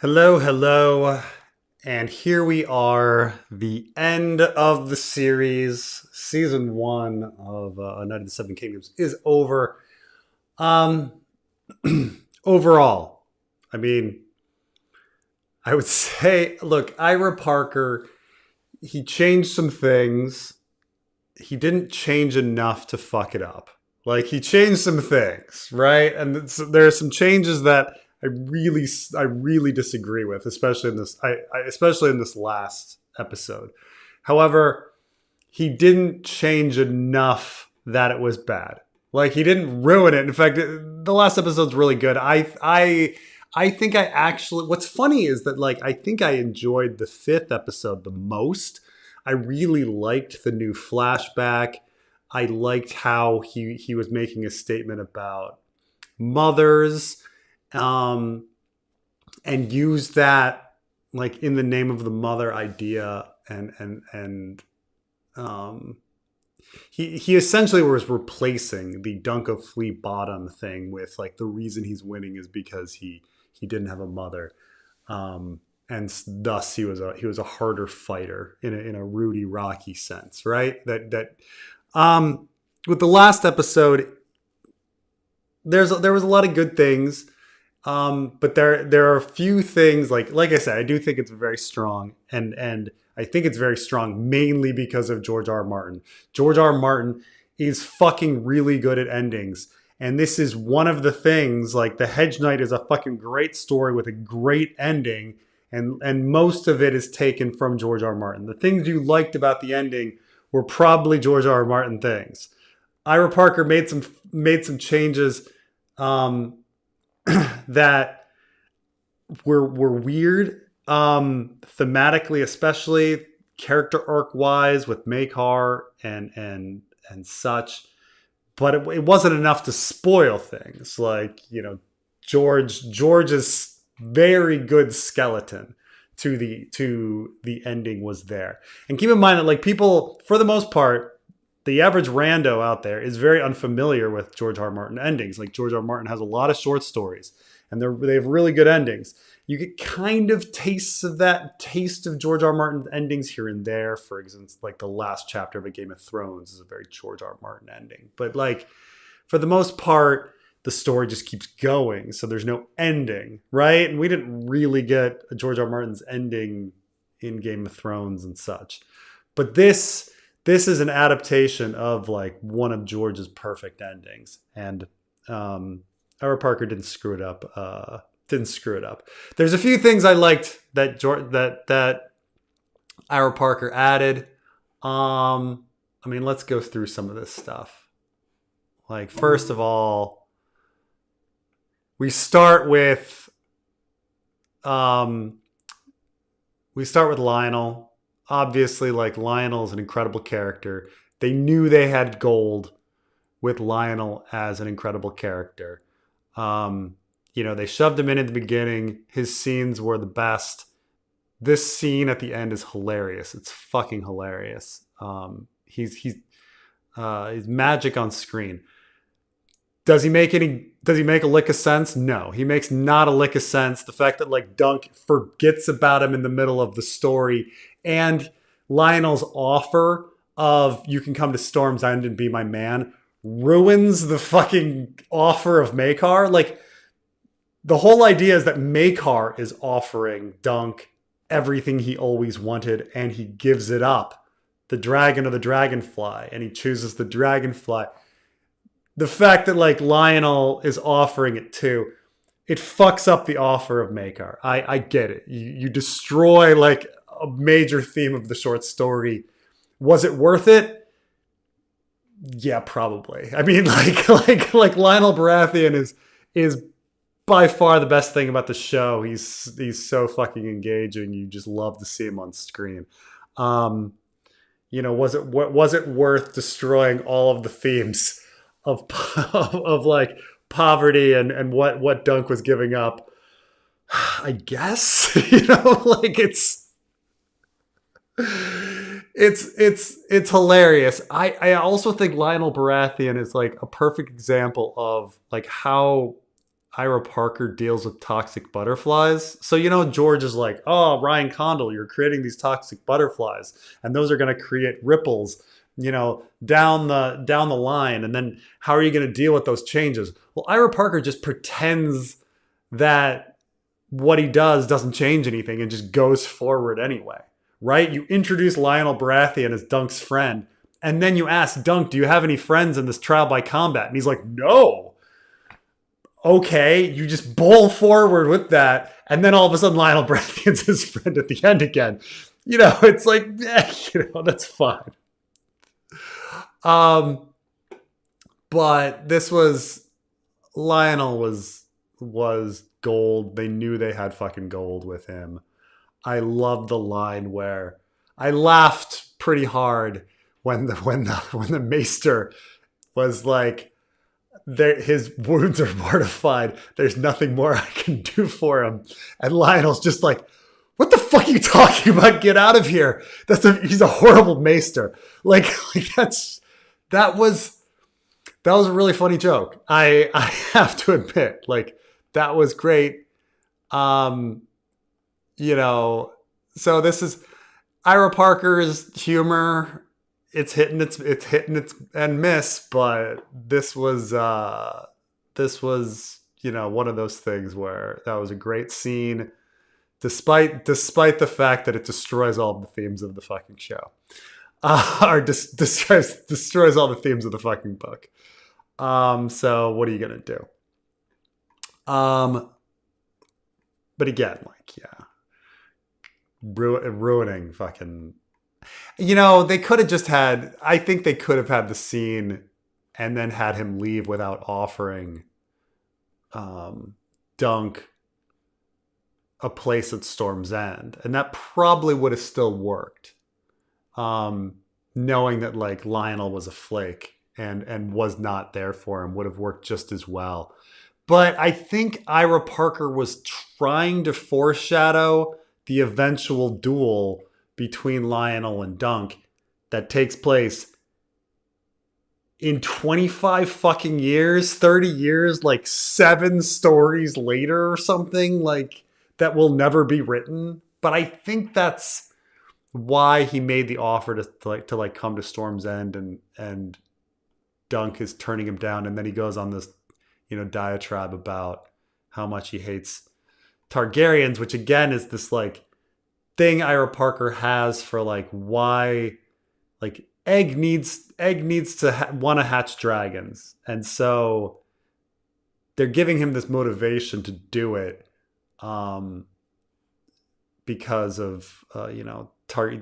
Hello, hello. And here we are, the end of the series. Season one of A Night of the Seven Kingdoms is over. Um, Overall, I mean, I would say, look, Ira Parker, he changed some things. He didn't change enough to fuck it up. Like, he changed some things, right? And there are some changes that I really disagree with, especially in especially in this last episode. However, he didn't change enough that it was bad. Like, he didn't ruin it. In fact, the last episode's really good. I think I actually. What's funny is that I think I enjoyed the fifth episode the most. I really liked the new flashback. I liked how he was making a statement about mothers, um, and used that in the name of the mother idea, and um, he essentially was replacing the dunk of flea bottom thing with the reason he's winning is because he didn't have a mother, and thus he was a harder fighter in a Rudy Rocky sense, right? With the last episode, there was a lot of good things, but there are a few things like I said, I do think it's very strong, and I think it's very strong mainly because of George R. R. Martin. George R. R. Martin is fucking really good at endings. And this is one of the things, The Hedge Knight is a fucking great story with a great ending. And most of it is taken from George R. R. Martin. The things you liked about the ending were probably George R. R. Martin things. Ira Parker made some changes that were weird, thematically, especially character arc wise with Makar and such. But it wasn't enough to spoil things. George's very good skeleton to the ending was there. And keep in mind that people, for the most part, the average rando out there is very unfamiliar with George R. R. Martin endings. George R. R. Martin has a lot of short stories, and they have really good endings. You get kind of tastes of that taste of George R. R. Martin endings here and there. For example, the last chapter of A Game of Thrones is a very George R. R. Martin ending. But for the most part, the story just keeps going, so there's no ending, right? And we didn't really get a George R. R. Martin's ending in Game of Thrones and such. But this is an adaptation of one of George's perfect endings, and Ira Parker didn't screw it up. There's a few things I liked that Ira Parker added. Let's go through some of this stuff. First of all, we start with Lionel. Obviously, Lionel is an incredible character. They knew they had gold with Lionel as an incredible character. They shoved him in at the beginning. His scenes were the best. This scene at the end is hilarious. It's fucking hilarious. He's magic on screen. Does he make a lick of sense? No, he makes not a lick of sense. The fact that Dunk forgets about him in the middle of the story, and Lionel's offer of "you can come to Storm's End and be my man" ruins the fucking offer of Makar. The whole idea is that Makar is offering Dunk everything he always wanted, and he gives it up. The dragon or the dragonfly, and he chooses the dragonfly. The fact that Lionel is offering it too, it fucks up the offer of Makar. I get it. You destroy a major theme of the short story. Was it worth it? Yeah, probably. Lionel Baratheon is by far the best thing about the show. He's so fucking engaging. You just love to see him on screen. Was it worth destroying all of the themes of poverty and what Dunk was giving up? I guess. It's hilarious. I also think Lionel Baratheon is a perfect example of how Ira Parker deals with toxic butterflies. So, you know, George is like, oh, Ryan Condal, you're creating these toxic butterflies, and those are going to create ripples, you know, down the line. And then how are you going to deal with those changes? Well, Ira Parker just pretends that what he does doesn't change anything and just goes forward anyway, right? You introduce Lionel Baratheon as Dunk's friend, and then you ask Dunk, do you have any friends in this trial by combat? And he's like, no. Okay, you just bowl forward with that, and then all of a sudden Lionel Baratheon's his friend at the end again. You know, it's like, you know, that's fine. But this was Lionel was gold. They knew they had fucking gold with him. I love the line where I laughed pretty hard when the maester was like, his wounds are mortified. There's nothing more I can do for him. And Lionel's just like, what the fuck are you talking about? Get out of here. He's a horrible maester. Like that was a really funny joke. I have to admit, like, that was great. You know, so this is Ira Parker's humor. It's hitting its and miss, but this was you know, one of those things where that was a great scene, despite the fact that it destroys all the themes of the fucking show, or destroys all the themes of the fucking book. So what are you gonna do? But again, like, yeah, ruining fucking. You know, they could have just had, I think they could have had the scene and then had him leave without offering Dunk a place at Storm's End. And that probably would have still worked. Knowing that, like, Lionel was a flake and was not there for him would have worked just as well. But I think Ira Parker was trying to foreshadow the eventual duel between Lionel and Dunk that takes place in 25 fucking years, 30 years, like 7 stories later or something, like, that will never be written. But I think that's why he made the offer to come to Storm's End, and Dunk is turning him down, and then he goes on this, you know, diatribe about how much he hates Targaryens, which again is this, like, thing Ira Parker has for, like, why, like, Egg needs to want to hatch dragons, and so they're giving him this motivation to do it, because of you know,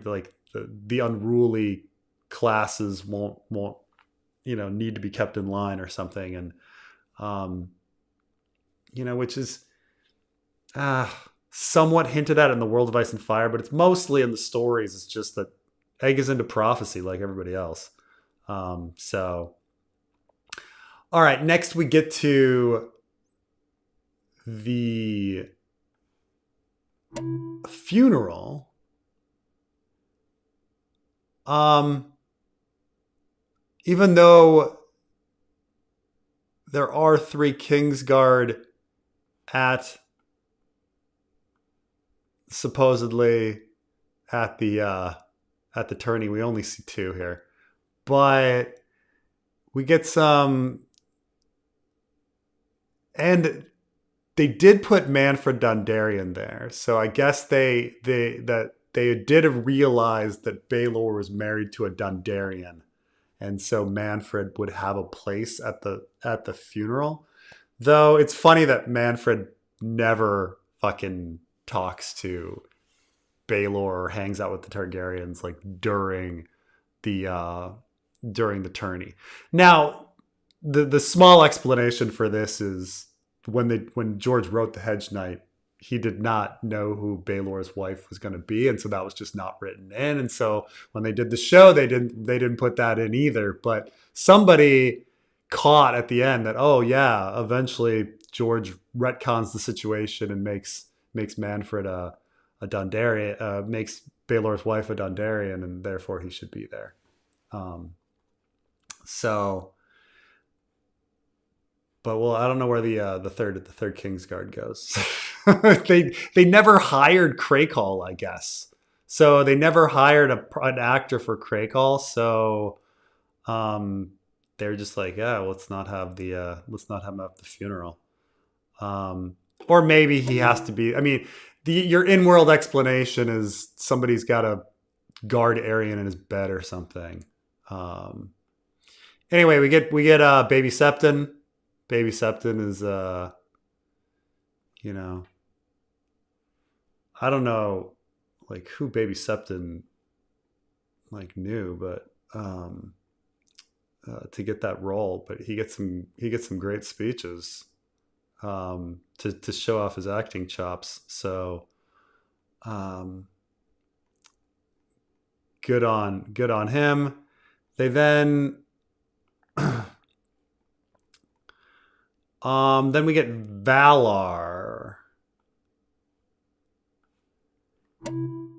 like the unruly classes won't you know, need to be kept in line or something, and you know, which is somewhat hinted at in the World of Ice and Fire, but it's mostly in the stories. It's just that Egg is into prophecy like everybody else. So, all right, next we get to the funeral. Even though there are 3 Kingsguard supposedly at the tourney, we only see 2 here, but we get some, and they did put Manfred Dondarrion there, so I guess they did realize that Baelor was married to a Dondarrion, and so Manfred would have a place at the funeral. Though it's funny that Manfred never fucking talks to Baelor or hangs out with the Targaryens, like, during the tourney. Now, the small explanation for this is when George wrote the Hedge Knight, he did not know who Baelor's wife was going to be, and so that was just not written in. And so when they did the show, they didn't put that in either. But somebody caught at the end that, oh yeah, eventually George retcons the situation and makes Manfred a Dondarrion, makes Baelor's wife a Dondarrion, and therefore he should be there. So But well, I don't know where the third Kingsguard goes. They never hired Crakehall, I guess. So they never hired an actor for Crakehall. So um, they're just like, yeah, let's not have him at the funeral. Um, or maybe he has to be. I mean, your in-world explanation is somebody's got to guard Arian in his bed or something. Um, anyway, we get Baby Septon. Baby Septon is you know, I don't know like who Baby Septon like knew, but to get that role, but he gets some great speeches to show off his acting chops. So um, good on him. They then we get Valar.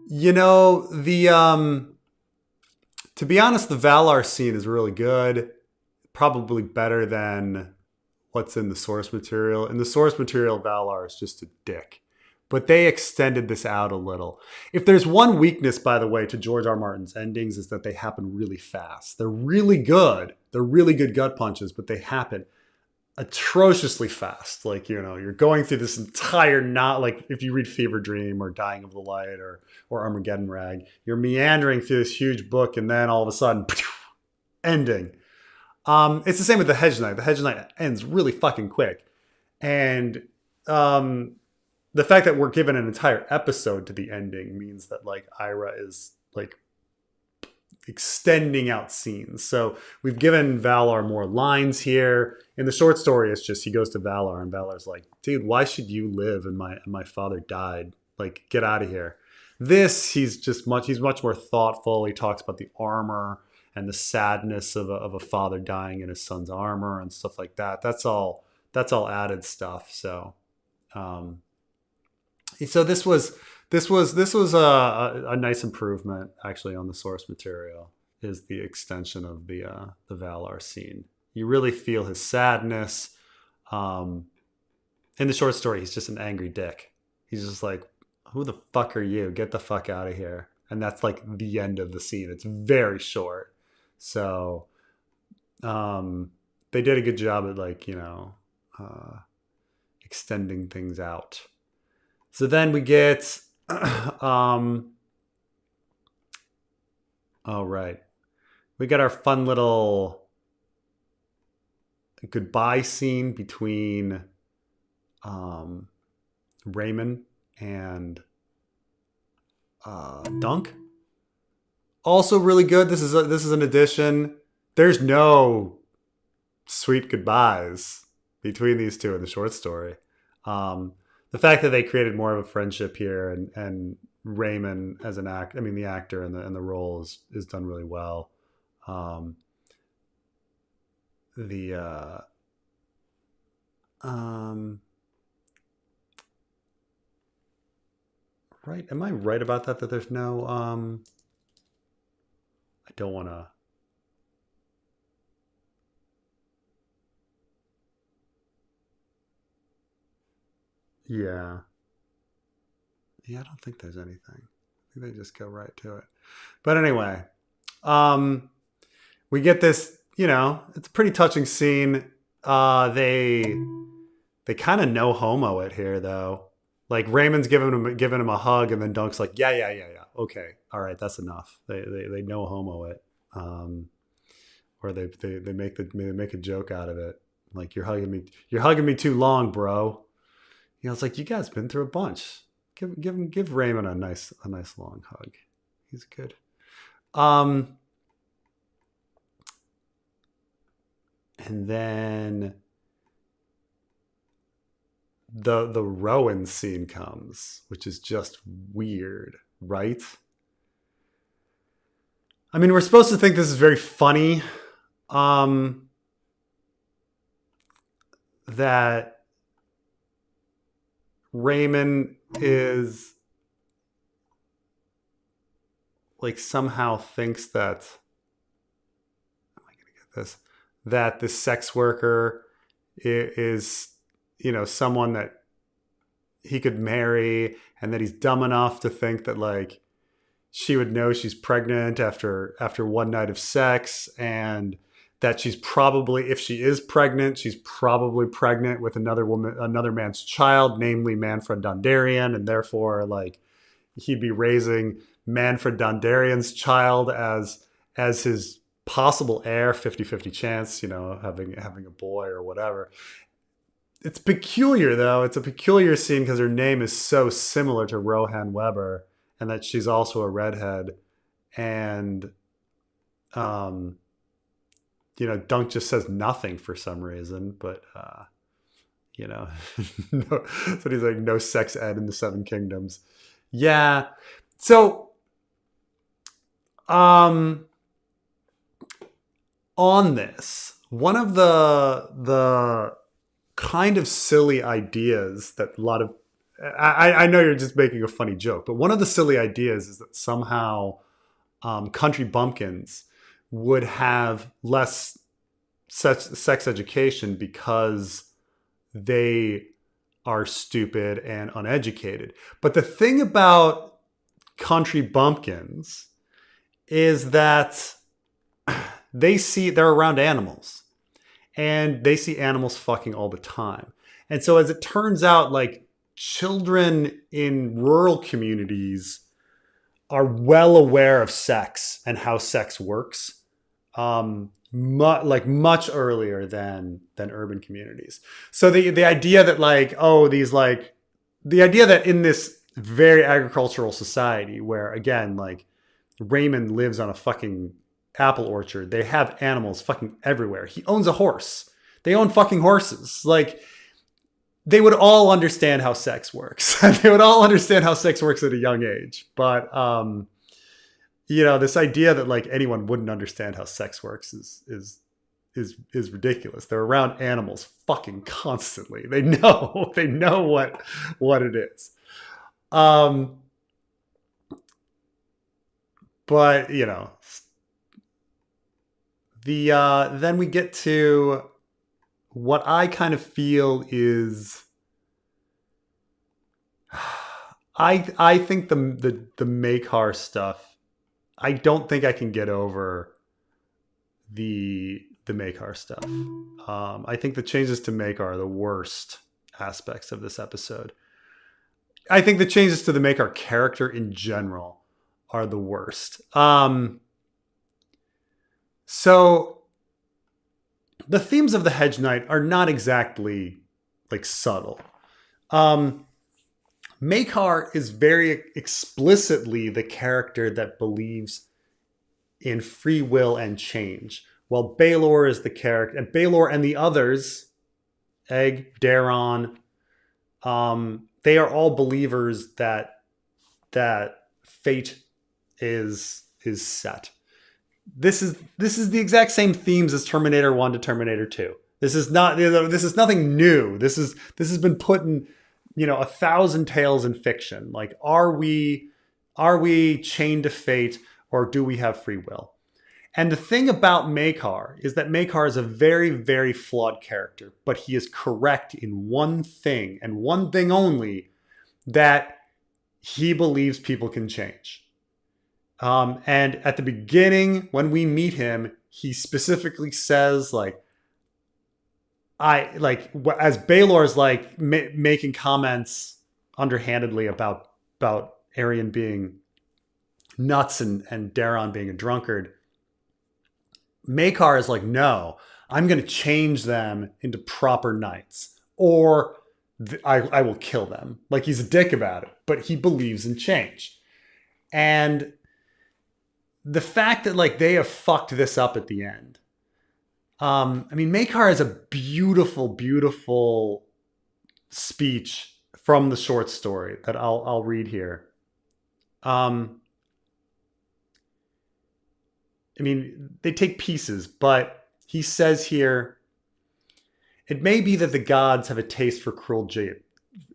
You know, the to be honest, the Valar scene is really good. Probably better than what's in the source material. In the source material, Valar is just a dick. But they extended this out a little. If there's one weakness, by the way, to George R. Martin's endings, is that they happen really fast. They're really good. They're really good gut punches, but they happen atrociously fast. Like, you're going through this entire, not like if you read Fever Dream or Dying of the Light or Armageddon Rag, you're meandering through this huge book and then all of a sudden, ending. It's the same with the Hedge Knight. The Hedge Knight ends really fucking quick. And the fact that we're given an entire episode to the ending means that like Ira is like extending out scenes. So we've given Valar more lines here. In the short story, it's just he goes to Valar and Valar's like, dude, why should you live? And my father died. Like, get out of here. This, he's much more thoughtful. He talks about the armor and the sadness of a father dying in his son's armor and stuff like that. That's all added stuff. Um, so this was a nice improvement actually on the source material. Is the extension of the Valar scene. You really feel his sadness. Um, in the short story, he's just an angry dick. He's just like, who the fuck are you? Get the fuck out of here. And that's like the end of the scene. It's very short. So they did a good job at like, extending things out. So then we get, oh, right. We got our fun little goodbye scene between Raymond and Dunk. Also really good. This is an addition. There's no sweet goodbyes between these two in the short story. The fact that they created more of a friendship here, and Raymond as an act, I mean the actor and the role is done really well. Right? Am I right about that? That there's no I don't want to. Yeah. Yeah, I don't think there's anything. I think they just go right to it. But anyway, um, we get this. It's a pretty touching scene. They kind of no homo it here though. Like Raymond's giving him a hug, and then Dunk's like, yeah, yeah, yeah, yeah. Okay, all right, that's enough. They no homo it, or they make a joke out of it. Like, you're hugging me too long, bro. It's like, you guys been through a bunch. Give Raymond a nice long hug. He's good. And then the Rowan scene comes, which is just weird, right? I mean, we're supposed to think this is very funny. That Raymond is like somehow thinks that, am I gonna get this? That this sex worker is, someone that he could marry, and that he's dumb enough to think that like she would know she's pregnant after one night of sex, and that she's probably, if she is pregnant, she's probably pregnant with another man's child, namely Manfred Dondarrion, and therefore like he'd be raising Manfred Dondarrion's child as his possible heir, 50-50 chance, having a boy or whatever. It's peculiar though. It's a peculiar scene because her name is so similar to Rohan Weber, and that she's also a redhead. And Dunk just says nothing for some reason, but no, so he's like, no sex ed in the Seven Kingdoms. Yeah. So on this, one of the kind of silly ideas that a lot of, I know you're just making a funny joke, but one of the silly ideas is that somehow country bumpkins would have less sex education because they are stupid and uneducated. But the thing about country bumpkins is that they're around animals, and they see animals fucking all the time. And so as it turns out, like, children in rural communities are well aware of sex and how sex works, much earlier than urban communities. So the idea that the idea that in this very agricultural society where, again, like, Raymond lives on a fucking apple orchard, they have animals fucking everywhere. He owns a horse. They own fucking horses. Like, they would all understand how sex works. They would all understand how sex works at a young age. But this idea that like anyone wouldn't understand how sex works is ridiculous. They're around animals fucking constantly. They know what it is. But then we get to what I kind of feel is, I think the Maekar stuff, I don't think I can get over the Maekar stuff. I think the changes to Maekar are the worst aspects of this episode. I think the changes to the Maekar character in general are the worst. So the themes of the Hedge Knight are not exactly like subtle. Maekar is very explicitly the character that believes in free will and change, while Baelor is the character, and Baelor and the others, Egg, Daron, they are all believers that fate is set. This is the exact same themes as Terminator 1 to Terminator 2. This is nothing new. This has been put in 1,000 tales in fiction. Like, are we chained to fate, or do we have free will? And the thing about Maekar is that Maekar is a very, very flawed character, but he is correct in one thing, and one thing only, that he believes people can change. And at the beginning, when we meet him, he specifically says, like, as Baelor's like making comments underhandedly about Arian being nuts and Daron being a drunkard, Maekar is like, no, I'm going to change them into proper knights, or I will kill them. Like, he's a dick about it, but he believes in change. And the fact that like they have fucked this up at the end. Maekar has a beautiful, beautiful speech from the short story that I'll read here. They take pieces, but he says here, it may be that the gods have a taste for cruel japes.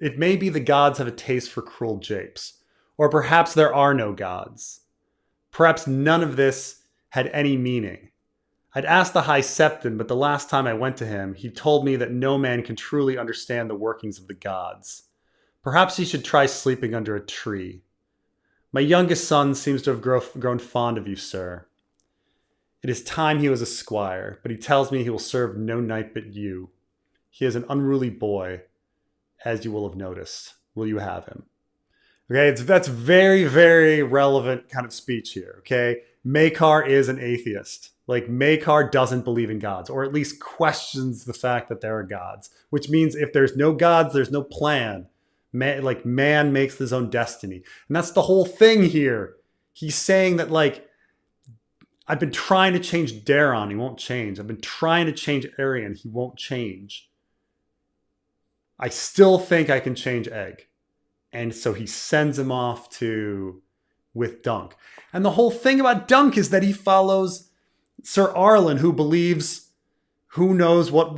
It may be the gods have a taste for cruel japes. Or perhaps there are no gods. Perhaps none of this had any meaning. I'd asked the High Septon, but the last time I went to him, he told me that no man can truly understand the workings of the gods. Perhaps he should try sleeping under a tree. My youngest son seems to have grown fond of you, sir. It is time he was a squire, but he tells me he will serve no knight but you. He is an unruly boy, as you will have noticed. Will you have him? Okay, that's very, very relevant kind of speech here, okay? Maekar is an atheist. Like, Maekar doesn't believe in gods, or at least questions the fact that there are gods, which means if there's no gods, there's no plan. Man makes his own destiny. And that's the whole thing here. He's saying that, like, I've been trying to change Daron, he won't change. I've been trying to change Arion, he won't change. I still think I can change Egg. And so he sends him off with Dunk. And the whole thing about Dunk is that he follows Sir Arlen, who believes who knows what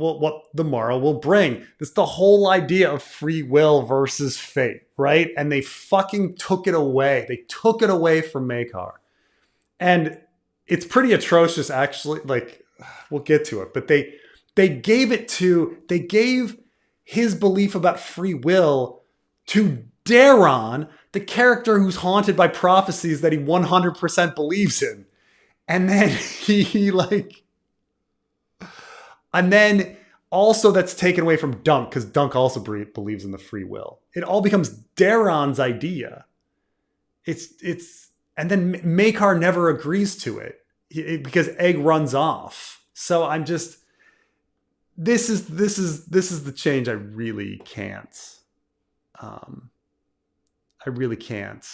the morrow will bring. That's the whole idea of free will versus fate, right? And they fucking took it away. They took it away from Maekar. And it's pretty atrocious, actually. Like, we'll get to it. But they gave his belief about free will to Daron, the character who's haunted by prophecies that he 100% believes in. And then and then also that's taken away from Dunk, because Dunk also believes in the free will. It all becomes Daron's idea. And then Maekar never agrees to it because Egg runs off. So I'm just, this is the change I really can't. I really can't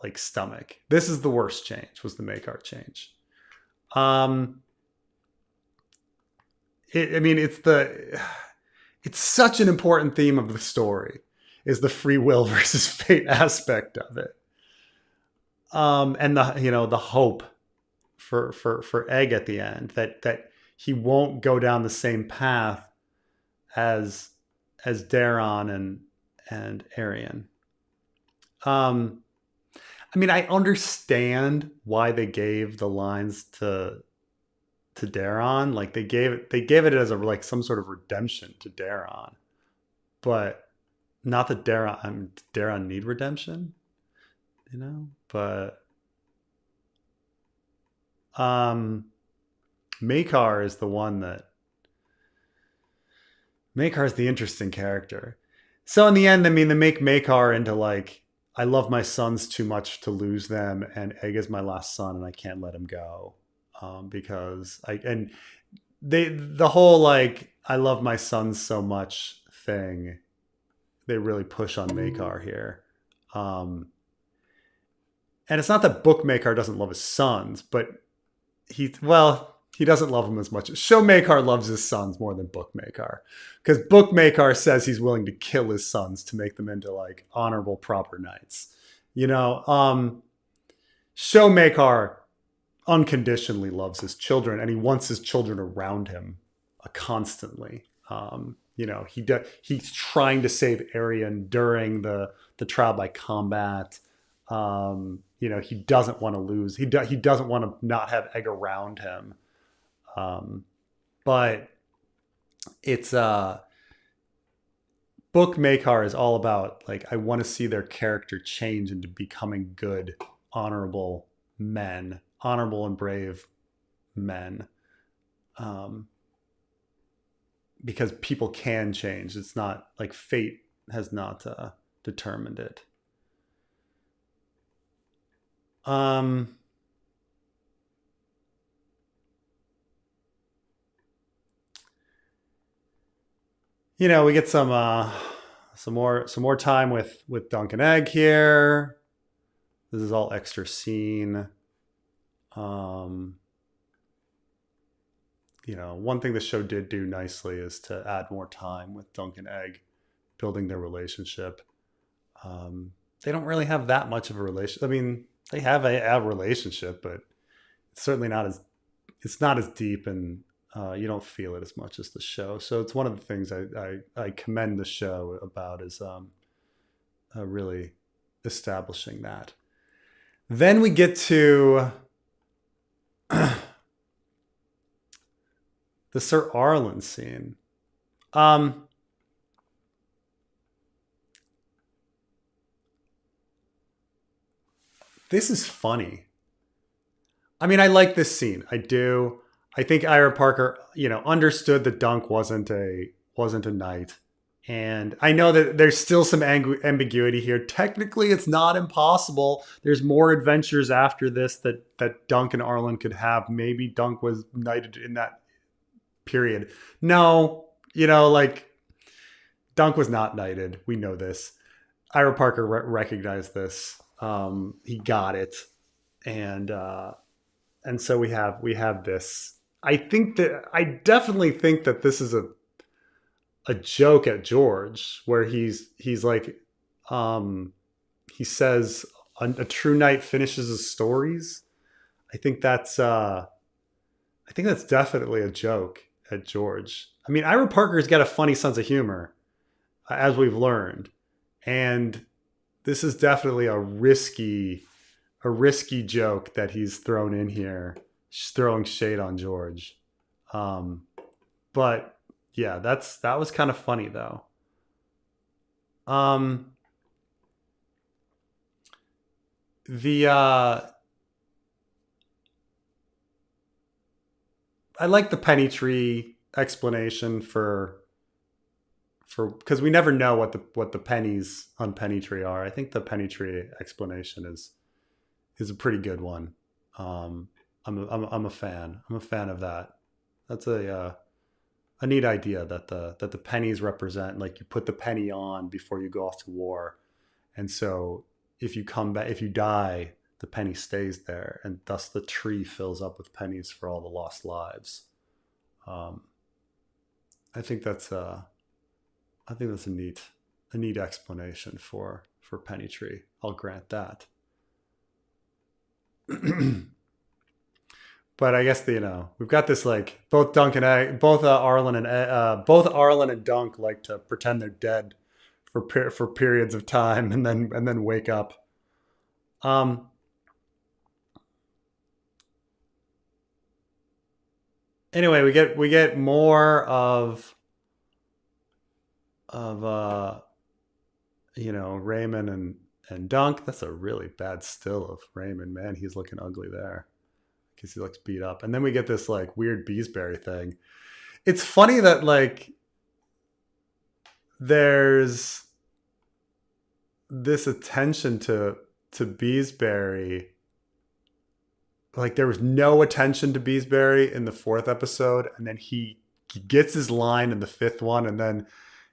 like stomach. This is the worst change, was the Maekar change. It's such an important theme of the story, is the free will versus fate aspect of it. And the hope for Egg at the end, that he won't go down the same path as Daron and Arion. I understand why they gave the lines to Daron. Like, they gave it as some sort of redemption to Daron, but not that Daron need redemption, but Maekar is the one that Maekar is the interesting character. So in the end, they make Maekar into like, I love my sons too much to lose them, and Egg is my last son, and I can't let him go, because the whole like, I love my sons so much thing, they really push on Maekar here. And it's not that Bookmaker doesn't love his sons, but he doesn't love them as much. Showmaker loves his sons more than Bookmaker, because Bookmaker says he's willing to kill his sons to make them into like honorable, proper knights. Showmaker unconditionally loves his children, and he wants his children around him constantly. He's trying to save Arion during the trial by combat. He doesn't want to lose. He doesn't want to not have Egg around him. But it's Bookmaker is all about like, I want to see their character change into becoming good, honorable men, honorable and brave men. Because people can change. It's not like fate has not determined it. We get some more time with Dunk and Egg here. This is all extra scene. One thing the show did do nicely is to add more time with Dunk and Egg, building their relationship. They don't really have that much of a relationship. They have a relationship, but it's certainly not as deep, and you don't feel it as much as the show. So it's one of the things I commend the show about, is really establishing that. Then we get to The Sir Arlen scene. Um, this is funny. I mean, I like this scene. I do. I think Ira Parker, understood that Dunk wasn't a knight. And I know that there's still some ambiguity here. Technically, it's not impossible. There's more adventures after this that Dunk and Arlen could have. Maybe Dunk was knighted in that period. No, like Dunk was not knighted. We know this. Ira Parker recognized this. He got it, and so we have this. I definitely think that this is a joke at George, where he's like, he says a true knight finishes his stories. I think that's definitely a joke at George. I mean, Ira Parker's got a funny sense of humor, as we've learned, and this is definitely a risky joke that he's thrown in here, throwing shade on George. But yeah, that was kind of funny though. The I like the penny tree explanation for because we never know what the pennies on penny tree are. I think the penny tree explanation is a pretty good one. I'm a fan. I'm a fan of that. That's a neat idea that the pennies represent, like, you put the penny on before you go off to war, and so if you come back, if you die, the penny stays there, and thus the tree fills up with pennies for all the lost lives. I think that's a neat explanation for penny tree. I'll grant that. But I guess we've got this, like, both Arlen and Dunk like to pretend they're dead for periods of time and then wake up. Anyway, we get more of Raymond and Dunk. That's a really bad still of Raymond, man. He's looking ugly there because he looks beat up. And then we get this, like, weird Beesbury thing. It's funny that, like, there's this attention to Beesbury. Like, there was no attention to Beesbury in the 4th episode, and then he gets his line in the 5th one, and then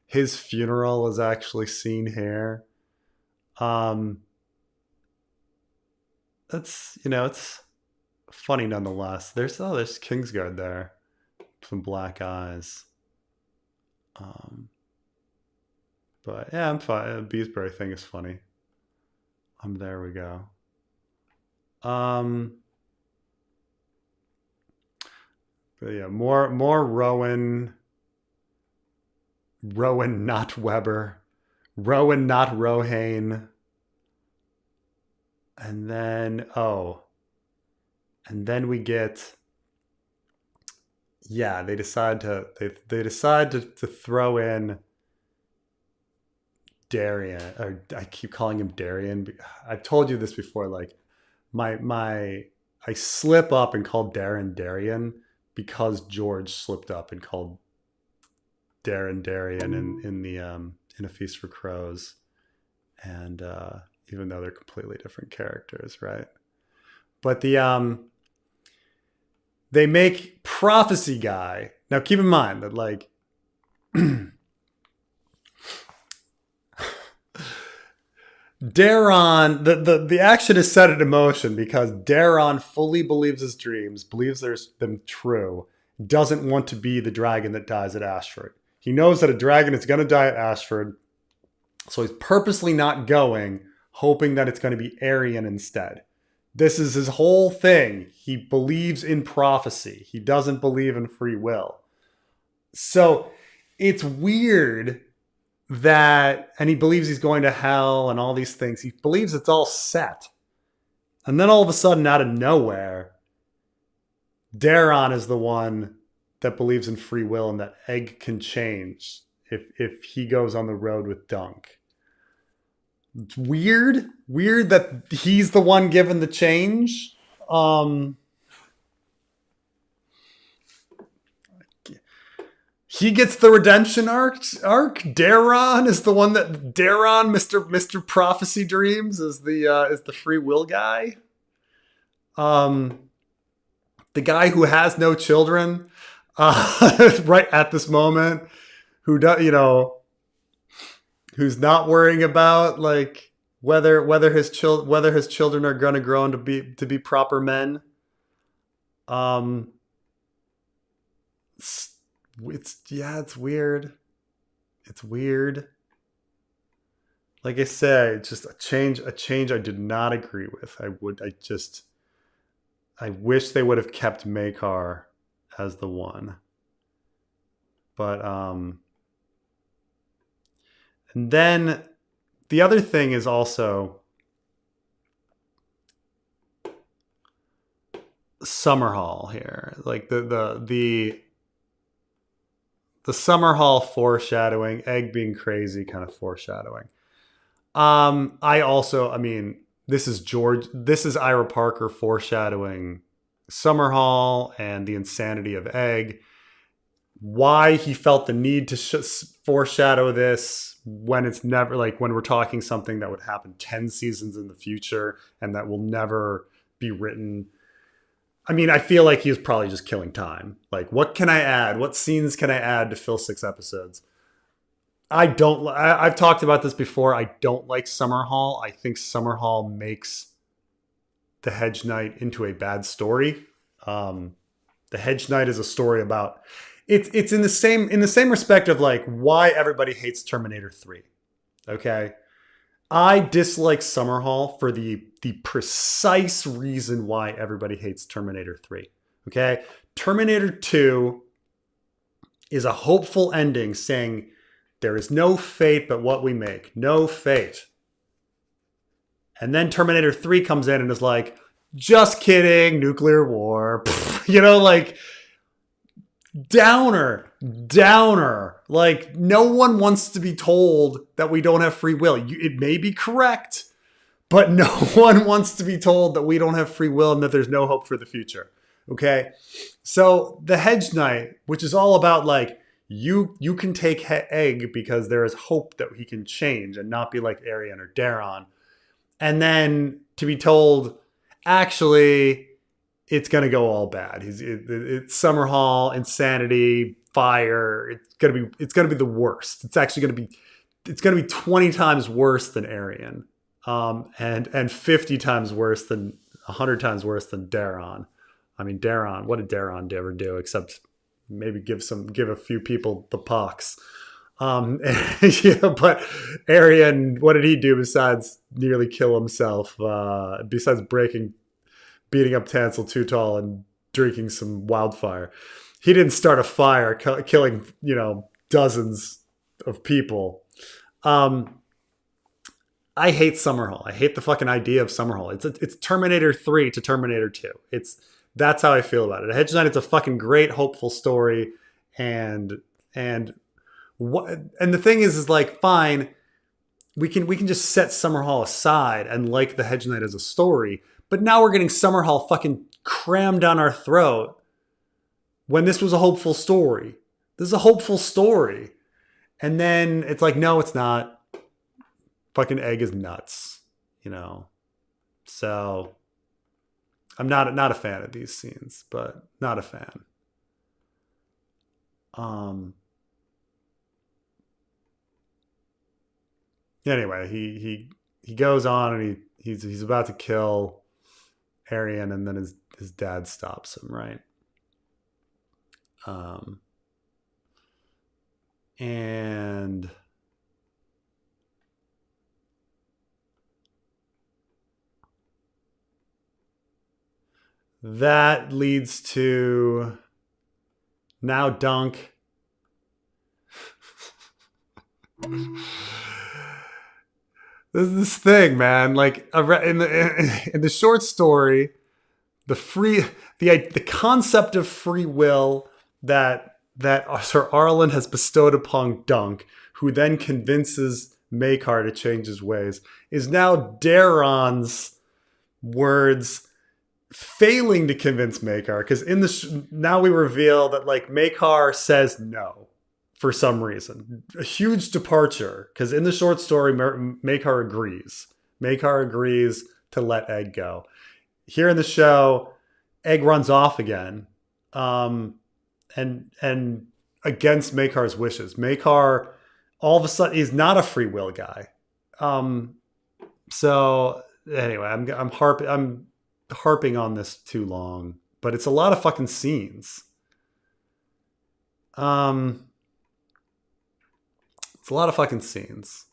his funeral is actually seen here. That's, it's funny nonetheless. There's Kingsguard there, some black eyes. But yeah, I'm fine. The Beesbury thing is funny. There we go. But yeah, more Rowan, not Weber, Rowan, not Rohane. And then we get, they decide to throw in Darian, or I keep calling him Darian. I've told you this before, like, I slip up and call Darian because George slipped up and called Darian in A Feast for Crows, and even though they're completely different characters, right? But they make Prophecy Guy. Now, keep in mind that, like, Daron, the action is set in motion because Daron fully believes his dreams, believes them true, doesn't want to be the dragon that dies at Ashford. He knows that a dragon is going to die at Ashford, so he's purposely not going, hoping that it's going to be Aryan instead. This is his whole thing. He believes in prophecy. He doesn't believe in free will. So it's weird and he believes he's going to hell and all these things. He believes it's all set. And then all of a sudden, out of nowhere, Daron is the one that believes in free will and that Egg can change if he goes on the road with Dunk. It's weird that he's the one given the change. He gets the redemption arc. Daron is the one that Mr. Prophecy Dreams is the free will guy. The guy who has no children, right at this moment, who who's not worrying about like whether his children are going to grow to be proper men. It's weird. It's weird. Like I said, just a change I did not agree with. I wish they would have kept Maekar as the one. But and then the other thing is also Summerhall here. Like the Summerhall foreshadowing, Egg being crazy kind of foreshadowing. This is Ira Parker foreshadowing Summerhall and the insanity of Egg. Why he felt the need to foreshadow this when it's never, like, when we're talking something that would happen 10 seasons in the future and that will never be written. I mean, I feel like he was probably just killing time. Like, what can I add? What scenes can I add to fill 6 episodes? I've talked about this before. I don't like Summerhall. I think Summerhall makes the Hedge Knight into a bad story. The Hedge Knight is a story about, it's in the same respect of like why everybody hates Terminator 3. Okay. I dislike Summerhall for the precise reason why everybody hates Terminator 3. Okay? Terminator 2 is a hopeful ending saying there is no fate but what we make. No fate. And then Terminator 3 comes in and is like, just kidding, nuclear war. Like, downer. Like, no one wants to be told that we don't have free will. It may be correct, but no one wants to be told that we don't have free will and that there's no hope for the future. Okay? So the Hedge Knight, which is all about like, you can take Egg because there is hope that he can change and not be like Arian or Daron. And then to be told, actually, it's going to go all bad. It's Summerhall, insanity, fire. It's going to be the worst. It's actually going to be 20 times worse than Arian. And 50 times worse than 100 times worse than Daron. I mean, Daron, what did Daron ever do except maybe give a few people the pox? But Arian, what did he do besides nearly kill himself? Besides beating up Tansel Tootal and drinking some wildfire. He didn't start a fire killing, dozens of people. I hate Summerhall. I hate the fucking idea of Summerhall. It's Terminator 3 to Terminator 2. That's how I feel about it. A Hedge Knight, it's a fucking great, hopeful story. And the thing is like, fine, we can just set Summerhall aside and like the Hedge Knight as a story. But now we're getting Summerhall fucking crammed down our throat when this was a hopeful story. This is a hopeful story. And then it's like, no, it's not. Fucking Egg is nuts, So I'm not a fan of these scenes, but not a fan. Anyway, he goes on and he's about to kill Arian, and then his dad stops him, right? And that leads to now Dunk. This thing, man. Like in the short story, the concept of free will that Sir Arlen has bestowed upon Dunk, who then convinces Maekar to change his ways, is now Daeron's words failing to convince Maekar, because in the now we reveal that like Maekar says no for some reason. A huge departure, because in the short story, Maekar agrees. Maekar agrees to let Egg go. Here in the show, Egg runs off again, and against Maekar's wishes. Maekar, all of a sudden, he's not a free will guy. So anyway, I'm harping on this too long, but it's a lot of fucking scenes. It's a lot of fucking scenes.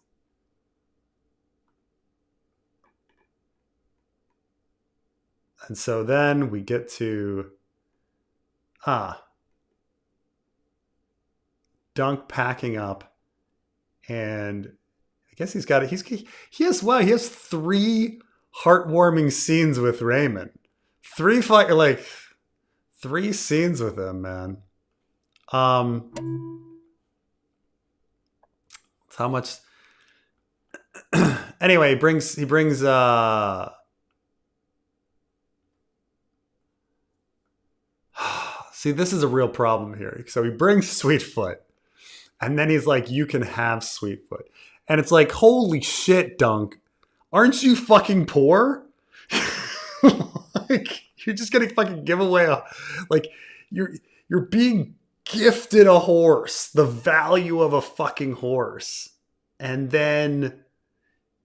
And so then we get to Dunk packing up, and I guess he has 3 heartwarming scenes with Raymond. 3 scenes with him, man. How much? Anyway, he brings see, this is a real problem here. So he brings Sweetfoot, and then he's like, you can have Sweetfoot. And it's like, holy shit, Dunk. Aren't you fucking poor? Like, you're just gonna fucking give away you're being gifted a horse, the value of a fucking horse. And then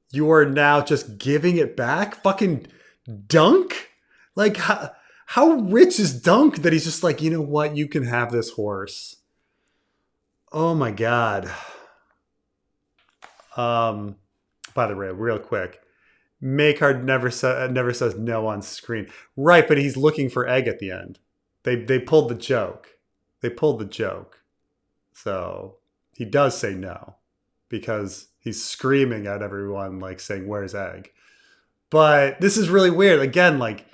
you are now just giving it back? Fucking Dunk? Like, how rich is Dunk that he's just like, you know what? You can have this horse. Oh my God. By the way, real quick, Maekar never says no on screen. Right, but he's looking for Egg at the end. They pulled the joke. So he does say no, because he's screaming at everyone, like saying, where's Egg? But this is really weird. Again, like,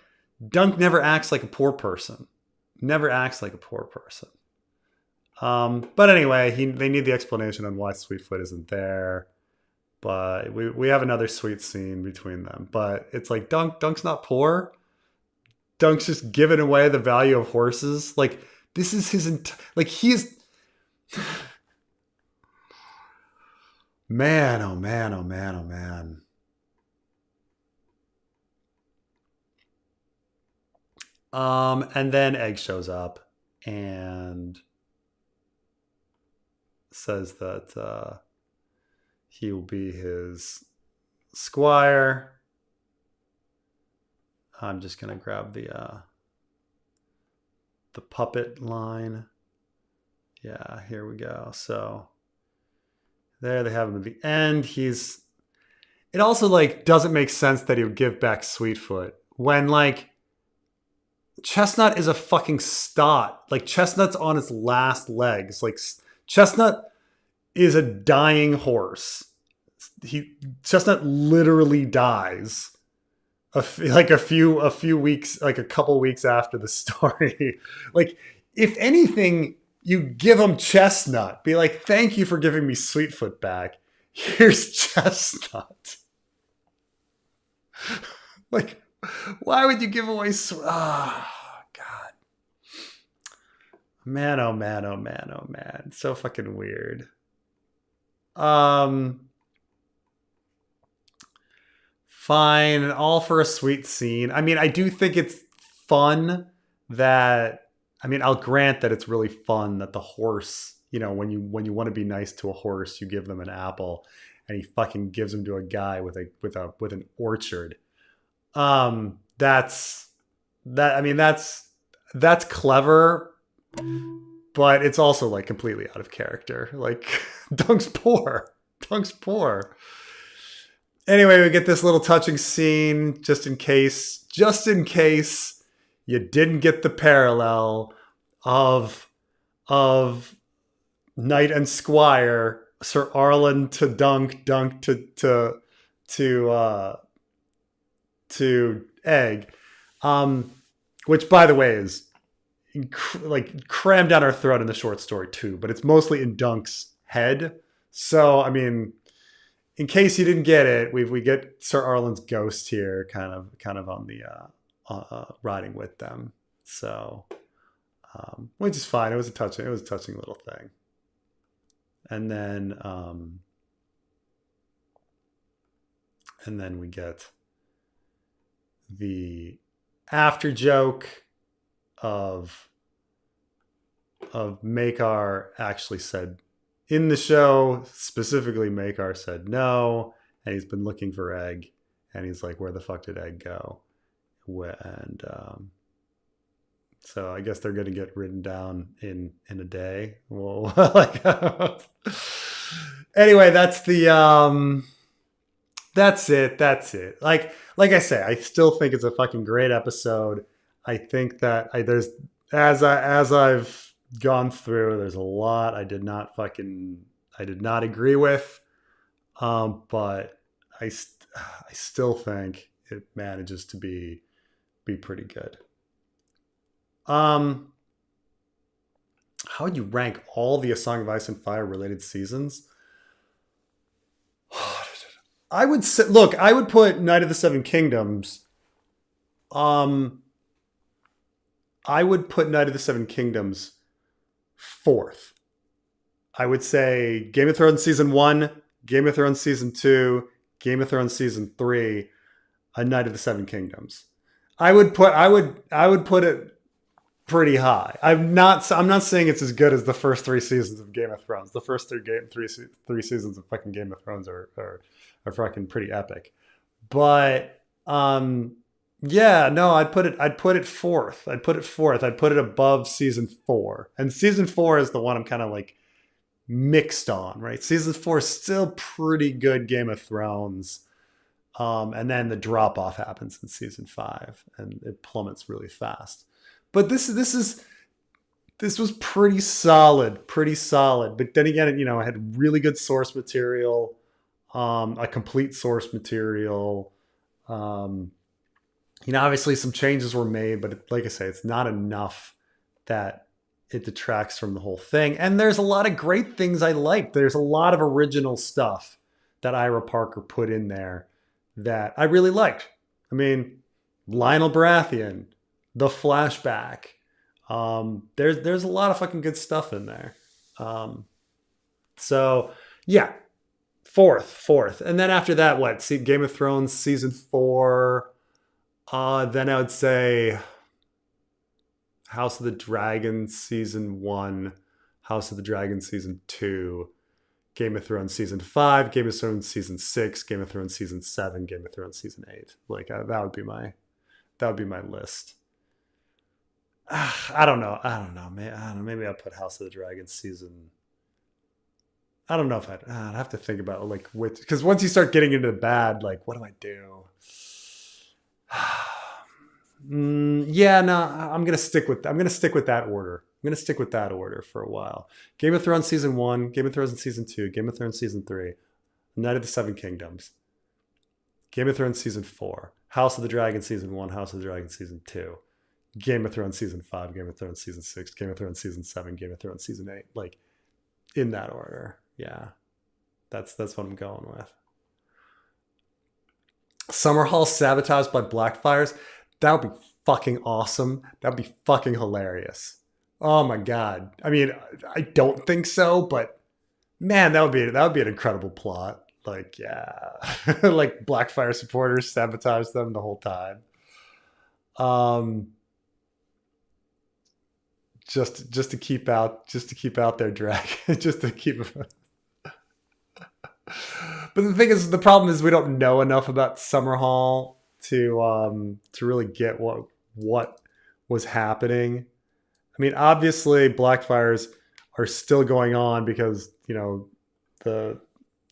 Dunk never acts like a poor person. But anyway, they need the explanation on why Sweetfoot isn't there. But we have another sweet scene between them. But it's like, Dunk's not poor. Dunk's just giving away the value of horses. Like, this is his man, oh man, oh man, oh man. And then Egg shows up and says that he will be his squire. I'm just gonna grab the puppet line. Yeah, here we go. So there they have him at the end. It also like doesn't make sense that he would give back Sweetfoot when like Chestnut is a fucking stot. Like, Chestnut's on its last legs. Like, Chestnut is a dying horse. Chestnut literally dies a few weeks, like a couple weeks after the story. Like, if anything, you give him Chestnut. Be like, thank you for giving me Sweetfoot back. Here's Chestnut. Like, why would you give away God. Man, oh man, oh man, oh man. It's so fucking weird. Fine, all for a sweet scene. I mean, I do think it's fun that, I mean, I'll grant that it's really fun that the horse, you know, when you want to be nice to a horse, you give them an apple, and he fucking gives them to a guy with an orchard. That's clever, but it's also like completely out of character. Like, Dunk's poor. Anyway, we get this little touching scene just in case you didn't get the parallel of Knight and Squire, Sir Arlen to Dunk to Egg, which by the way is like crammed down our throat in the short story too, but it's mostly in Dunk's head. So I mean, in case you didn't get it, we get Sir Arlen's ghost here, kind of on the riding with them. So, which is fine. It was a touching little thing. And then we get the after joke of Makar actually said in the show, specifically Makar said no, and he's been looking for Egg, and he's like, where the fuck did Egg go? And so I guess they're going to get written down in a day. Well, like, anyway, that's it. Like I say, I still think it's a fucking great episode. I think that there's as I've gone through, there's a lot I did not agree with, but I still think it manages to be pretty good. How would you rank all the A Song of Ice and Fire related seasons? I would say, look, I would put Night of the Seven Kingdoms. I would put Night of the Seven Kingdoms fourth. I would say Game of Thrones season 1, Game of Thrones season 2, Game of Thrones season 3, A Night of the Seven Kingdoms. I would put it pretty high. I'm not saying it's as good as the first 3 seasons of Game of Thrones. The first three seasons of fucking Game of Thrones are fucking pretty epic. But yeah, no, I'd put it fourth. I'd put it above season 4. And season 4 is the one I'm kind of like mixed on, right? Season 4 is still pretty good Game of Thrones. And then the drop off happens in season 5 and it plummets really fast. But this was pretty solid. But then again, I had really good source material, a complete source material. Obviously some changes were made, but like I say, it's not enough that it detracts from the whole thing. And there's a lot of great things I liked. There's a lot of original stuff that Ira Parker put in there that I really liked. I mean, Lionel Baratheon, the flashback. There's a lot of fucking good stuff in there. So yeah, fourth. And then after that, what? See, Game of Thrones season 4. Then I would say House of the Dragon season 1, House of the Dragon season 2, Game of Thrones season 5, Game of Thrones season 6, Game of Thrones season 7, Game of Thrones season 8. Like that would be my list. I don't know, man. Maybe I'll put House of the Dragon season. I don't know if I'd have to think about like which, because once you start getting into the bad, like what do I do? Yeah, no, I'm gonna stick with that order. I'm gonna stick with that order for a while. Game of Thrones season 1, Game of Thrones season 2, Game of Thrones season 3, Night of the Seven Kingdoms, Game of Thrones season 4, House of the Dragon season 1, House of the Dragon season 2, Game of Thrones season 5, Game of Thrones season 6, Game of Thrones season 7, Game of Thrones season 8. Like in that order. Yeah. That's what I'm going with. Summerhall sabotaged by Blackfires. That would be fucking awesome. That would be fucking hilarious. Oh my God. I mean, I don't think so, but man, that would be an incredible plot. Like, yeah. Like Blackfire supporters sabotage them the whole time. Just to keep out their dragon. Just to keep But the thing is, the problem is we don't know enough about Summerhall to really get what was happening. I mean, obviously, Blackfires are still going on because the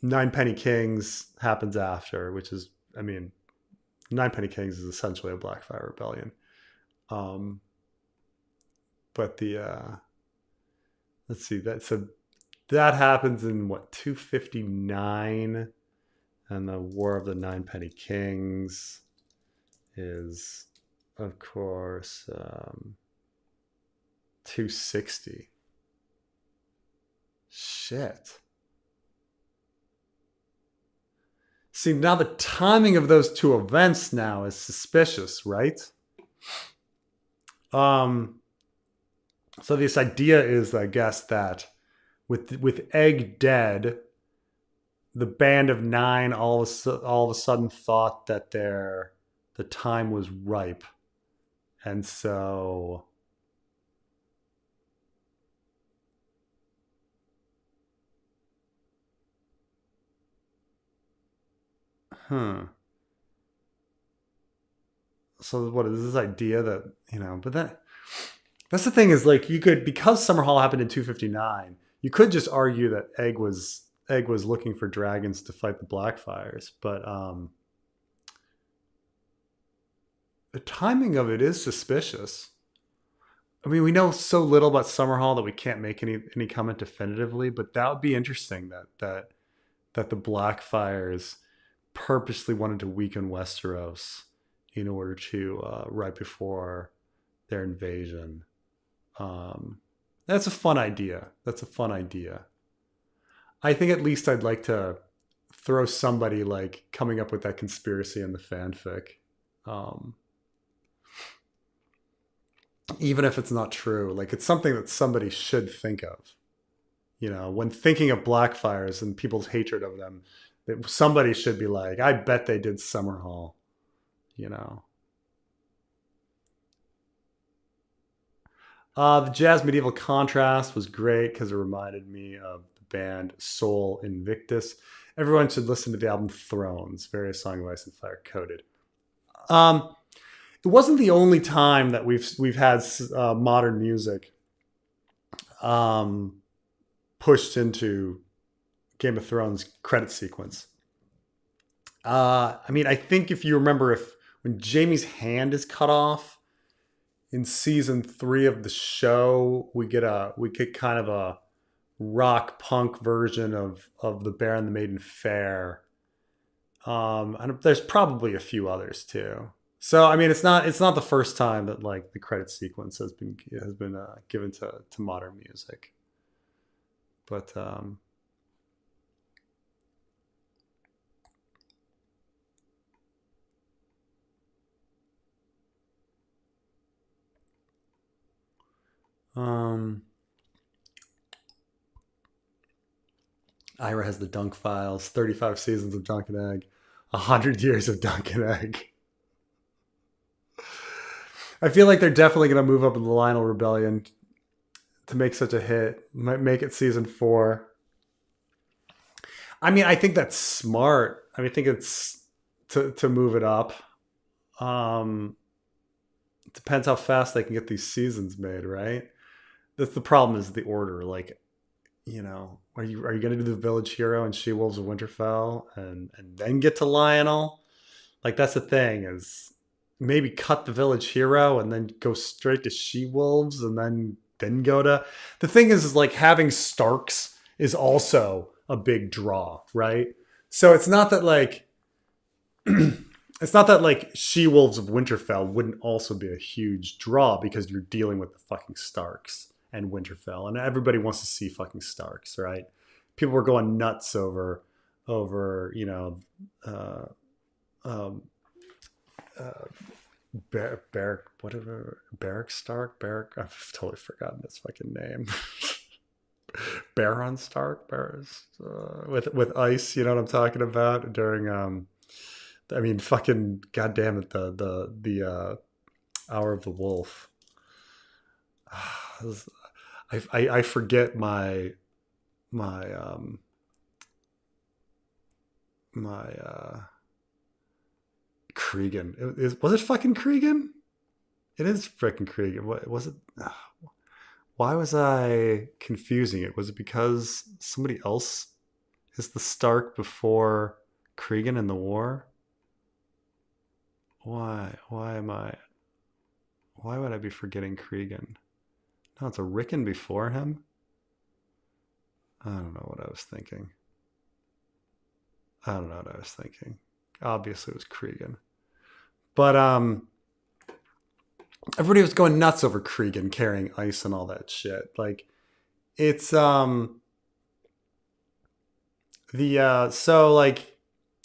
Nine Penny Kings happens after, which is, I mean, Nine Penny Kings is essentially a Blackfire rebellion. But let's see, that happens in what, 259, and the War of the Nine Penny Kings is, of course, 260. Shit. See, now the timing of those two events now is suspicious, right? So this idea is, I guess, that with Egg dead, the Band of Nine all of a sudden thought that the time was ripe, and so so what is this idea that, but that's the thing, is like, you could, because Summerhall happened in 259, you could just argue that Egg was looking for dragons to fight the Blackfires, but the timing of it is suspicious. I mean, we know so little about Summerhall that we can't make any comment definitively, but that would be interesting, that the Blackfires purposely wanted to weaken Westeros in order to right before their invasion. That's a fun idea. I think at least I'd like to throw somebody like coming up with that conspiracy in the fanfic. Even if it's not true, like, it's something that somebody should think of. When thinking of Blackfires and people's hatred of them, that somebody should be like, I bet they did Summerhall. The jazz medieval contrast was great because it reminded me of the band Soul Invictus. Everyone should listen to the album Thrones, various song of Ice and Fire coded. It wasn't the only time that we've had modern music pushed into Game of Thrones credit sequence. I mean, I think if you remember, when Jaime's hand is cut off in season 3 of the show, we get kind of a rock punk version of the Bear and the Maiden Fair. And there's probably a few others too. So I mean, it's not the first time that like the credit sequence has been given to modern music. But Ira has the Dunk Files, 35 seasons of Dunk and Egg, 100 years of Dunk and Egg. I feel like they're definitely going to move up in the Lionel Rebellion to make such a hit. Might make it season 4. I mean, I think that's smart. I mean, I think it's to move it up. It depends how fast they can get these seasons made, right? That's the problem, is the order. Like, are you going to do the Village Hero and She-Wolves of Winterfell and then get to Lionel? Like, that's the thing, is maybe cut the Village Hero and then go straight to She-Wolves and then go to... The thing is like, having Starks is also a big draw, right? So it's not that like... It's not that like She-Wolves of Winterfell wouldn't also be a huge draw, because you're dealing with the fucking Starks and Winterfell, and everybody wants to see fucking Starks, right? People were going nuts over Barrack Stark. I've totally forgotten his fucking name. Baron Stark, with ice. You know what I'm talking about? During I mean, fucking goddamn it, the Hour of the Wolf. I forget my Cregan. Was it fucking Cregan? It is freaking Cregan. What was it? Why was I confusing it? Was it because somebody else is the Stark before Cregan in the war? Why would I be forgetting Cregan? No, it's a Rickon before him. I don't know what I was thinking. Obviously it was Cregan. But everybody was going nuts over Cregan carrying ice and all that shit. Like it's so like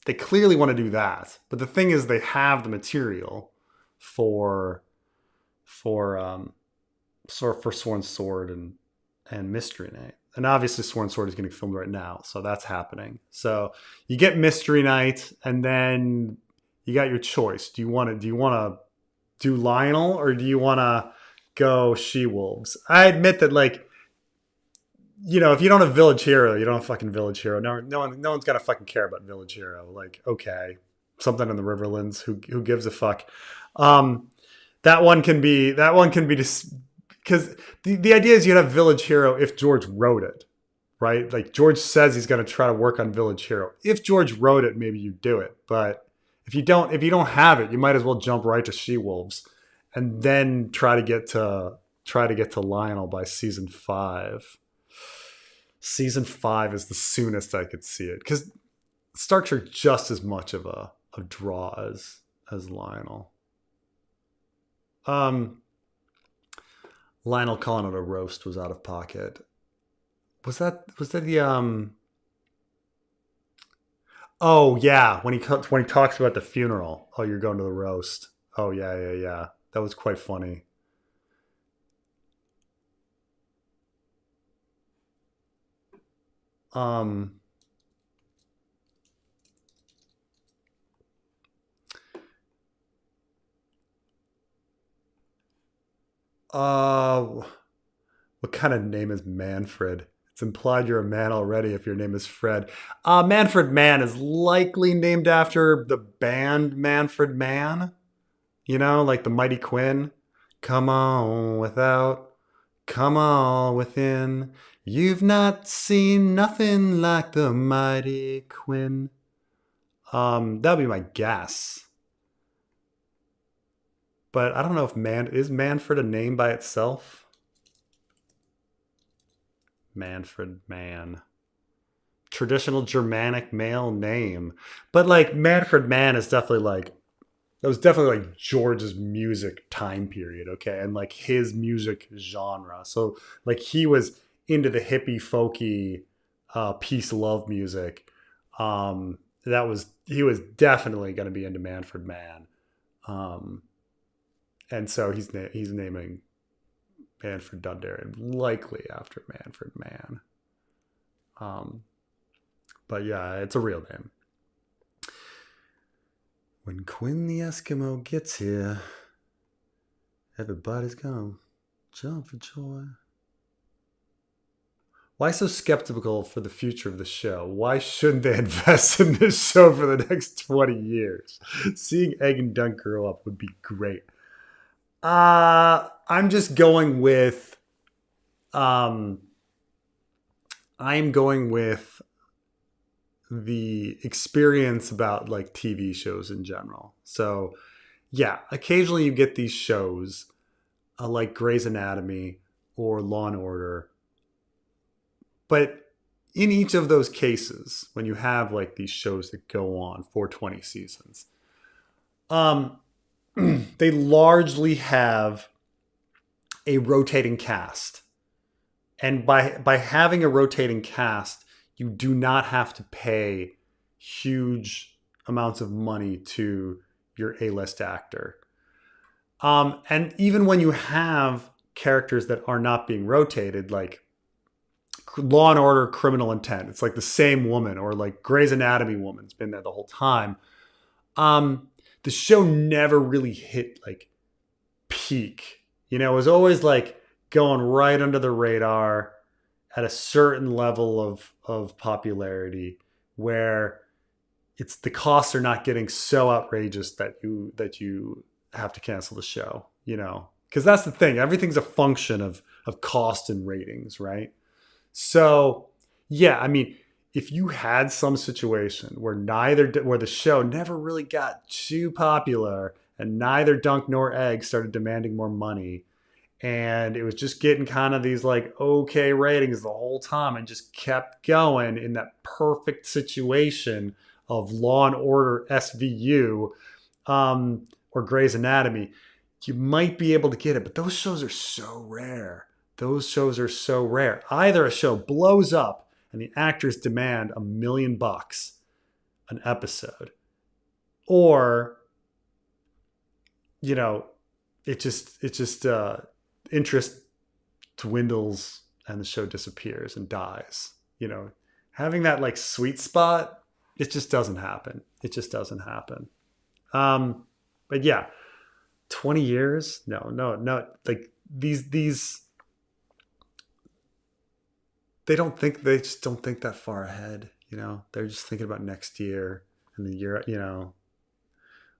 they clearly want to do that, but the thing is they have the material for for Sworn Sword and Mystery Night. And obviously Sworn Sword is getting filmed right now, so that's happening. So you get Mystery Night, and then you got your choice. Do you want to do Lionel, or do you want to go She Wolves? I admit that, like, if you don't have Village Hero, you don't have fucking Village Hero. No one's gonna fucking care about Village Hero. Like, okay, something in the Riverlands. Who gives a fuck? Um, that one can be just because the idea is you'd have Village Hero if George wrote it, right? Like George says he's going to try to work on Village Hero. If George wrote it, maybe you do it. But if you don't have it, you might as well jump right to She Wolves, and then try to get to Lionel by season 5. Season 5 is the soonest I could see it, because Starks are just as much of a draw as Lionel. Um, Lionel calling it a roast was out of pocket. Was that the Oh yeah, when he talks about the funeral. Oh, you're going to the roast. Oh yeah, yeah, yeah. That was quite funny. Um uh what kind of name is Manfred? It's implied you're a man already if your name is Fred. Manfred Mann is likely named after the band Manfred Mann. Like the Mighty Quinn. Come on without, come on within. You've not seen nothing like the Mighty Quinn. That'd be my guess. But I don't know if is Manfred a name by itself? Manfred Mann. Traditional Germanic male name. But like Manfred Mann is definitely like that was definitely like George's music time period, okay? And like his music genre. So like he was into the hippie folky peace love music. That was he was definitely going to be into Manfred Mann. Um and so he's naming Manfred Dundarian likely after Manfred Mann. Um but yeah, it's a real name. When Quinn the Eskimo gets here, everybody's gonna jump for joy. Why so skeptical for the future of the show? Why shouldn't they invest in this show for the next 20 years? Seeing Egg and Dunk grow up would be great. I'm just going with um I'm going with the experience about like TV shows in general. So, yeah, occasionally you get these shows like Grey's Anatomy or Law and Order. But in each of those cases, when you have like these shows that go on for 20 seasons, um, they largely have a rotating cast. And by having a rotating cast, you do not have to pay huge amounts of money to your A-list actor. And even when you have characters that are not being rotated, like Law and Order, Criminal Intent, it's like the same woman, or like Grey's Anatomy woman's been there the whole time. Um, the show never really hit like peak. It was always like going right under the radar at a certain level of popularity where it's the costs are not getting so outrageous that you have to cancel the show, because that's the thing. Everything's a function of cost and ratings, right? So yeah, I mean, if you had some situation where the show never really got too popular and neither Dunk nor Egg started demanding more money, and it was just getting kind of these like okay ratings the whole time and just kept going in that perfect situation of Law and Order SVU, or Grey's Anatomy, you might be able to get it, but those shows are so rare. Those shows are so rare. Either a show blows up and the actors demand $1 million an episode, or you know, it just interest dwindles and the show disappears and dies. You know, having that like sweet spot, it just doesn't happen. It just doesn't happen. But yeah, 20 years? No. Like these they just don't think that far ahead, you know. They're just thinking about next year and the year, you know.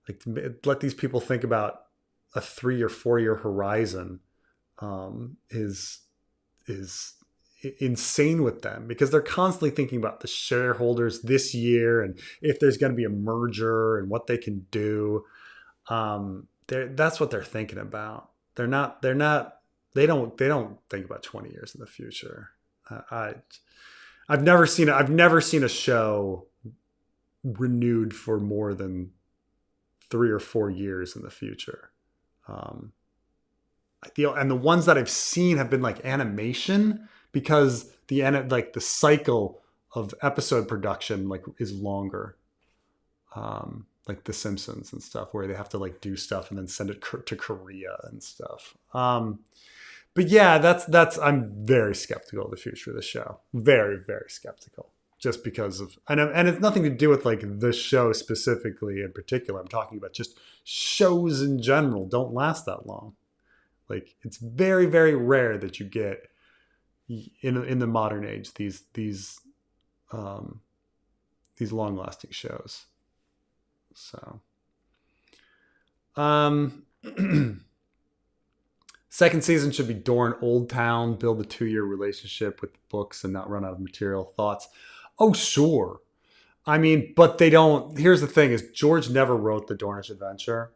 Like let these people think about a 3 or 4 year horizon is insane with them, because they're constantly thinking about the shareholders this year and if there's going to be a merger and what they can do. That's what they're thinking about. They don't think about 20 years in the future. I've never seen a show renewed for more than 3 or 4 years in the future. And the ones that I've seen have been like animation, because the cycle of episode production like is longer. Like The Simpsons and stuff, where they have to like do stuff and then send it to Korea and stuff. But yeah, that's I'm very skeptical of the future of the show. Very, very skeptical. Just because of, and it's nothing to do with like the show specifically in particular. I'm talking about just shows in general don't last that long. Like it's very, very rare that you get in the modern age these long lasting shows. So, second season should be Dorne Old Town, build a 2-year relationship with the books and not run out of material. Thoughts? Oh, sure. I mean, but they don't. Here's the thing: is George never wrote the Dornish Adventure.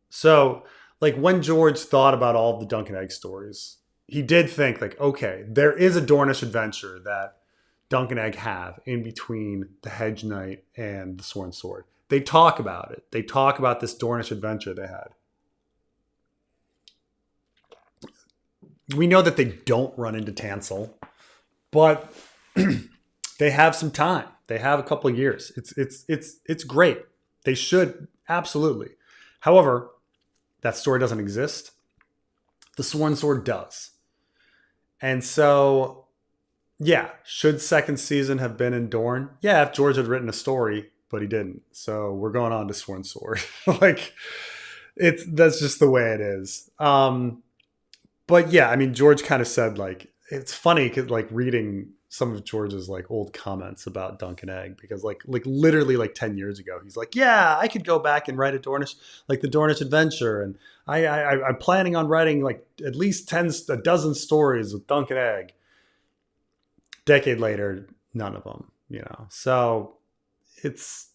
So, like when George thought about all of the Dunk and Egg stories, he did think like, okay, there is a Dornish Adventure that Dunk and Egg have in between the Hedge Knight and the Sworn Sword. They talk about it. They talk about this Dornish adventure they had. We know that they don't run into Tansel, but they have some time. They have a couple of years. It's great. They should, absolutely. However, that story doesn't exist. The Sworn Sword does. And so, yeah, should second season have been in Dorne? Yeah, if George had written a story, but he didn't. So we're going on to Sworn Sword. Like that's just the way it is. But yeah, I mean, George kind of said like, it's funny because like reading some of George's like old comments about Dunk and Egg, because like literally like 10 years ago, he's like, yeah, I could go back and write the Dornish Adventure. And I'm planning on writing like at least a dozen stories with Dunk and Egg. Decade later, none of them, you know? So it's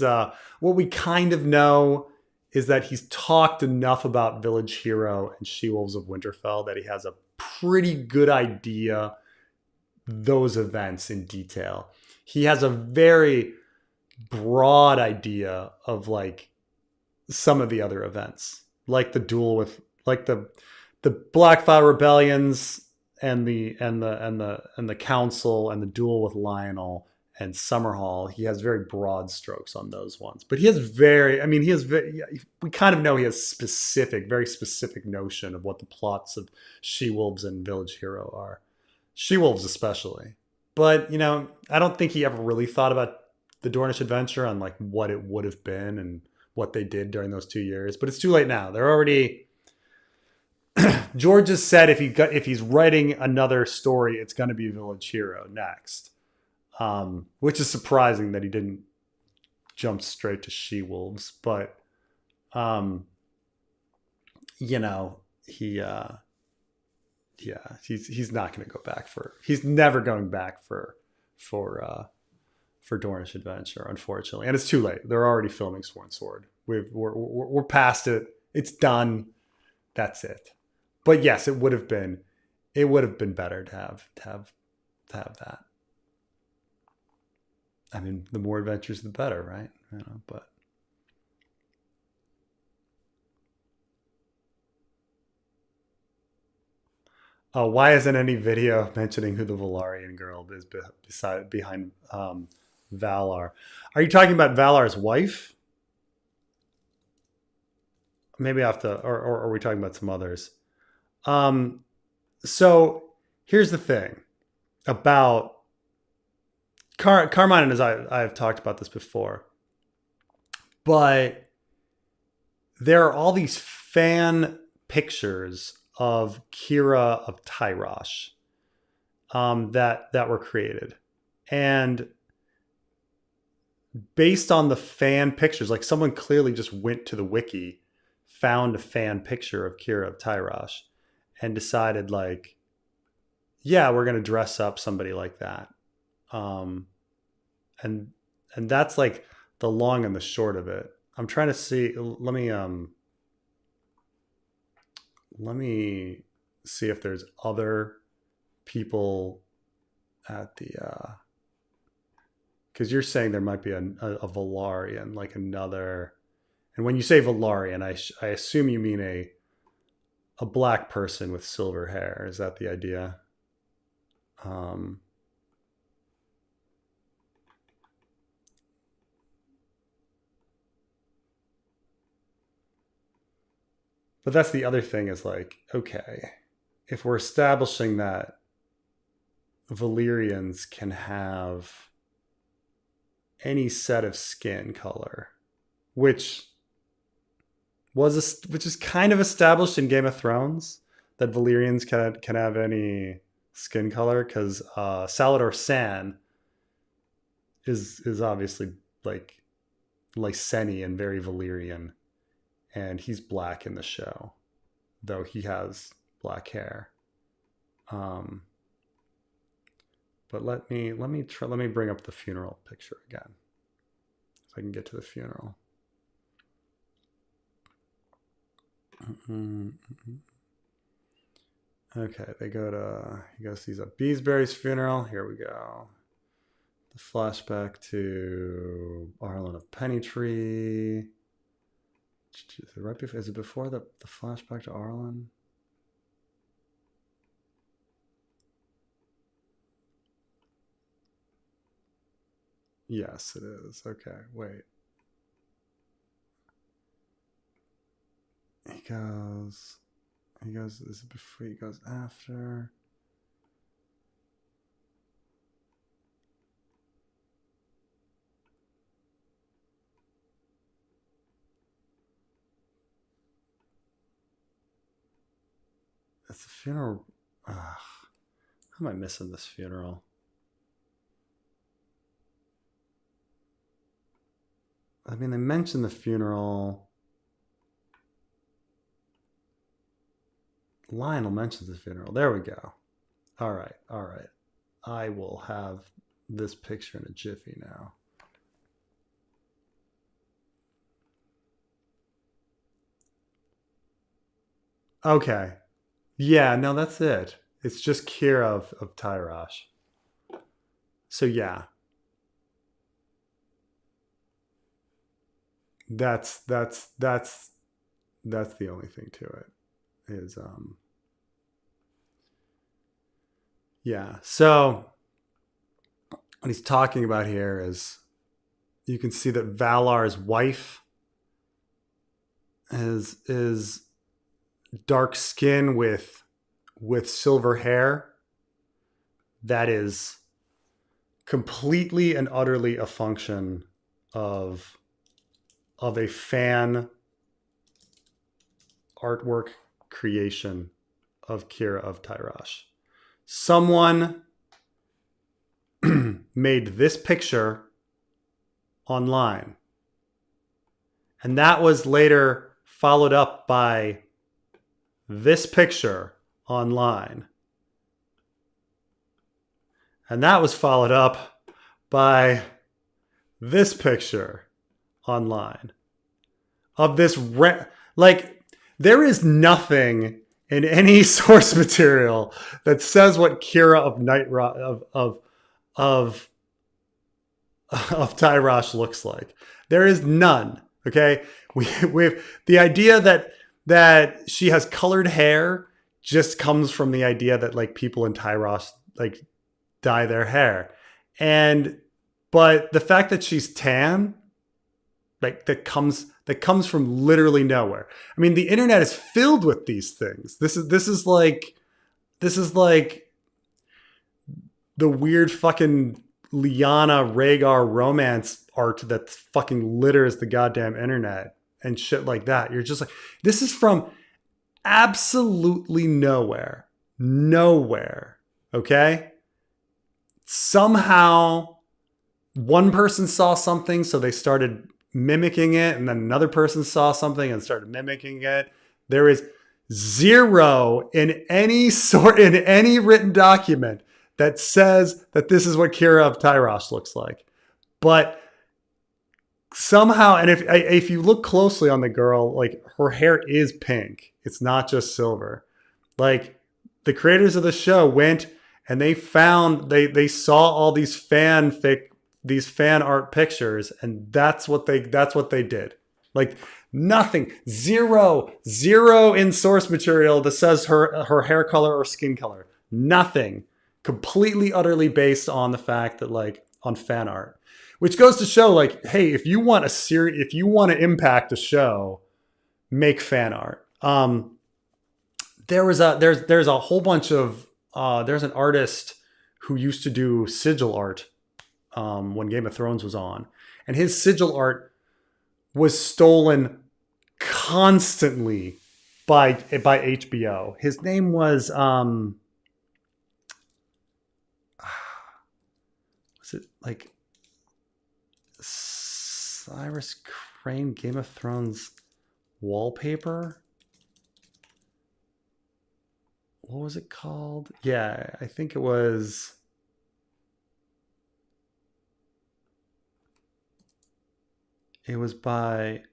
what we kind of know is that he's talked enough about Village Hero and She-Wolves of Winterfell that he has a pretty good idea those events in detail. He has a very broad idea of like some of the other events, like the duel with like the Blackfire rebellions and the council and the duel with Lionel and Summerhall. He has very broad strokes on those ones, but he has we kind of know he has very specific notion of what the plots of She-Wolves and Village Hero are. She-Wolves especially. But, you know, I don't think he ever really thought about the Dornish Adventure on like what it would have been and what they did during those 2 years. But it's too late now. They're already George has said if he's writing another story, it's going to be Village Hero next. Which is surprising that he didn't jump straight to She-Wolves, but you know, he's not going to go back he's never going back for Dornish Adventure, unfortunately. And it's too late. They're already filming Sworn Sword. We're past it. It's done. That's it. But yes, it would have been better to have that. I mean, the more adventures, the better, right? You know, but Why isn't any video mentioning who the Valarian girl is behind Valar? Are you talking about Valar's wife? Maybe I have to, or are we talking about some others? So here's the thing about Carmine, and as I've talked about this before, but there are all these fan pictures of Kira of Tyrosh that were created, and based on the fan pictures, like someone clearly just went to the wiki, found a fan picture of Kira of Tyrosh, and decided like, yeah, we're going to dress up somebody like that. And that's like the long and the short of it. I'm trying to see, let me see if there's other people at the, because you're saying there might be a Valarian, like another, and when you say Valarian, I assume you mean a black person with silver hair. Is that the idea? But that's the other thing is like, okay, if we're establishing that Valyrians can have any set of skin color, which is kind of established in Game of Thrones, that Valyrians can have any skin color, because Salador San is obviously like Lyseni and very Valyrian, and he's black in the show, though he has black hair. But let me bring up the funeral picture again, so I can get to the funeral. Okay, he sees a Beesbury's funeral. Here we go. The flashback to Arlen of Pennytree. Is it before the flashback to Arlen? Yes, it is. Okay, wait. He goes, is it before, he goes after? It's the funeral. How am I missing this funeral? I mean, they mentioned the funeral. Lionel mentions the funeral. There we go. All right. I will have this picture in a jiffy now. Okay. Yeah, no, that's it. It's just Kira of Tyrosh. So yeah. That's the only thing to it. Is yeah. So what he's talking about here is, you can see that Valar's wife is dark skin with silver hair. That is completely and utterly a function of a fan artwork creation of Kira of Tyrosh. Someone made this picture online, and that was later followed up by this picture online, and that was followed up by this picture online of this like, there is nothing in any source material that says what Kira of Tyrosh looks like. There is none. Okay, we've the idea that she has colored hair just comes from the idea that like people in Tyros like dye their hair. But the fact that she's tan, like that comes from literally nowhere. I mean, the internet is filled with these things. This is like the weird fucking Lyanna Rhaegar romance art that fucking litters the goddamn internet and shit like that. You're just like, this is from absolutely nowhere. Nowhere. Okay? Somehow one person saw something, so they started mimicking it, and then another person saw something and started mimicking it. There is zero in any written document that says that this is what Kira of Tyros looks like. But somehow, and if you look closely on the girl, like her hair is pink. It's not just silver. Like the creators of the show went and they saw all these fan art pictures, and that's what they did. Like nothing, zero in source material that says her hair color or skin color. Nothing. Completely, utterly based on the fact that like on fan art, which goes to show like, hey, if you want to impact a show, make fan art. There's a whole bunch of there's an artist who used to do sigil art when Game of Thrones was on, and his sigil art was stolen constantly by HBO. His name was it like Cyrus Crane, Game of Thrones wallpaper? What was it called? Yeah, I think it was. It was by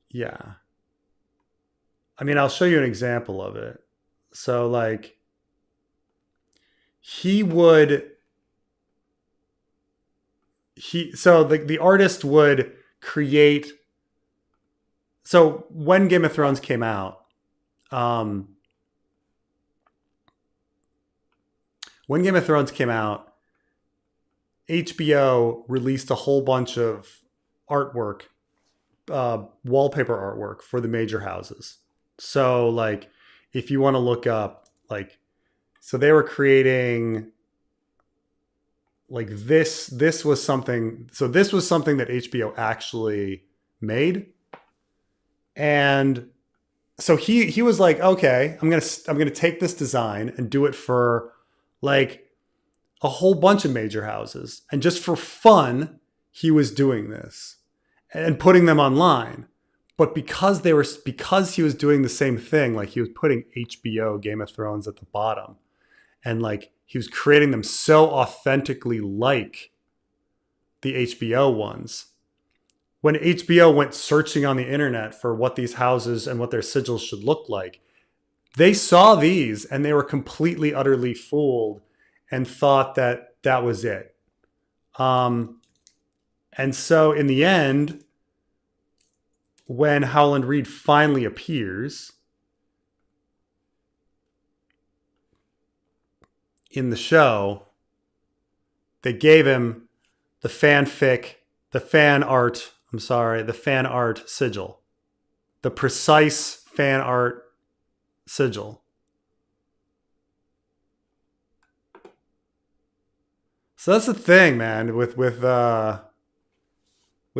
yeah. I mean, I'll show you an example of it. So like the artist would create. So when Game of Thrones came out, HBO released a whole bunch of artwork, wallpaper artwork for the major houses. So like, if you want to look up, like, so they were creating like this was something that HBO actually made. And so he was like, okay, I'm going to take this design and do it for like a whole bunch of major houses. And just for fun, he was doing this and putting them online. But because he was doing the same thing, like he was putting HBO Game of Thrones at the bottom, and like he was creating them so authentically like the HBO ones. When HBO went searching on the internet for what these houses and what their sigils should look like, they saw these and they were completely, utterly fooled and thought that that was it. And so in the end, when Howland Reed finally appears in the show, they gave him the fan art sigil, the precise fan art sigil. So that's the thing, man, with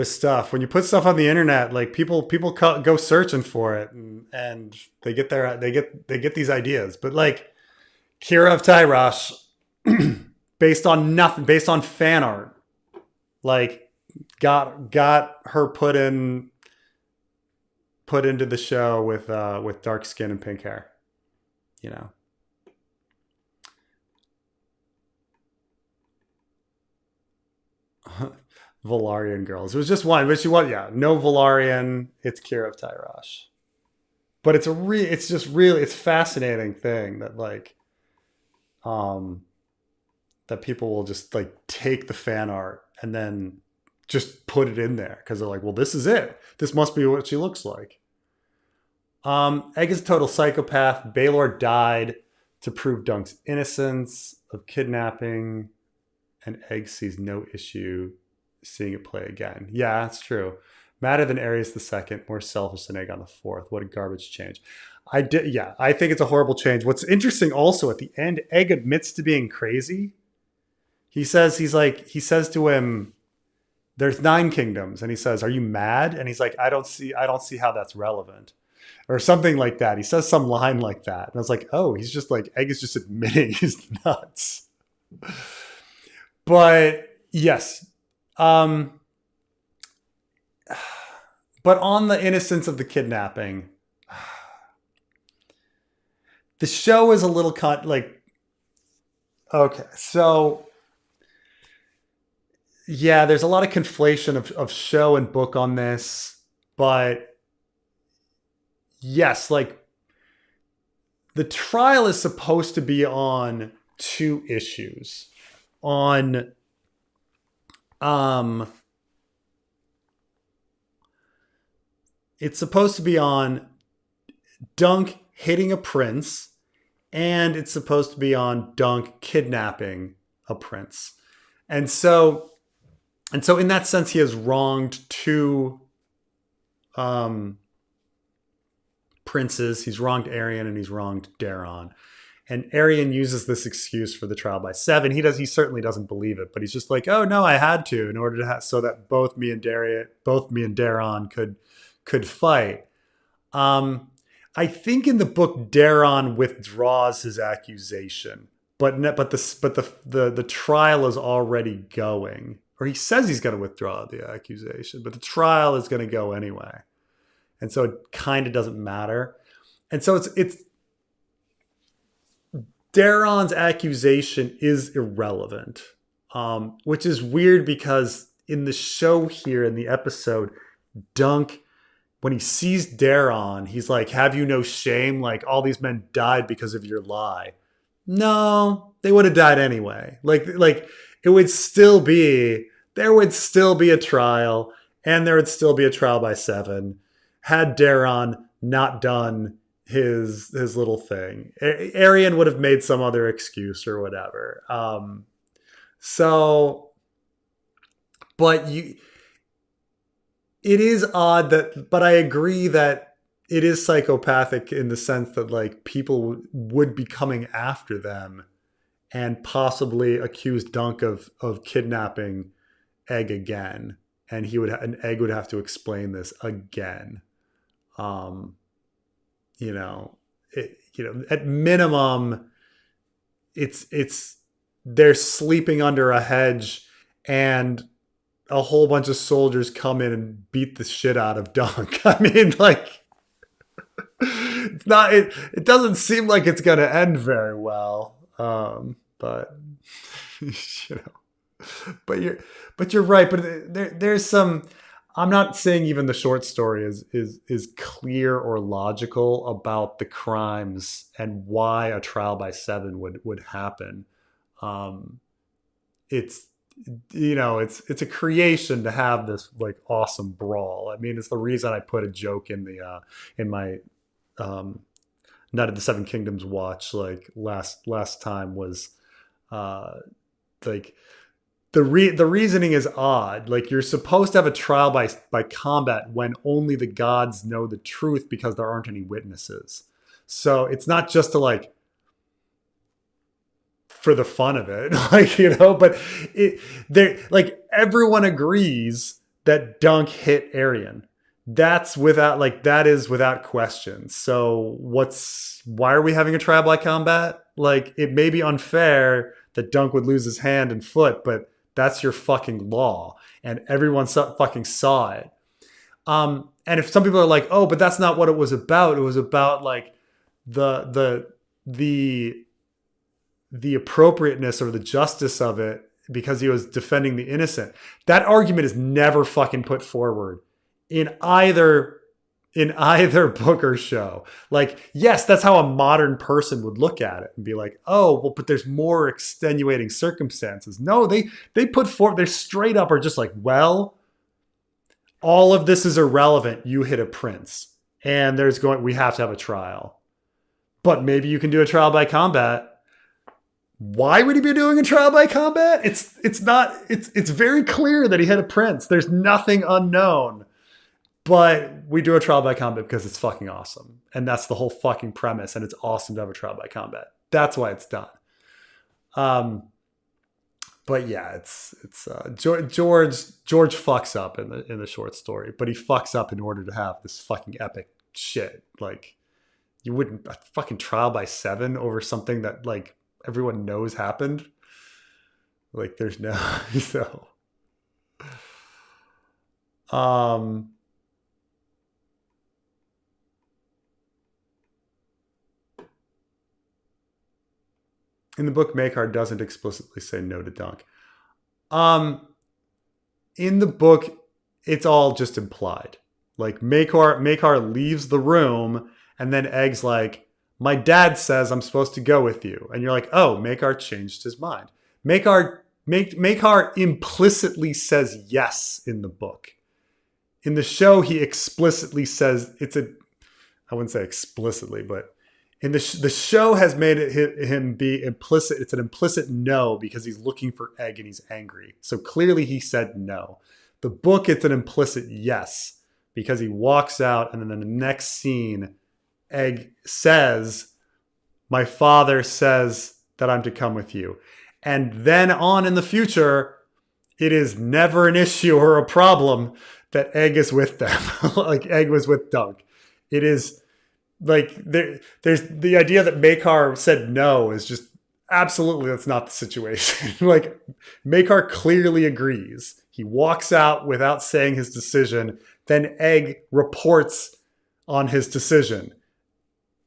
stuff. When you put stuff on the internet, like people go searching for it, and they get these ideas. But like Kira of Tyros, based on nothing, based on fan art, like got her put into the show with dark skin and pink hair, you know. Velaryon girls. It was just one, but she was, no Velaryon. It's Kira of Tyros. But it's it's fascinating thing that like, that people will just like take the fan art and then just put it in there because they're like, well, this is it. This must be what she looks like. Egg is a total psychopath. Baelor died to prove Dunk's innocence of kidnapping, and Egg sees no issue seeing it play again. Yeah, that's true. Madder than Ares the second, more selfish than Egg on the fourth. What a garbage change. I think it's a horrible change. What's interesting also at the end, Egg admits to being crazy. He says to him, there's 9 kingdoms, and he says, are you mad? And he's like, I don't see how that's relevant. Or something like that. He says some line like that. And I was like, oh, he's just like, Egg is just admitting he's nuts. But yes. But on the innocence of the kidnapping, the show is a little okay, so yeah, there's a lot of conflation of show and book on this, but yes, like the trial is supposed to be on 2 issues. On it's supposed to be on Dunk hitting a prince, and it's supposed to be on Dunk kidnapping a prince. And so in that sense, he has wronged 2 princes. He's wronged Arion and he's wronged Daron. And Arion uses this excuse for the trial by 7. He certainly doesn't believe it, but he's just like, oh no, I had to in order to so that both me and Daron could fight. I think in the book Daron withdraws his accusation, but the trial is already going, or he says he's going to withdraw the accusation, but the trial is going to go anyway. And so it kind of doesn't matter. And so it's Daron's accusation is irrelevant, which is weird because in the show here, in the episode, Dunk, when he sees Daron, he's like, have you no shame? Like, all these men died because of your lie. No, they would have died anyway. Like there would still be a trial, and there would still be a trial by 7 had Daron not done his little thing. Arion would have made some other excuse or whatever. But it is odd but I agree that it is psychopathic in the sense that like people would be coming after them and possibly accuse Dunk of kidnapping Egg again, and Egg would have to explain this again. At minimum, it's they're sleeping under a hedge, and a whole bunch of soldiers come in and beat the shit out of Dunk. I mean, like, it's not. It doesn't seem like it's going to end very well. But but you're right. But there's some. I'm not saying even the short story is clear or logical about the crimes and why a trial by 7 would happen. It's a creation to have this like awesome brawl. I mean, it's the reason I put a joke in my Night of the Seven Kingdoms watch like last time was like. The reasoning is odd. Like, you're supposed to have a trial by combat when only the gods know the truth because there aren't any witnesses. So it's not just to like for the fun of it, but everyone agrees that Dunk hit Arion. That is without question. So why are we having a trial by combat? Like, it may be unfair that Dunk would lose his hand and foot, but that's your fucking law, and everyone fucking saw it. And if some people are like, "Oh, but that's not what it was about. It was about like the appropriateness or the justice of it because he was defending the innocent." That argument is never fucking put forward in either in either book or show. Like, yes, that's how a modern person would look at it and be like, oh, well, but there's more extenuating circumstances. No, they put forth, they're straight up are just like, well, all of this is irrelevant. You hit a prince. And we have to have a trial. But maybe you can do a trial by combat. Why would he be doing a trial by combat? It's very clear that he hit a prince. There's nothing unknown. But we do a trial by combat because it's fucking awesome. And that's the whole fucking premise. And it's awesome to have a trial by combat. That's why it's done. But yeah, George fucks up in the short story, but he fucks up in order to have this fucking epic shit. Like, you wouldn't a fucking trial by 7 over something that like everyone knows happened. Like, there's no so. In the book, Maekar doesn't explicitly say no to Dunk. In the book, it's all just implied. Like, Maekar leaves the room, and then Egg's like, my dad says I'm supposed to go with you. And you're like, oh, Maekar changed his mind. Maekar implicitly says yes in the book. In the show, he explicitly says I wouldn't say explicitly, but in the show has made him be implicit. It's an implicit no because he's looking for Egg and he's angry. So clearly he said no. The book, it's an implicit yes because he walks out, and then in the next scene, Egg says, my father says that I'm to come with you. And then on in the future, it is never an issue or a problem that Egg is with them. Like Egg was with Dunk. It is like there's the idea that Maekar said no is just absolutely, that's not the situation. Like, Maekar clearly agrees. He walks out without saying his decision. Then Egg reports on his decision.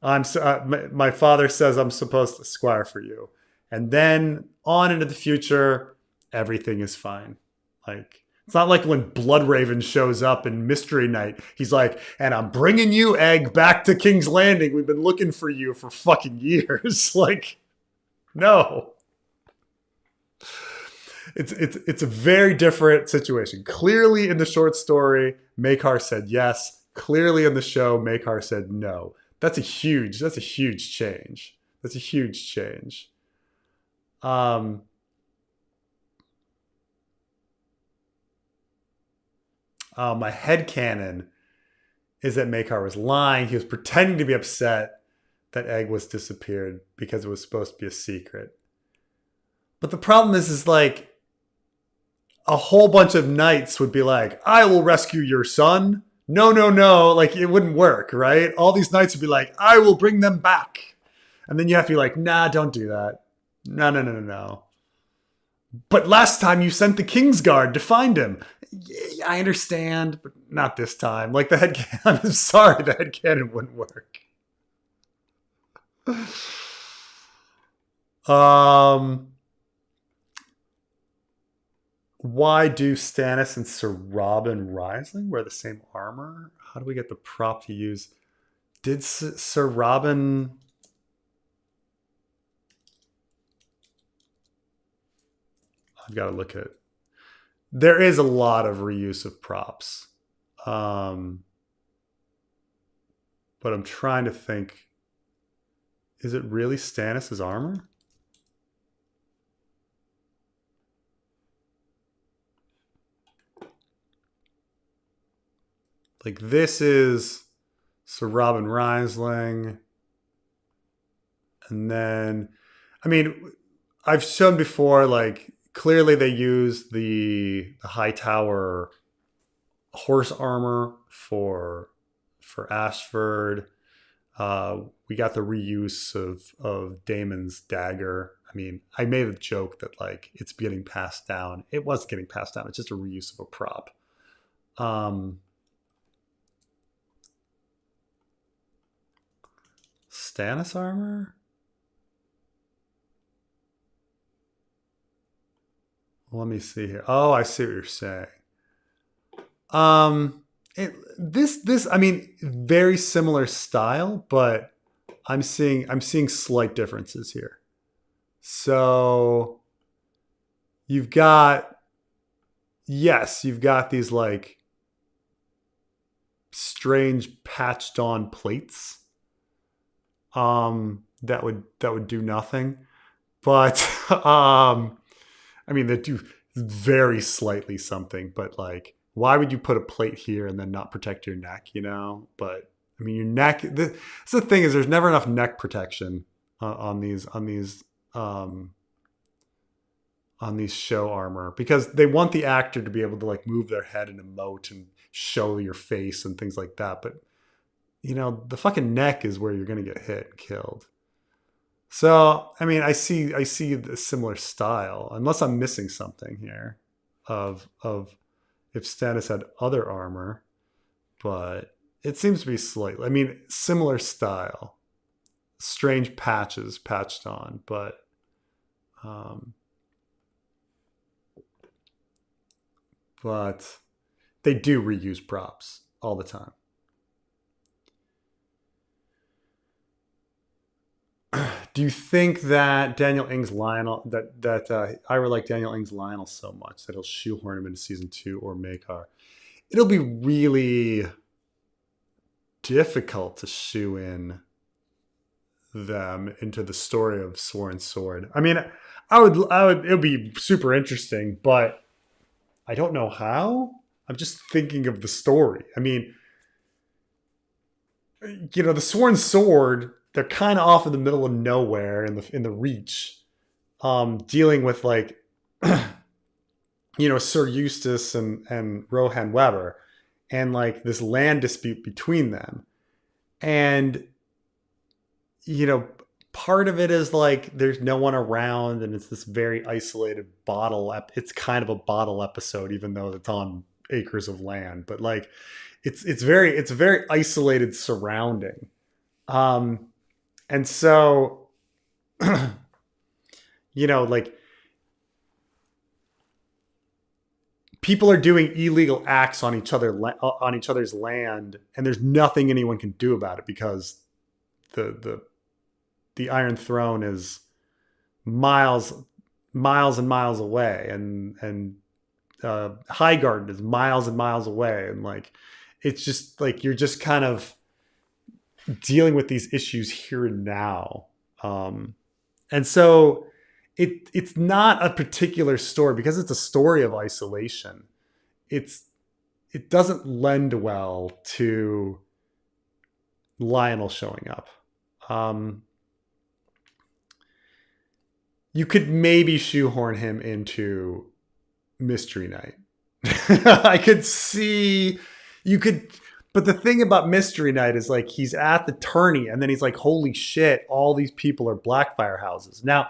My father says I'm supposed to squire for you. And then on into the future, everything is fine. Like, it's not like when Bloodraven shows up in Mystery Night. He's like, and I'm bringing you, Egg, back to King's Landing. We've been looking for you for fucking years. Like, no. It's a very different situation. Clearly in the short story, Maekar said yes. Clearly in the show, Maekar said no. That's a huge change. That's a huge change. My headcanon is that Maekar was lying. He was pretending to be upset that Egg was disappeared because it was supposed to be a secret. But the problem is like, a whole bunch of knights would be like, I will rescue your son. No. Like, it wouldn't work, right? All these knights would be like, I will bring them back. And then you have to be like, nah, don't do that. No. But last time you sent the Kingsguard to find him. Yeah, I understand, but not this time. Like, the headcanon, I'm sorry, the headcanon wouldn't work. Why do Stannis and Sir Robin Rising wear the same armor? How do we get the prop to use? Did Sir Robin... I've got to look at it. There is a lot of reuse of props. But I'm trying to think. Is it really Stannis' armor? Like, this is Sir Robin Risling. And then, I mean, I've shown before, like, clearly they use the Hightower horse armor for Ashford. We got the reuse of Daemon's dagger. I mean, I made a joke that, like, it's getting passed down. It was getting passed down. It's just a reuse of a prop. Stannis armor? Let me see here. Oh, I see what you're saying. this I mean, very similar style, but I'm seeing slight differences here. So you've got, yes, you've got these like strange patched on plates that would do nothing. But I mean, they do very slightly something, but like, why would you put a plate here and then not protect your neck, you know? But I mean, your neck, that's the thing, is there's never enough neck protection um, on these show armor, because they want the actor to be able to like move their head and emote and show your face and things like that. But you know, the fucking neck is where you're going to get hit and killed. So, I mean, I see a similar style, unless I'm missing something here of if Stannis had other armor, but it seems to be slightly, I mean, similar style. Strange patches patched on, um but they do reuse props all the time. Do you think that Daniel Ing's Lionel, that Ira like Daniel Ing's Lionel so much that he'll shoehorn him into season 2 or Makar? It'll be really difficult to shoe in them into the story of Sworn Sword. I mean, it would be super interesting, but I don't know how. I'm just thinking of the story. I mean, you know, the Sworn Sword, they're kind of off in the middle of nowhere in the Reach, dealing with like, you know, Sir Eustace and Rohan Weber, and like this land dispute between them, and you know, part of it is like there's no one around, and it's this very isolated bottle. It's kind of a bottle episode, even though it's on acres of land, but like it's a very isolated surrounding. And so, you know, like people are doing illegal acts on each other's land, and there's nothing anyone can do about it because the Iron Throne is miles and miles away, and Highgarden is miles and miles away, and like it's just like you're just kind of dealing with these issues here and now. And so it's not a particular story, because it's a story of isolation. It doesn't lend well to Lionel showing up. You could maybe shoehorn him into Mystery Night. I could see you could. But the thing about Mystery Night is like he's at the tourney and then he's like, holy shit, all these people are Blackfire houses. Now,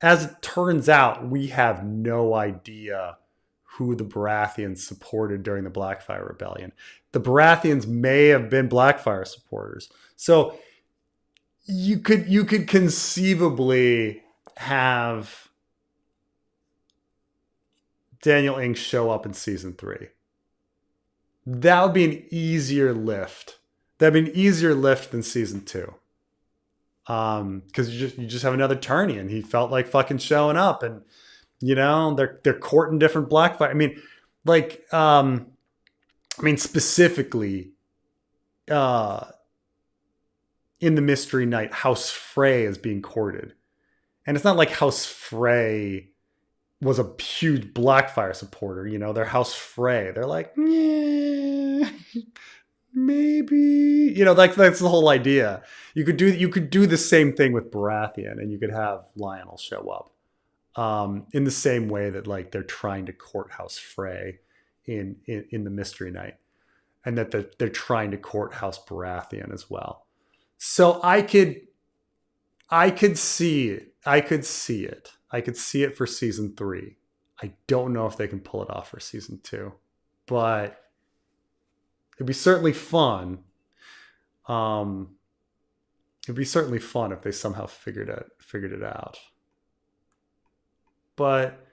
as it turns out, we have no idea who the Baratheons supported during the Blackfire Rebellion. The Baratheons may have been Blackfire supporters. So you could conceivably have Daniel Ing show up in season 3. That would be an easier lift. That'd be an easier lift than season 2. Because you just have another tourney, and he felt like fucking showing up, and you know they're courting different Blackfire. I mean, like, specifically, in the Mystery Night, House Frey is being courted, and it's not like House Frey was a huge Blackfire supporter. You know, they're House Frey. They're like, yeah, maybe. You know, that's the whole idea. You could do the same thing with Baratheon, and you could have Lionel show up, in the same way that like they're trying to court House Frey in the Mystery Night, and that they're trying to court House Baratheon as well. So I could see it. I could see it for season 3. I don't know if they can pull it off for season 2, but it'd be certainly fun. It'd be certainly fun if they somehow figured it out. But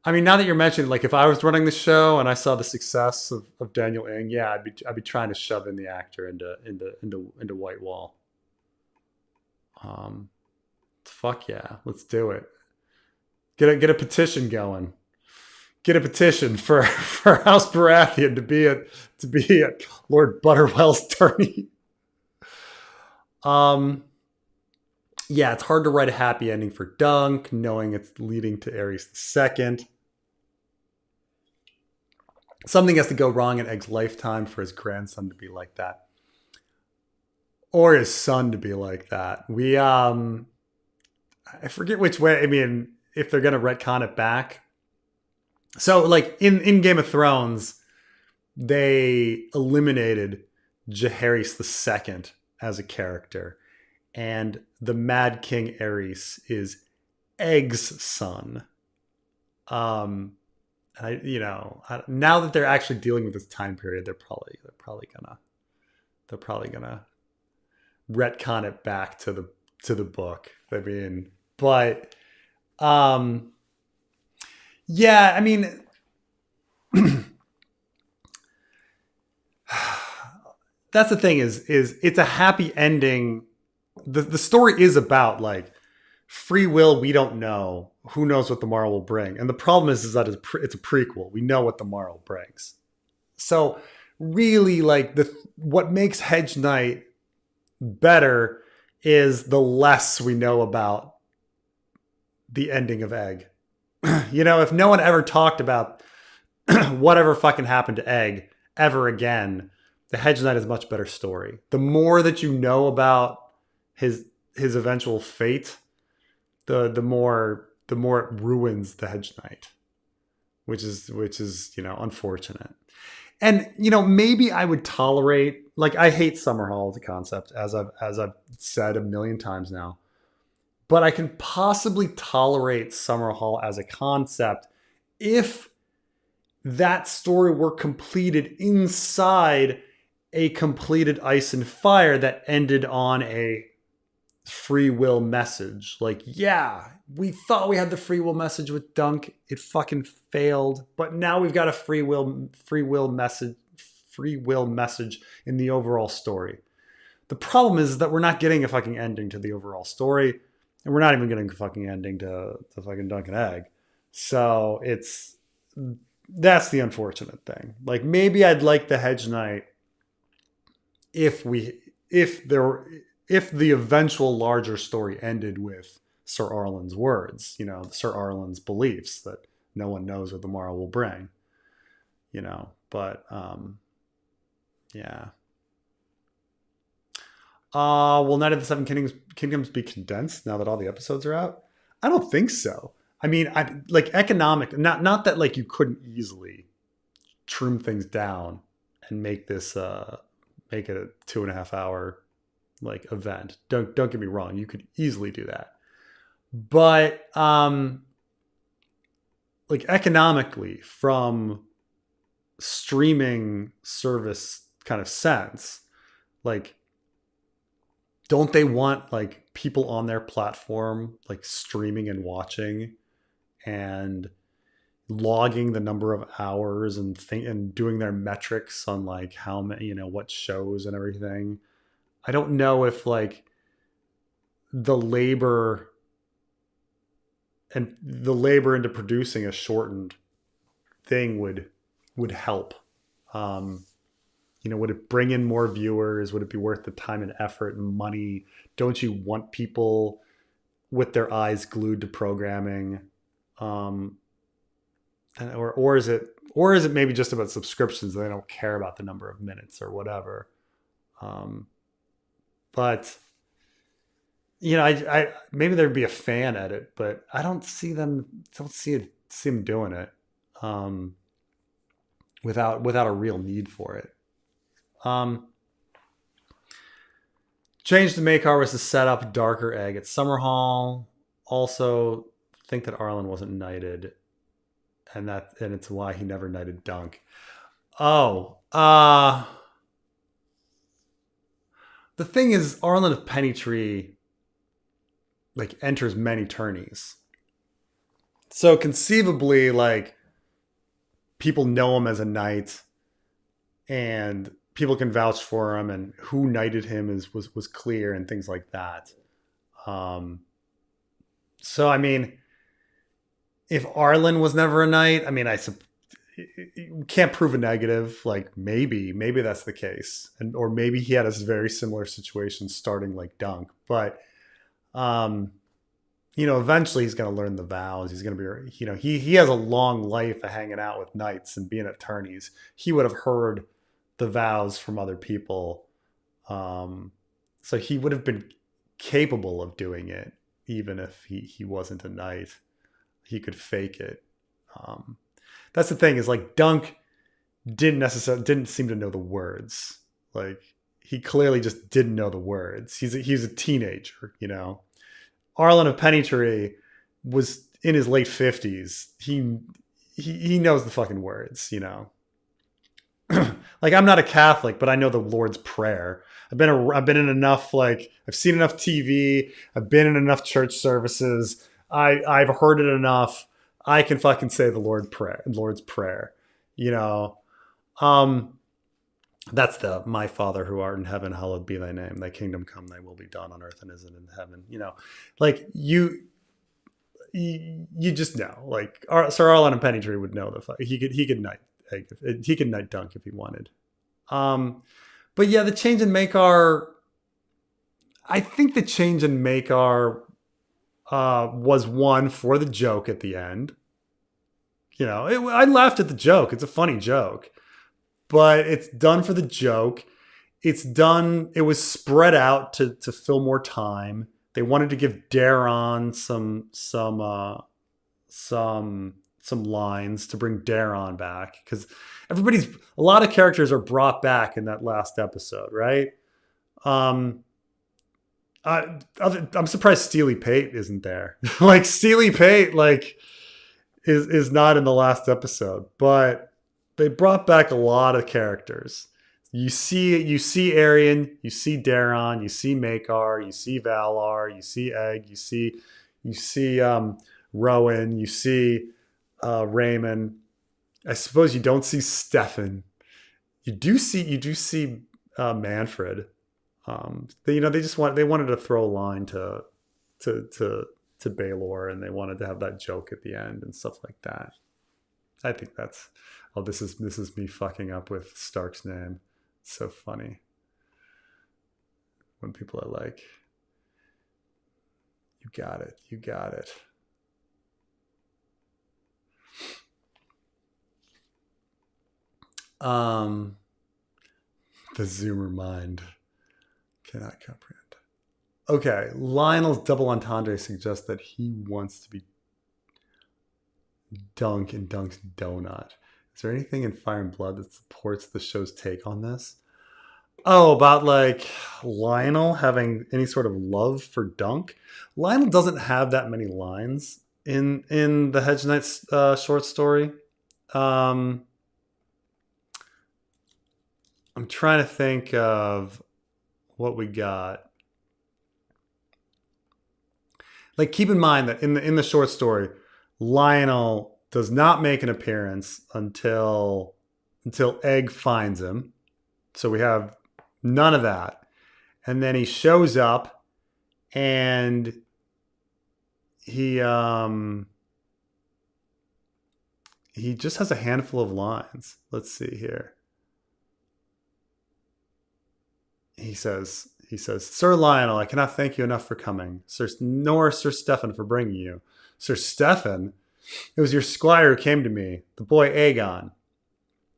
I mean, now that you're mentioning, like, if I was running the show and I saw the success of Daniel Ng, yeah, I'd be trying to shove in the actor into White Wall. Fuck yeah, let's do it. Get a petition going. Get a petition for House Baratheon to be at Lord Butterwell's tourney. Yeah, it's hard to write a happy ending for Dunk, knowing it's leading to Aerys II. Something has to go wrong in Egg's lifetime for his grandson to be like that. Or his son to be like that. I forget which way, I mean, if they're going to retcon it back. So, like, in Game of Thrones, they eliminated Jaehaerys II as a character. And the Mad King Aerys is Egg's son. And now that they're actually dealing with this time period, they're probably gonna retcon it back to the book. I mean, but yeah, I mean, that's the thing is it's a happy ending. The story is about, like, free will. We don't know. Who knows what the morrow will bring? And the problem is that it's a prequel. We know what the morrow brings. So really, like, what makes Hedge Knight better is the less we know about the ending of Egg. If no one ever talked about whatever fucking happened to Egg ever again, the Hedge Knight is a much better story. The more that you know about his eventual fate, the more it ruins the Hedge Knight, which is unfortunate. And maybe I would tolerate, like, I hate Summerhall as a concept, as I've said a million times now, but I can possibly tolerate Summerhall as a concept if that story were completed inside a completed Ice and Fire that ended on a free will message. Like, yeah, we thought we had the free will message with Dunk. It fucking failed. But now we've got a free will message in the overall story. The problem is that we're not getting a fucking ending to the overall story, and we're not even getting a fucking ending to fucking Dunk and Egg. So that's the unfortunate thing. Like, maybe I'd like the Hedge Knight if the eventual larger story ended with Sir Arlen's words, Sir Arlen's beliefs that no one knows what the morrow will bring, but yeah. Will Night of the Seven Kingdoms be condensed now that all the episodes are out? I don't think so. I mean, economic, not that, like, you couldn't easily trim things down and make it a 2.5 hour, like, event. Don't get me wrong, you could easily do that. But like, economically, from streaming service kind of sense, like, don't they want, like, people on their platform, like, streaming and watching and logging the number of hours and doing their metrics on, like, how many, what shows and everything? I don't know if, like, the labor into producing a shortened thing would help. Would it bring in more viewers? Would it be worth the time and effort and money? Don't you want people with their eyes glued to programming? Or is it maybe just about subscriptions and they don't care about the number of minutes or whatever? But I maybe there'd be a fan edit, but I don't see them doing it without a real need for it. Change to Maekar was to set up darker Egg at Summerhall. Also, think that Arlen wasn't knighted, and it's why he never knighted Dunk. The thing is, Arlen of Pennytree, like, enters many tourneys. So conceivably, like, people know him as a knight, and people can vouch for him, and who knighted him was clear, and things like that. Um, so I mean, if Arlen was never a knight, I mean, you can't prove a negative. Like, maybe that's the case, and or maybe he had a very similar situation starting like Dunk, but um, eventually he's going to learn the vows. He's going to be, he has a long life of hanging out with knights and being attorneys. He would have heard the vows from other people. Um, so he would have been capable of doing it, even if he wasn't a knight. He could fake it. Um, that's the thing, is like Dunk didn't seem to know the words. Like, he clearly just didn't know the words. He's a teenager. Arlen of Pennytree was in his late 50s. He knows the fucking words. Like, I'm not a Catholic, but I know the Lord's Prayer. I've been in enough, like, I've seen enough TV. I've been in enough church services. I've heard it enough. I can fucking say the Lord's Prayer. You know, um, that's the "My Father who art in heaven, hallowed be thy name. Thy kingdom come, thy will be done on earth and as in heaven." Like, you just know. Like, Sir Arlen and Pennytree would know he could knight Dunk if he wanted. Um, but yeah, the change in Makar. I think the change in Makar was one for the joke at the end. I laughed at the joke. It's a funny joke, but it's done for the joke. It was spread out to fill more time. They wanted to give Daron some lines to bring Daron back, because a lot of characters are brought back in that last episode, right? Um, I'm surprised Steely Pate isn't there. Like, Steely Pate, like, is not in the last episode, but they brought back a lot of characters. You see Arian, you see Daron, you see Makar, you see Valar, you see Egg, you see Rowan, you see Raymond. I suppose you don't see Stefan. You do see Manfred. They wanted to throw a line to Baelor, and they wanted to have that joke at the end and stuff like that. I think that's this is me fucking up with Stark's name. It's so funny when people are like, "You got it, you got it." Um, the Zoomer mind cannot comprehend. Okay, Lionel's double entendre suggests that he wants to be Dunk in Dunk's donut. Is there anything in Fire and Blood that supports the show's take on this? Oh, about, like, Lionel having any sort of love for Dunk? Lionel doesn't have that many lines in the Hedge Knights short story. I'm trying to think of what we got. Like, keep in mind that in the short story, Lionel does not make an appearance until Egg finds him. So we have none of that. And then he shows up, and he just has a handful of lines. Let's see here. He says, "Sir Lionel, I cannot thank you enough for coming. Nor Sir Stefan for bringing you." Sir Stefan? It was your squire who came to me, the boy Aegon.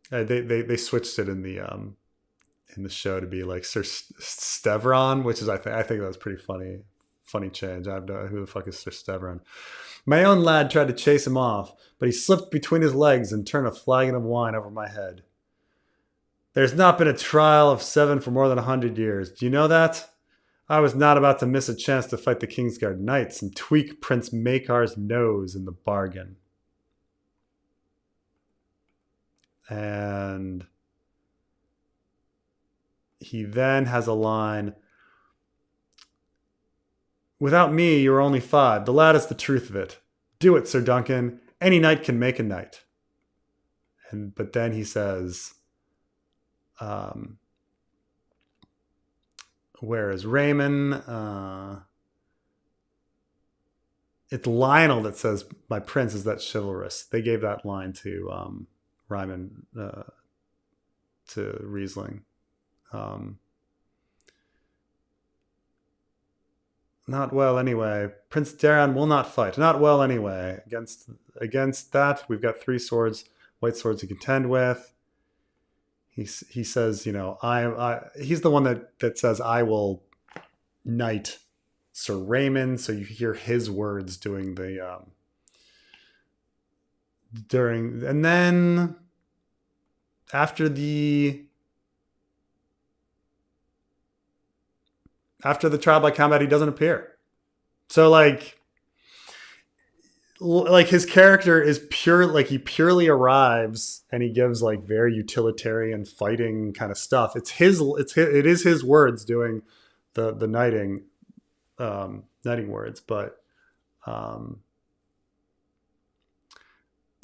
They switched it in the show to be like Sir Stevron, which is I think that was pretty funny change. I have no who the fuck is Sir Stevron. "My own lad tried to chase him off, but he slipped between his legs and turned a flagon of wine over my head. There's not been a trial of 7 for more than 100 years. Do you know that? I was not about to miss a chance to fight the Kingsguard Knights and tweak Prince Makar's nose in the bargain." And he then has a line, "Without me, you are only 5. The lad is the truth of it. Do it, Sir Duncan. Any knight can make a knight. But then he says, where is Raymond? It's Lionel that says, "My prince is that chivalrous." They gave that line to Ryman, to Riesling. Not well anyway. Prince Darren will not fight. Not well anyway. Against that, we've got 3 swords, white swords to contend with. He says, he's the one that says, "I will knight Sir Raymond." So you hear his words doing the and then after the trial by combat, he doesn't appear. So like his character is pure, like he purely arrives and he gives like very utilitarian fighting kind of stuff. It is his words doing the knighting words, but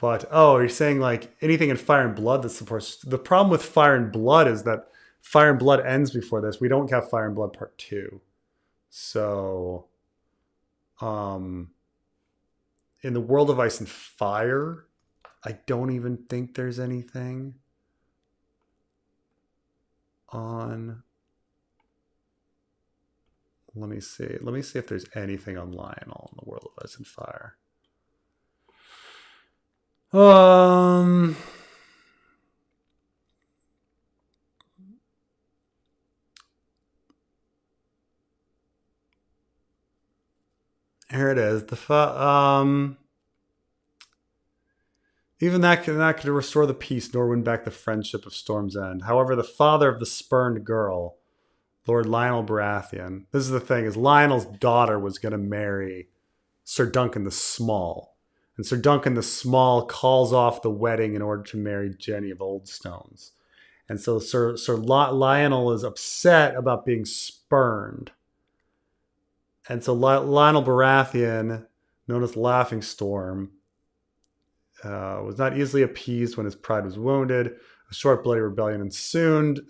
you're saying like anything in Fire and Blood that supports. The problem with Fire and Blood is that Fire and Blood ends before this. We don't have Fire and Blood Part 2. So in the world of Ice and Fire, I don't even think there's anything on. Let me see if there's anything on Lionel in the world of Ice and Fire. Here it is. Even that could restore the peace nor win back the friendship of Storm's End. However, the father of the spurned girl, Lord Lionel Baratheon, this is the thing, is Lionel's daughter was going to marry Sir Duncan the Small. And Sir Duncan the Small calls off the wedding in order to marry Jenny of Oldstones. And so Sir Lionel is upset about being spurned. And so Lionel Baratheon, known as Laughing Storm, was not easily appeased when his pride was wounded. A short, bloody rebellion ensued,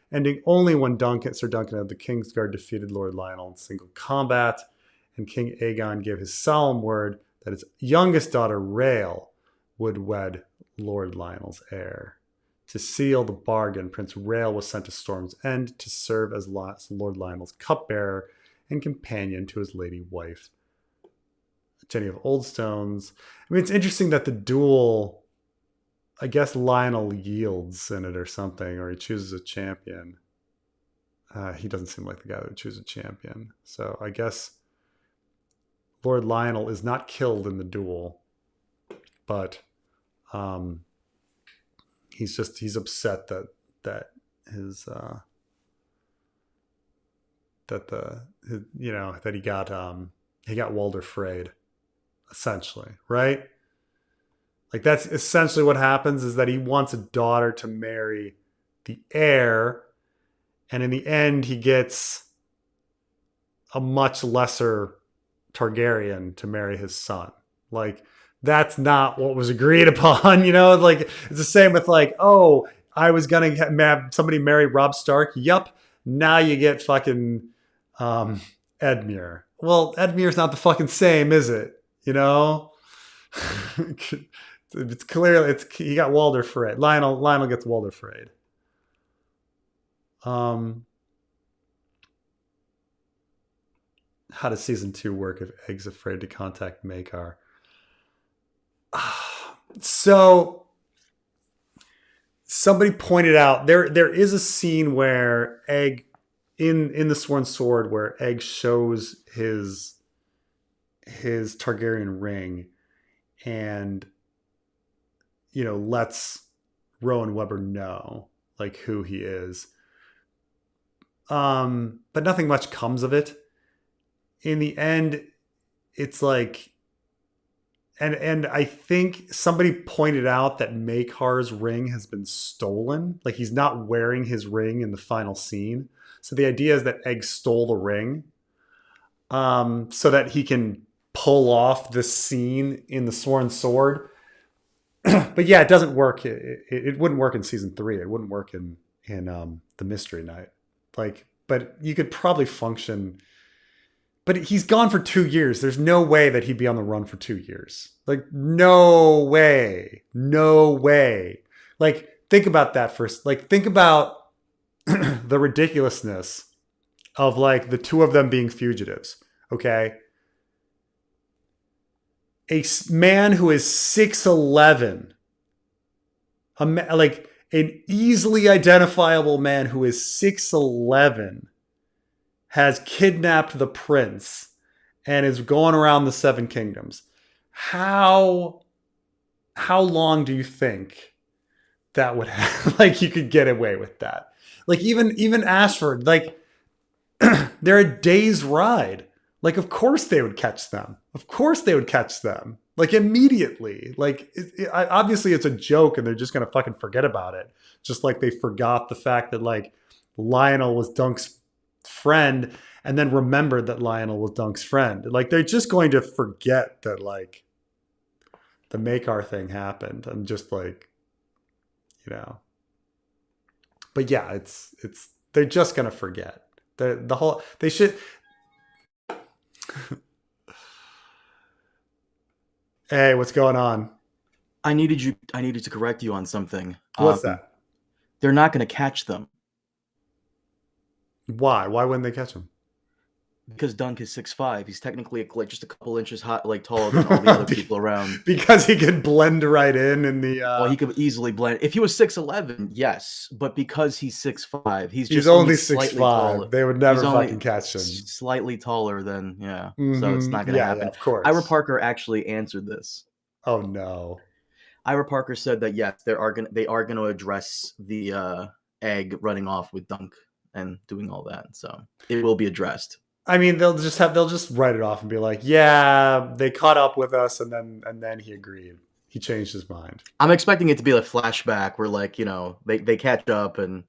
ending only when Sir Duncan of the Kingsguard defeated Lord Lionel in single combat, and King Aegon gave his solemn word that his youngest daughter, Rael, would wed Lord Lionel's heir. To seal the bargain, Prince Rael was sent to Storm's End to serve as Lord Lionel's cupbearer and companion to his lady wife, Jenny of Oldstones. I mean, it's interesting that the duel, I guess Lionel yields in it or something, or he chooses a champion. He doesn't seem like the guy that would choose a champion. So I guess Lord Lionel is not killed in the duel, but he's upset that his that he got Walder Freyed, essentially, right? Like that's essentially what happens, is that he wants a daughter to marry the heir, and in the end he gets a much lesser Targaryen to marry his son. Like that's not what was agreed upon, like it's the same with like, oh, I was gonna have somebody marry Robb Stark. Yup. Now you get fucking Edmure. Well, Edmure's not the fucking same, is it? It's clearly he got Walder Freyed. Lionel gets Walder Freyed. How does season 2 work if Egg's afraid to contact Maekar? So somebody pointed out there is a scene where Egg in the Sworn Sword where Egg shows his Targaryen ring and lets Rowan Weber know like who he is. But nothing much comes of it. In the end, it's like, and I think somebody pointed out that Maekar's ring has been stolen. Like he's not wearing his ring in the final scene. So the idea is that Egg stole the ring, so that he can pull off this scene in the Sworn Sword. But yeah, it doesn't work. It wouldn't work in season 3. It wouldn't work in the Mystery Knight. Like, but you could probably function. But he's gone for 2 years. There's no way that he'd be on the run for 2 years. Like, no way. No way. Like, think about that first. Like, think about the ridiculousness of like the two of them being fugitives. Okay. A man who is 6'11", like an easily identifiable man who is 6'11", has kidnapped the prince and is going around the Seven Kingdoms. How long do you think that would have, like, you could get away with that? Like, even Ashford, like, they're a day's ride. Like, of course they would catch them. Of course they would catch them. Like, immediately. Like, obviously it's a joke and they're just going to fucking forget about it. Just like they forgot the fact that, like, Lionel was Dunk's friend and then remembered that Lionel was Dunk's friend. Like, they're just going to forget that, like, the Maekar thing happened and just, like, you know. But yeah, it's they're just going to forget. The whole, they should. Hey, what's going on? I needed to correct you on something. What's that? They're not going to catch them Why? Why wouldn't they catch him? because Dunk is 6'5". He's technically like just a couple inches taller than all the other people around. Because he could blend right in the. Well, he could easily blend. If he was 6'11", yes, but because he's 6'5", he's just only slightly 6'5". taller. They would never He's only fucking catch him. Slightly taller than So Mhm. it's not going to happen. Yeah, of course. Ira Parker actually answered this. Oh no. Ira Parker said that yes, they are going to address the egg running off with Dunk and doing all that. So it will be addressed. I mean, they'll just write it off and be like, yeah, they caught up with us, and then he agreed. He changed his mind. I'm expecting it to be a flashback where, like, you know, they catch up and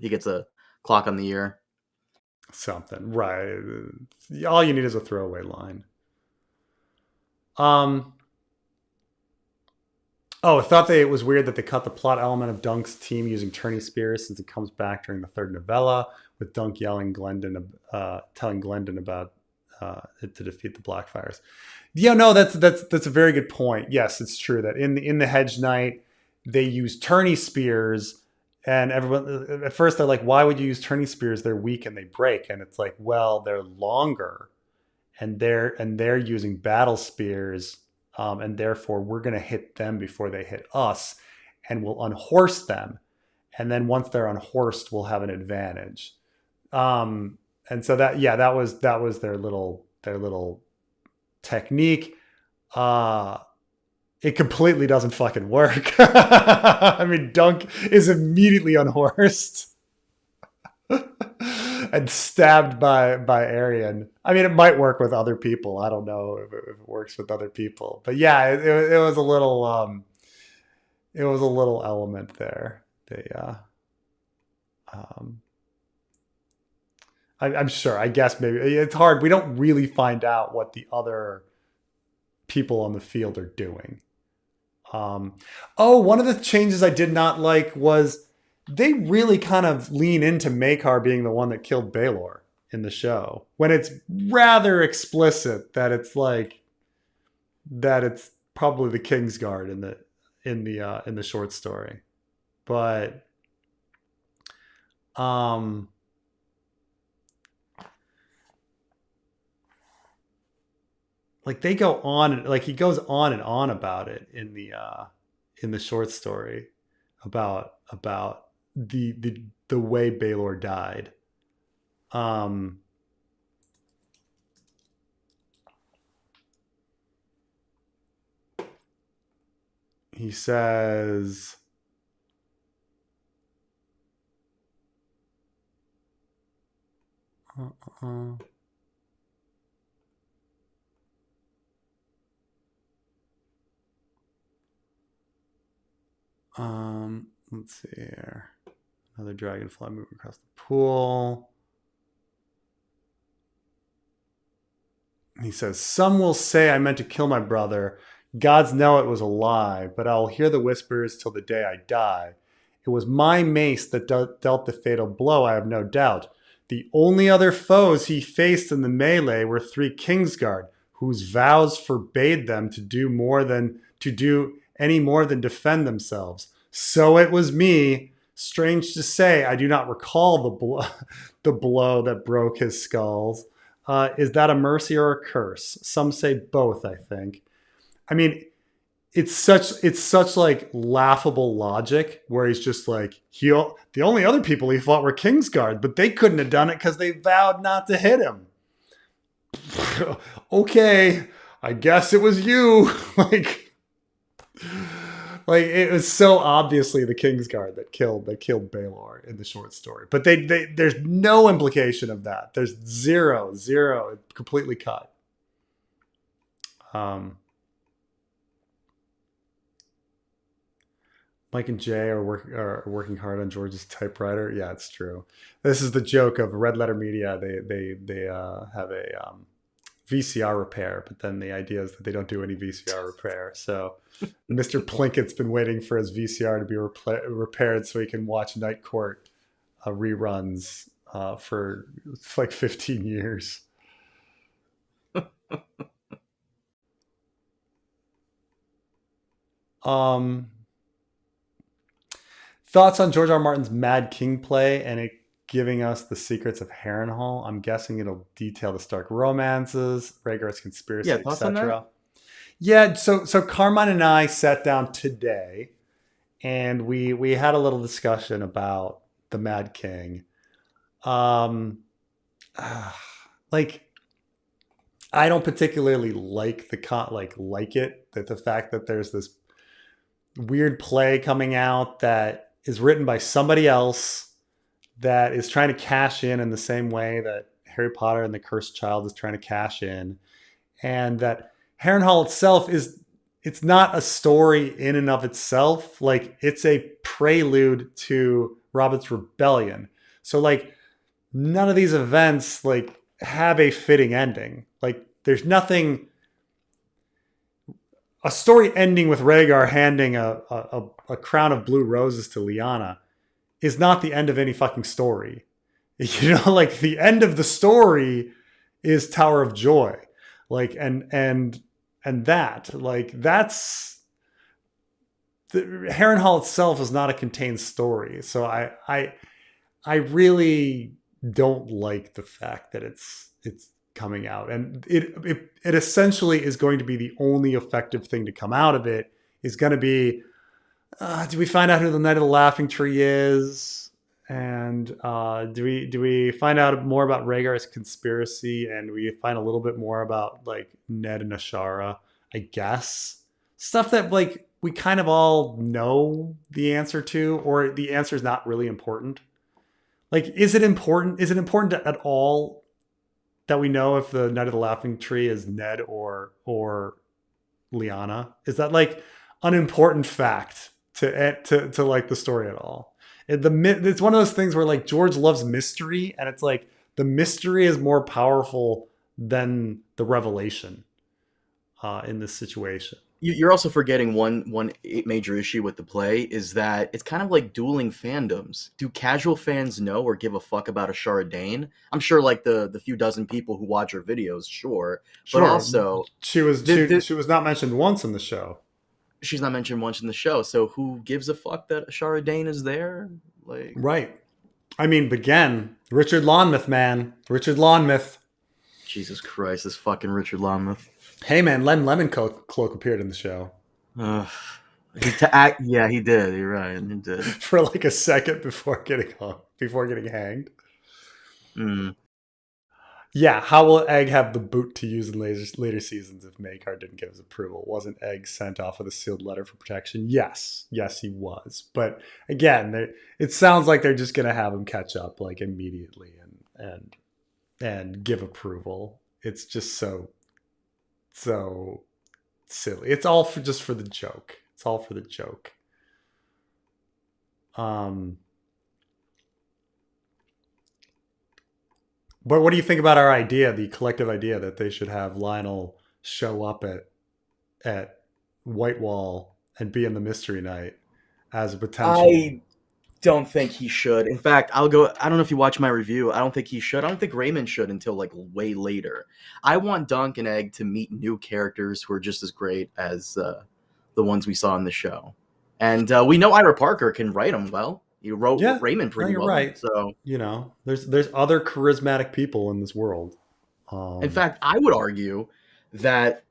he gets a clock on the ear. Something, right? All you need is a throwaway line. Oh, I thought it was weird that they cut the plot element of Dunk's team using tourney spears since it comes back during the third novella with Dunk yelling telling Glendon about it to defeat the Blackfires. Yeah, no, that's a very good point. Yes, it's true that in the Hedge Knight they use tourney spears, and everyone at first they're like, "Why would you use tourney spears? They're weak and they break." And it's like, well, they're longer, and they're using battle spears. And therefore, we're going to hit them before they hit us, and we'll unhorse them. And then once they're unhorsed, we'll have an advantage. And so that was their little technique. It completely doesn't fucking work. I mean, Dunk is immediately unhorsed and stabbed by Aryan. I mean, it might work with other people. I don't know if it works with other people, but yeah, it was a little element there. I'm sure. I guess maybe it's hard. We don't really find out what the other people on the field are doing. One of the changes I did not like was they really kind of lean into Maekar being the one that killed Baelor in the show, when it's rather explicit that it's probably the Kingsguard in the short story. But like they go on, like he goes on and on about it in the short story about the way Baelor died. He says, let's see here. Another dragonfly moving across the pool. He says, "Some will say I meant to kill my brother. Gods know it was a lie, but I'll hear the whispers till the day I die. It was my mace that dealt the fatal blow, I have no doubt. The only other foes he faced in the melee were 3 Kingsguard, whose vows forbade them to do any more than defend themselves. So it was me. Strange to say, I do not recall the blow that broke his skulls. Is that a mercy or a curse? Some say both, I think." I mean, it's such like laughable logic where he's just like, the only other people he fought were Kingsguard, but they couldn't have done it because they vowed not to hit him. Okay, I guess it was you. like it was so obviously the Kingsguard that killed Baelor in the short story. But they there's no implication of that. There's zero, completely cut. Mike and Jay are working hard on George's typewriter. Yeah, it's true. This is the joke of Red Letter Media. They have a VCR repair, but then the idea is that they don't do any VCR repair. So Mr. Plinkett's been waiting for his VCR to be repaired so he can watch Night Court reruns for like 15 years. Thoughts on George R. R. Martin's Mad King play and it giving us the secrets of Harrenhal? I'm guessing it'll detail the Stark romances, Rhaegar's conspiracy, Yeah, thoughts on that? etc. Yeah, so Carmine and I sat down today and we had a little discussion about the Mad King. Like I don't particularly like the fact that there's this weird play coming out that is written by somebody else that is trying to cash in the same way that Harry Potter and the Cursed Child is trying to cash in, and that Harrenhal itself it's not a story in and of itself. Like it's a prelude to Robert's Rebellion. So like none of these events like have a fitting ending. Like there's nothing. A story ending with Rhaegar handing a crown of blue roses to Lyanna is not the end of any fucking story. You know, like the end of the story is Tower of Joy. Like and that like that's Harrenhal itself is not a contained story. So I really don't like the fact that it's coming out, and it essentially is going to be the only effective thing to come out of it is going to be do we find out who the Knight of the Laughing Tree is, and do we find out more about Rhaegar's conspiracy, and we find a little bit more about like Ned and Ashara, I guess, stuff that like we kind of all know the answer to, or the answer is not really important. Like is it important at all that we know if the Knight of the Laughing Tree is Ned or Lyanna? Is that like an important fact to like the story at all? It's one of those things where like George loves mystery, and it's like the mystery is more powerful than the revelation in this situation. You're also forgetting one major issue with the play is that it's kind of like dueling fandoms. Do casual fans know or give a fuck about Ashara Dane? I'm sure, like the few dozen people who watch her videos, sure. But also, she was not mentioned once in the show. She's not mentioned once in the show. So who gives a fuck that Ashara Dane is there? Like, right. I mean, again, Richard Lonmouth, man, Richard Lonmouth. Jesus Christ, this fucking Richard Lonmouth. Hey man, Lemon Cloak appeared in the show. Yeah, he did. You're right, he did for like a second before getting hanged. Mm. Yeah, how will Egg have the boot to use in later seasons if Maekar didn't give his approval? Wasn't Egg sent off with a sealed letter for protection? Yes, he was. But again, it sounds like they're just gonna have him catch up like immediately and give approval. It's just so silly. It's all just for the joke. It's all for the joke. But what do you think about our idea, the collective idea that they should have Lionel show up at Whitewall and be in the Mystery Night as a potential? I don't think he should. In fact, I'll go. I don't know if you watch my review. I don't think he should. I don't think Raymond should until like way later. I want Dunk and Egg to meet new characters who are just as great as the ones we saw in the show. And we know Ira Parker can write them well. He wrote Yeah, Raymond no, pretty you're well. right. So, There's other charismatic people in this world. in Um, fact, I would argue that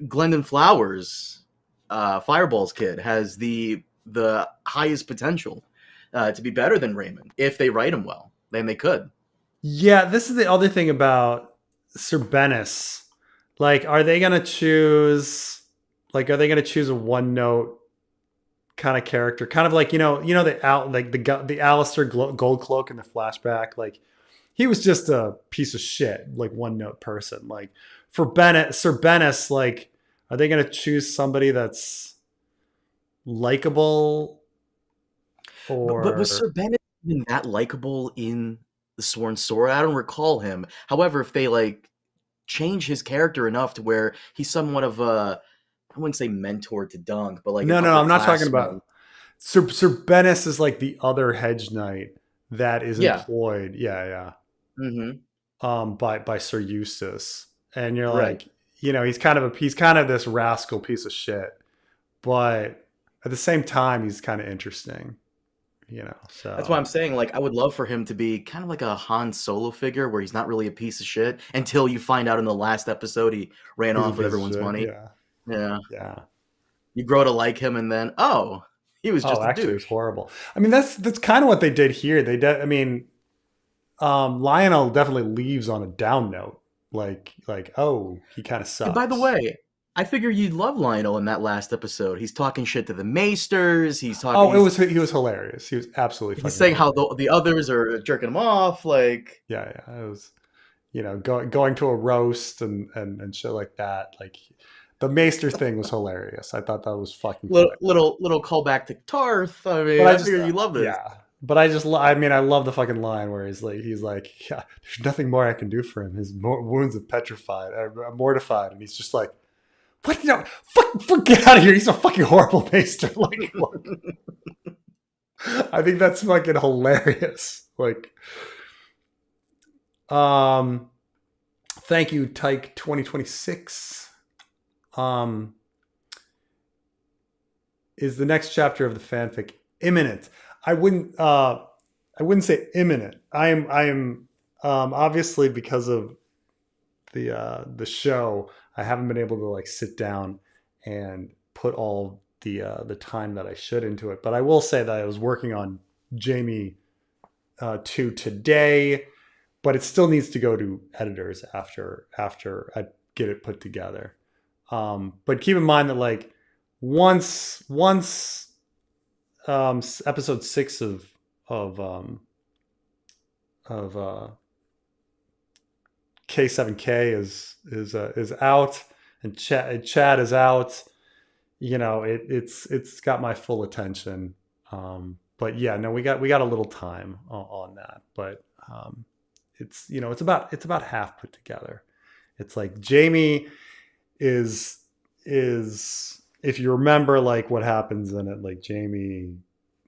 Glendon Flowers, Fireball's kid, has the highest potential to be better than Raymond if they write him well. Then they could. yeah, this is the other thing about Sir Bennis. Like, are they gonna choose? Like, are they gonna choose a one note kind of character? Kind of like the Alistair Goldcloak in the flashback. Like, he was just a piece of shit, like one note person. Like for Bennett, Sir Bennis, like, are they gonna choose somebody that's likable But was or Sir Bennett even that likable in the Sworn Sword? I don't recall him. However, if they like change his character enough to where he's somewhat of a, I wouldn't say mentor to Dunk, but like an no? I'm not talking upperclassman. about Sir Bennis is like the other hedge knight that is Yeah. employed. Yeah, yeah. Mm-hmm. By Sir Eustace, and you're Right. like, he's kind of this rascal piece of shit, but at the same time, he's kind of interesting. That's why So I'm saying, like, I would love for him to be kind of like a Han Solo figure where he's not really a piece of shit until you find out in the last episode he ran he's a off with piece of everyone's shit. money. Yeah, Yeah. yeah. You grow to like him, and then, oh, he was Oh, just a actually, it was douche. horrible. I mean, that's kind of what they did here. I mean, Lionel definitely leaves on a down note. Oh, he kind of And by the sucks. way, I figure you'd love Lionel in that last episode. He's talking shit to the Maesters. He's talking. Oh, he was hilarious. He was absolutely He's fucking saying how hilarious. the others are jerking him off. Like Yeah, yeah. It was, going to a roast and shit like that. Like the Maester thing was hilarious. I thought that was fucking little hilarious. little callback to Tarth. I But mean, I I just, figured you love this. yeah. But I mean, I love the fucking line where he's like, yeah, there's nothing more I can do for him. His wounds are petrified, mortified, and he's just like, what? No, fuck, get out of here. He's a fucking horrible Maester. Like, look, I think that's fucking hilarious. Like, um, thank you, Tyke 2026. Is the next chapter of the fanfic imminent? I wouldn't say imminent. I am obviously, because of the show, I haven't been able to like sit down and put all the time that I should into it. But I will say that I was working on Jamie 2 today, but it still needs to go to editors after I get it put together. But keep in mind that like once episode 6 of K7K is out, and Chad is out. It's got my full attention. But yeah, no, we got a little time on that, but it's about half put together. It's like Jamie is if you remember like what happens in it, like Jamie,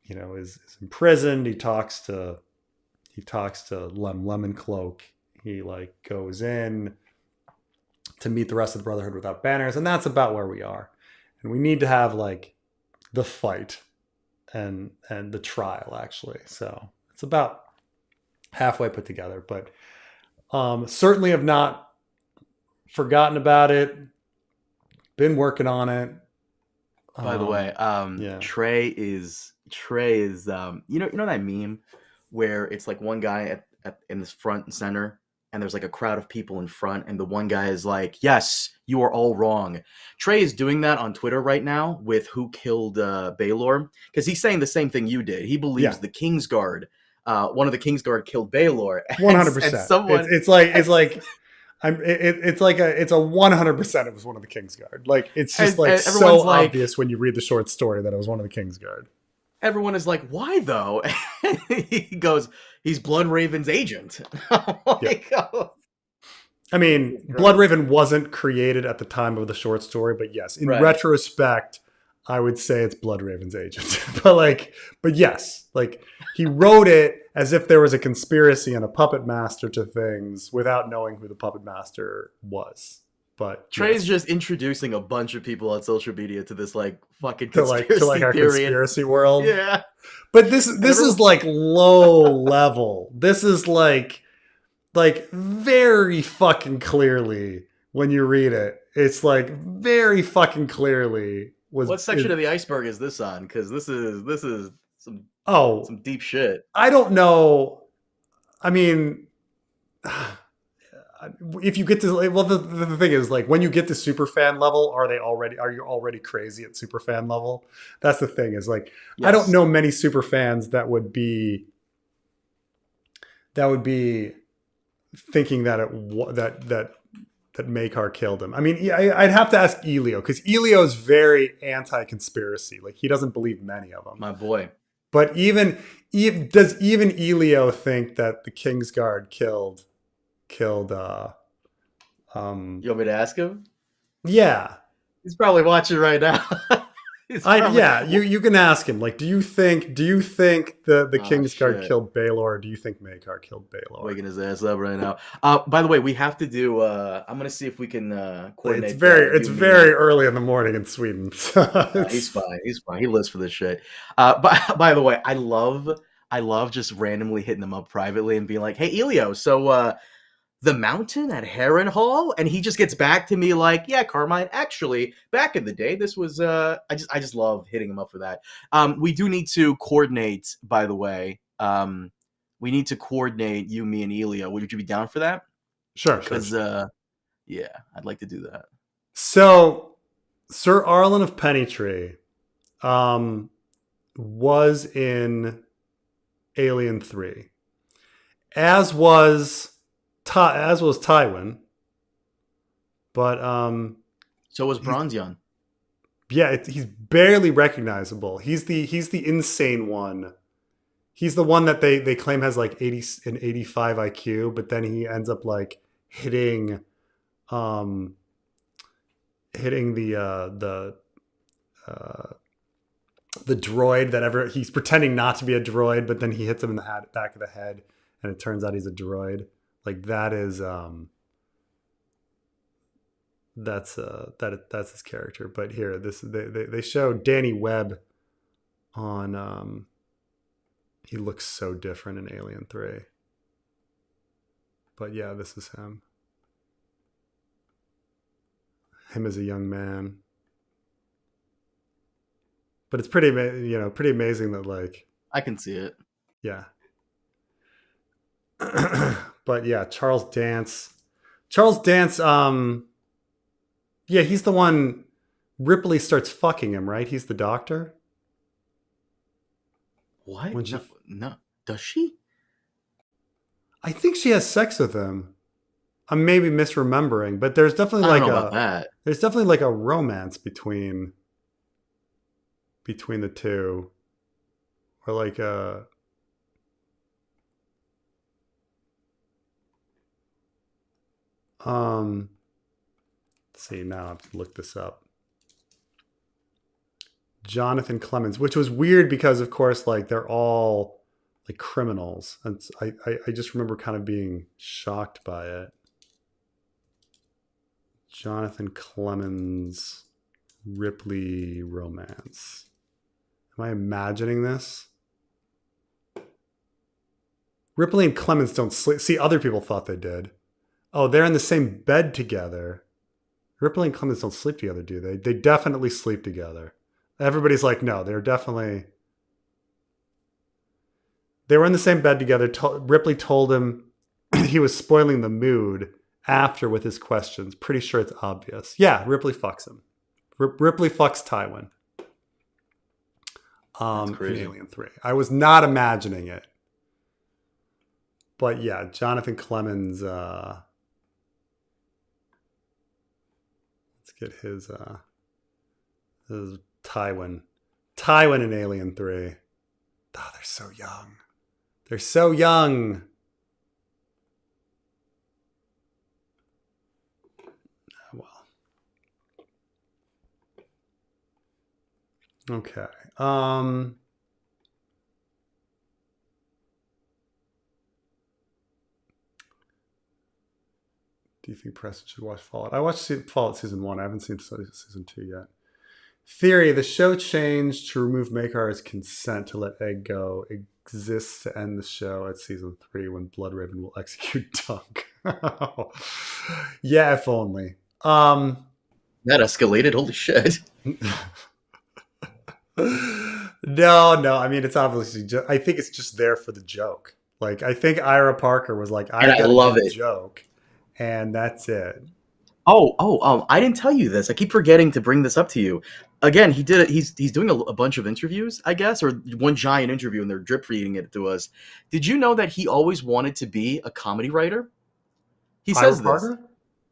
is imprisoned. He talks to Lemon Cloak. He like goes in to meet the rest of the Brotherhood without banners, and that's about where we are. And we need to have like the fight and the trial actually. So it's about halfway put together, but certainly have not forgotten about it. Been working on it. By the way, Yeah. Trey is you know that meme where it's like one guy in this front and center, and there's like a crowd of people in front, and the one guy is like, "Yes, you are all wrong." Trey is doing that on Twitter right now with who killed Baelor, because he's saying the same thing you did. He believes Yeah. the Kingsguard, one of the Kingsguard killed Baelor, One hundred and percent. someone. It's a 100%. It was one of the Kingsguard. Like it's just like And everyone's so like, obvious when you read the short story that it was one of the Kingsguard. everyone is like, why though? And he goes, he's Bloodraven's agent. I'm Yeah. like, oh, I mean, Jesus Christ. Bloodraven wasn't created at the time of the short story, but yes, in Right. retrospect, I would say it's Bloodraven's agent. But yes, like he wrote it as if there was a conspiracy and a puppet master to things without knowing who the puppet master was. But Trey's yes, just introducing a bunch of people on social media to this like fucking to like conspiracy our theory. And conspiracy world. yeah. But this And this everyone, is like low level. This is like very fucking clearly when you read it. It's like very fucking clearly was what section of the iceberg is this on? Because this is some oh, deep shit. I don't know. I mean, if you get to well, the thing is like when you get to super fan level, are you already crazy at super fan level? That's the thing is like I don't Yes. know many super fans that would be thinking that that Makar killed him. I mean, I'd have to ask Elio because Elio is very anti-conspiracy. Like he doesn't believe many of them. My boy. But does even Elio think that the Kingsguard killed? You want me to ask him? Yeah, He's probably watching right now. He's probably. yeah. You can ask him. Like, do you think the Oh Kingsguard shit. killed Baelor? Or do you think Makar killed Baelor? Waking his ass up right now. By the way, we have to do. I'm gonna see if we can It's coordinate very you, me. early in the morning in Sweden. So He's it's fine. He's fine. He lives for this shit. By the way, I love just randomly hitting him up privately and being like, "Hey, Elio, so the mountain at Heron Hall," and he just gets back to me like, "Yeah, Carmine. Actually, back in the day, this was." I just love hitting him up for that. We do need to coordinate. By the way, we need to coordinate you, me, and Elio. Would you be down for that? sure. Because yeah, I'd like to do that. So Sir Arlen of Pennytree um, was in Alien 3, as was Tywin, but So was he's Bronzion. yeah, he's barely recognizable. He's the insane one. He's the one that they claim has like 85 IQ, but then he ends up like um hitting uh the droid that ever he's pretending not to be a droid, but then he hits him in the back of the head, and it turns out he's a droid. Like that is that's his character. But here, this they show Danny Webb on. He looks so different in Alien 3. But yeah, this is him. Him as a young man. But it's pretty amazing that like I can see it. yeah. But yeah, Charles Dance. Charles Dance, yeah, he's the one Ripley starts fucking him, right? He's the doctor. What? When No, she no. Does she? I think she has sex with him. I'm maybe misremembering, but there's definitely I don't like know about a that. romance between the two. Or like a let's see, now I have to look this up. Jonathan Clemens, which was weird because of course like they're all like criminals. And I just remember kind of being shocked by it. Jonathan Clemens Ripley romance. Am I imagining this? Ripley and Clemens don't sleep. See, other people thought they did. Oh, they're in the same bed together. Ripley and Clemens don't sleep together, do they? They definitely sleep together. Everybody's like, no, they were in the same bed together. Ripley told him he was spoiling the mood after with his questions. Pretty sure it's obvious. Yeah, Ripley fucks him. Ripley fucks Tywin. That's In crazy. Alien 3. I was not imagining it. But yeah, Jonathan Clemens, let's get his Tywin. Tywin in Alien 3. Oh, they're so young. They're so young. Well, okay. Do you think Preston should watch Fallout? I watched Fallout season 1. I haven't seen season 2 yet. Theory: the show changed to remove Makar's consent to let Egg go. Exists to end the show at season 3 when Bloodraven will execute Dunk. Yeah, if only. That escalated. Holy shit. No. I mean, it's obviously. I think it's just there for the joke. Like, I think Ira Parker was like, And "I I got love a it. joke," and that's it. I didn't tell you this. I keep forgetting to bring this up to you. Again, he did it. He's doing a bunch of interviews, I guess, or one giant interview, and they're drip feeding it to us. Did you know that he always wanted to be a comedy writer? He Ira says this. Parker?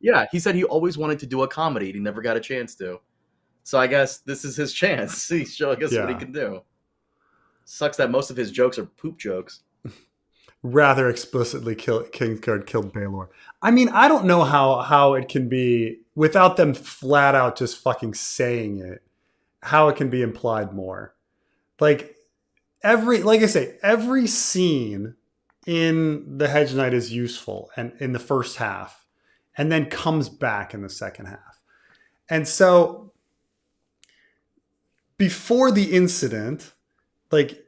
Yeah, he said he always wanted to do a comedy. And he never got a chance to. So I guess this is his chance. He's showing us what he Yeah. can do. Sucks that most of his jokes are poop jokes. Rather explicitly Kingsguard killed Baelor. I mean, I don't know how it can be without them flat out just fucking saying it, how it can be implied more. Like like I say, every scene in The Hedge Knight is useful and in the first half and then comes back in the second half. And so before the incident, like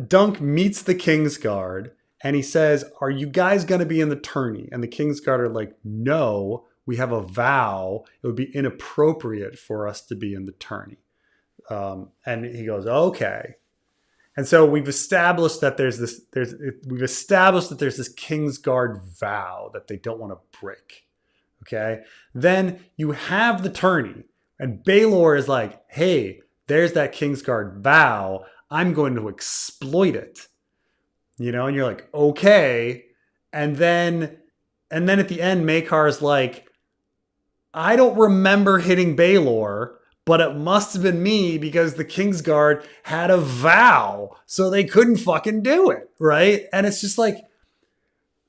Dunk meets the Kingsguard and he says, "Are you guys going to be in the tourney?" And the Kingsguard are like, "No, we have a vow. It would be inappropriate for us to be in the tourney." And he goes, "Okay." And so we've established that there's this Kingsguard vow that they don't want to break. Okay. Then you have the tourney, and Baelor is like, "Hey, there's that Kingsguard vow. I'm going to exploit it." And you're like, "Okay." And then at the end, Makar is like, "I don't remember hitting Baelor, but it must have been me because the Kingsguard had a vow, so they couldn't fucking do it." Right. And it's just like,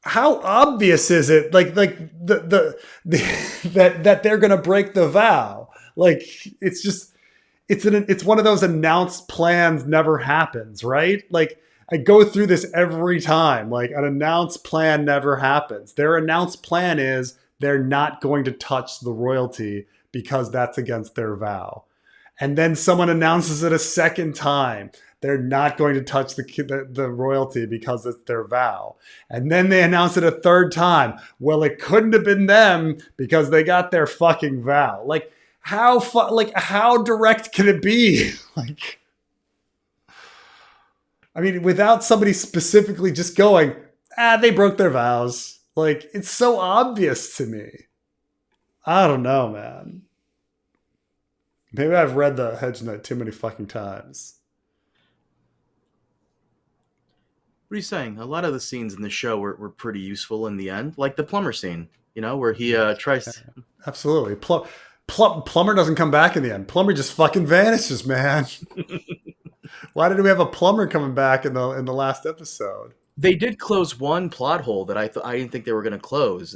how obvious is it? Like the that they're gonna break the vow. Like, it's one of those announced plans never happens, right? Like, I go through this every time. Like, an announced plan never happens. Their announced plan is they're not going to touch the royalty because that's against their vow. And then someone announces it a second time. They're not going to touch the royalty because it's their vow. And then they announce it a third time. Well, it couldn't have been them because they got their fucking vow. Like, how direct can it be? Like, I mean, without somebody specifically just going, they broke their vows. Like, it's so obvious to me. I don't know, man. Maybe I've read The Hedge Knight too many fucking times. What are you saying? A lot of the scenes in the show were pretty useful in the end. Like the plumber scene, where he tries... Absolutely. Plumber doesn't come back in the end. Plumber just fucking vanishes, man. Why did we have a plumber coming back in the last episode? They did close one plot hole that I didn't think they were going to close.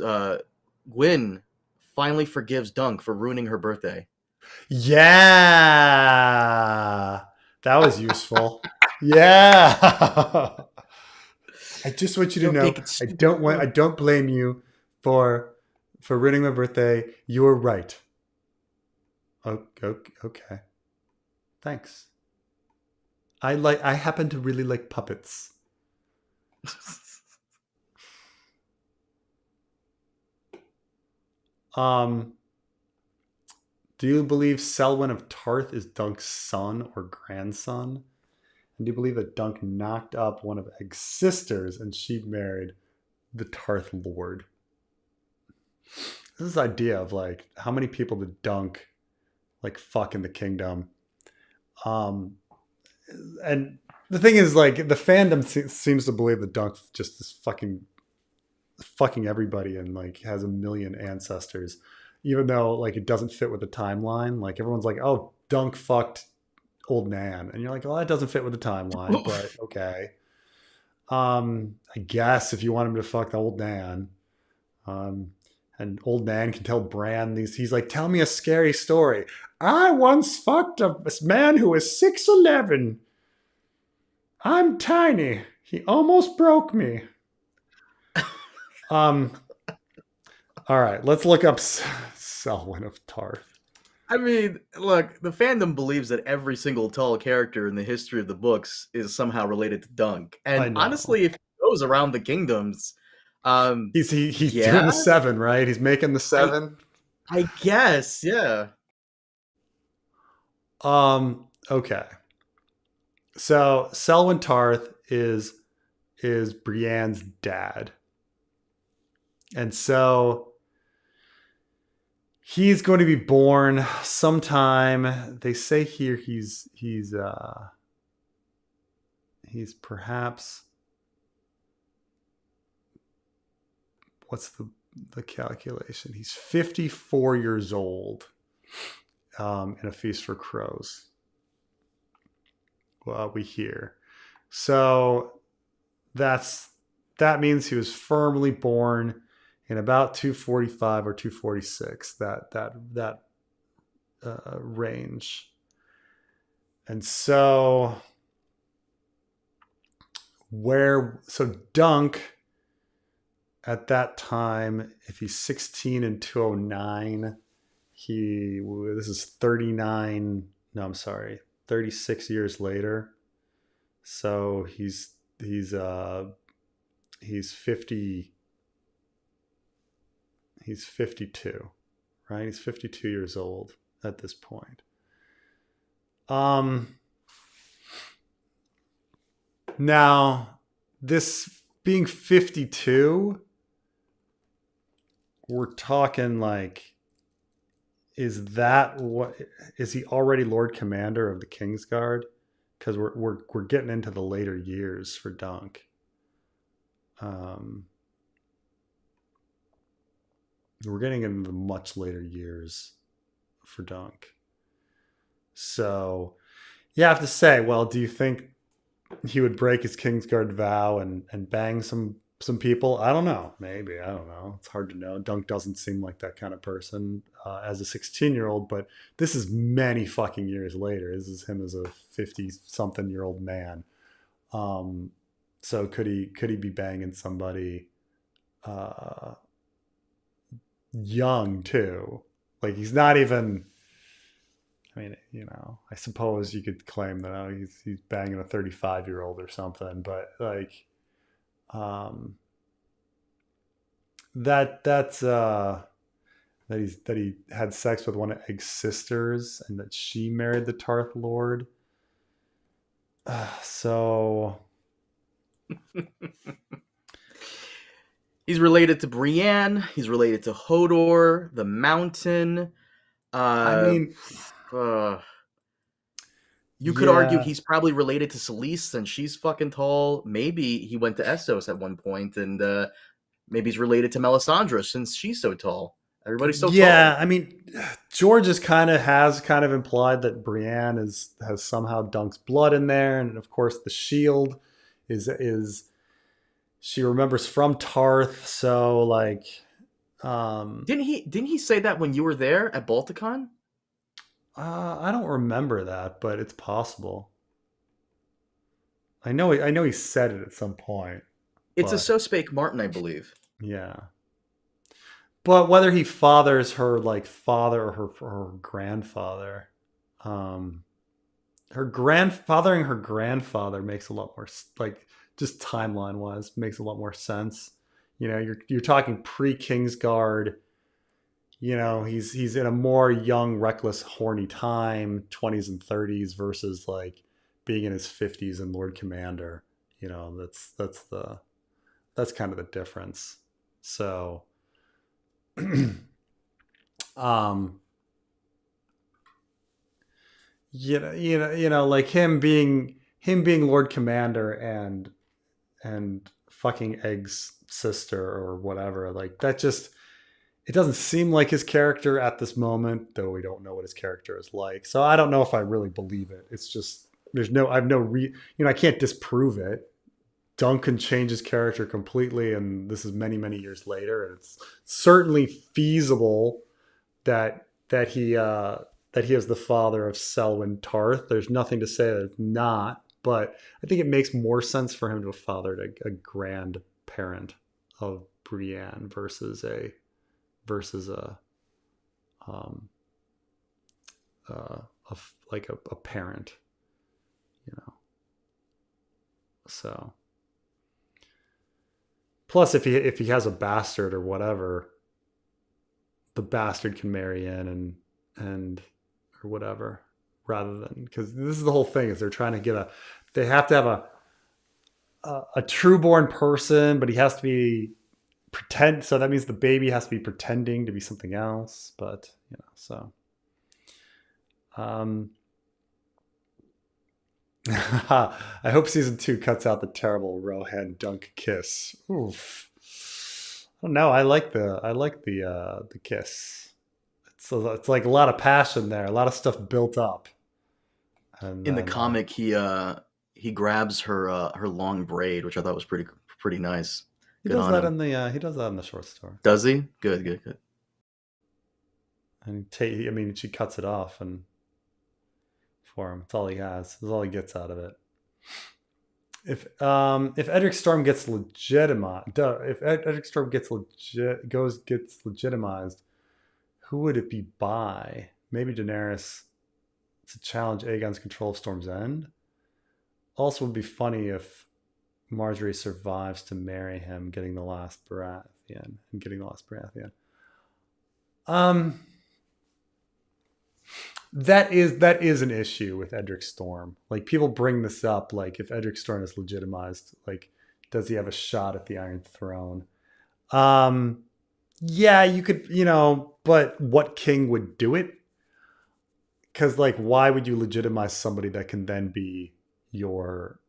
Gwyn finally forgives Dunk for ruining her birthday. Yeah, that was useful. Yeah. I just want you to know, I don't blame you for ruining my birthday. You were right. Okay. Thanks. I happen to really like puppets. Do you believe Selwyn of Tarth is Dunk's son or grandson? And do you believe that Dunk knocked up one of Egg's sisters and she married the Tarth Lord? This idea of like, how many people did Dunk like fuck in the kingdom? And the thing is, like, the fandom seems to believe that Dunk just is fucking everybody and like has a million ancestors, even though like it doesn't fit with the timeline. Like, everyone's like, "Oh, Dunk fucked old Nan. And you're like, well, that doesn't fit with the timeline, but okay. I guess if you want him to fuck the old Nan. Um, and old Nan can tell Bran these. He's like, tell me a scary story. I once fucked a man who was 6'11". I'm tiny. He almost broke me. Um, all right, let's look up Selwyn of Tarth. I mean, look, the fandom believes that every single tall character in the history of the books is somehow related to Dunk. I And know. honestly, if he goes around the kingdoms, He's doing yeah, the seven, right? He's making the I seven. I guess, yeah. Okay. So Selwyn Tarth is Brienne's dad. And so he's going to be born sometime. They say here he's perhaps, what's the calculation? He's 54 years old in A Feast for Crows. We hear. So that means he was firmly born in about 245 or 246, that range. And so Dunk at that time, if he's 16 in 209, this is 39, no, I'm sorry, 36 years later. So he's 50, he's 52, right? He's 52 years old at this point. Now, this being 52, we're talking like, is he already Lord Commander of the Kingsguard? Because we're getting into the later years for Dunk. We're getting into the much later years for Dunk. So you have to say, well, do you think he would break his Kingsguard vow and bang some people? I don't know. Maybe. I don't know. It's hard to know. Dunk doesn't seem like that kind of person as a 16-year-old, but this is many fucking years later. This is him as a 50-something-year-old man. So could he be banging somebody young too? Like, he's not even, I mean, I suppose you could claim that he's banging a 35-year-old or something, but like, that's that he had sex with one of Egg's sisters and that she married the Tarth Lord. So He's related to Brienne. He's related to Hodor, the Mountain. I mean, Uh, you could argue yeah, he's probably related to Selyse since she's fucking tall. Maybe he went to Essos at one point, and maybe he's related to Melisandre since she's so tall. Everybody's so yeah. tall. I mean, George has kind of implied that Brienne has somehow Dunk's blood in there, and of course the shield is she remembers from Tarth. So like, Didn't he say that when you were there at Balticon? I don't remember that, but it's possible. I know he said it at some point, It's a but so spake Martin, I believe. yeah. But whether he fathers her like father or her grandfather, um, fathering her grandfather makes a lot more, like, just timeline wise, makes a lot more sense. You're talking pre Kingsguard. He's in a more young, reckless, horny time, 20s and 30s, versus like being in his 50s and Lord Commander. That's kind of the difference. So, um, like him being Lord Commander and fucking Egg's sister or whatever, like that just it doesn't seem like his character at this moment, though we don't know what his character is like. So I don't know if I really believe it. It's just I have no I can't disprove it. Duncan changed his character completely, and this is many many years later, and it's certainly feasible that he is the father of Selwyn Tarth. There's nothing to say that it's not, but I think it makes more sense for him to have fathered a grandparent of Brienne versus um like a parent, you know. So plus if he has a bastard or whatever, the bastard can marry in and or whatever, rather than, because this is the whole thing is they're trying to they have to have a true born person, but he has to be pretend, so that means the baby has to be pretending to be something else, but so I hope season 2 cuts out the terrible Rohan Dunk kiss. Oof. I don't know. I like the kiss. It's like a lot of passion there, a lot of stuff built up. And In the then comic, he grabs her long braid, which I thought was pretty nice. Good on him. he does that in the short story. Does he? Good, good, good. And I mean, she cuts it off and for him. It's all he has. It's all he gets out of it. If Edric Storm gets legitimized, gets legitimized, who would it be by? Maybe Daenerys to challenge Aegon's control of Storm's End. Also, would be funny if Marjorie survives to marry him, getting the last Baratheon and getting the last Baratheon. That is an issue with Edric Storm. Like, people bring this up, like, if Edric Storm is legitimized, like, does he have a shot at the Iron Throne? Yeah, you could, but what king would do it? Because, like, why would you legitimize somebody that can then be your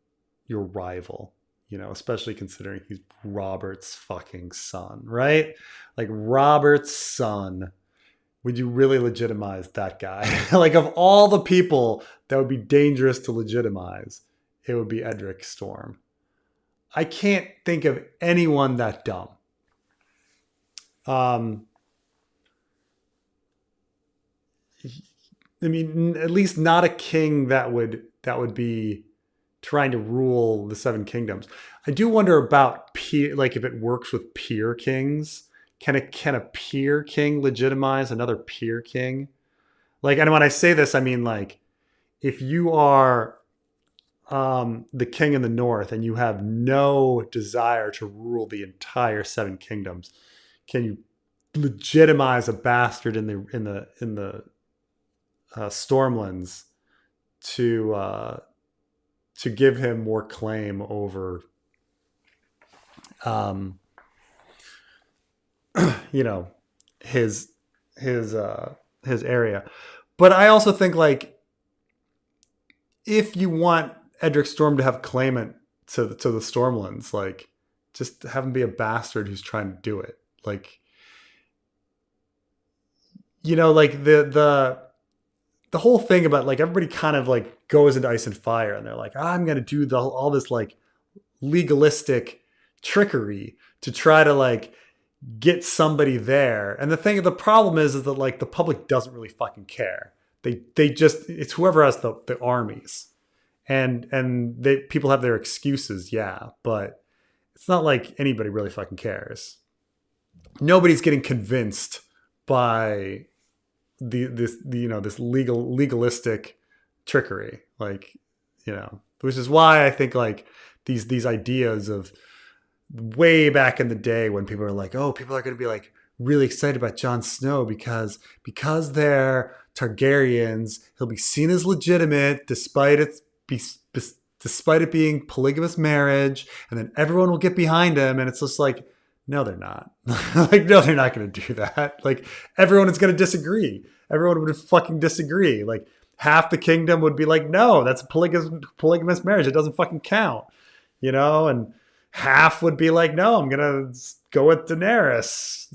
rival? Especially considering he's Robert's fucking son, right? Like, Robert's son. Would you really legitimize that guy? Like, of all the people that would be dangerous to legitimize, it would be Edric Storm. I can't think of anyone that dumb. I mean, at least not a king that would be trying to rule the Seven Kingdoms. I do wonder about like if it works with peer kings. Can a peer king legitimize another peer king? Like, and when I say this, I mean, like, if you are the king in the north and you have no desire to rule the entire Seven Kingdoms, can you legitimize a bastard in the Stormlands to give him more claim over his area? But I also think, like, if you want Edric Storm to have claimant to the Stormlands, like, just have him be a bastard who's trying to do it. Like, like the whole thing about, like, everybody kind of, like, goes into Ice and Fire and they're like, I'm going to do all this, like, legalistic trickery to try to, like, get somebody there. And the problem is that, like, the public doesn't really fucking care. They just, it's whoever has the armies, and people have their excuses, yeah, but it's not like anybody really fucking cares. Nobody's getting convinced by this legalistic trickery, like, which is why I think, like, these ideas of way back in the day when people are like, oh, people are going to be, like, really excited about Jon Snow because they're Targaryens, he'll be seen as legitimate despite it being polygamous marriage, and then everyone will get behind him. And it's just like, no, they're not. Like, no, they're not going to do that. Like, everyone is going to disagree. Everyone would fucking disagree. Like, half the kingdom would be like, no, that's a polygamous marriage. It doesn't fucking count, and Half would be like, no, I'm gonna go with Daenerys.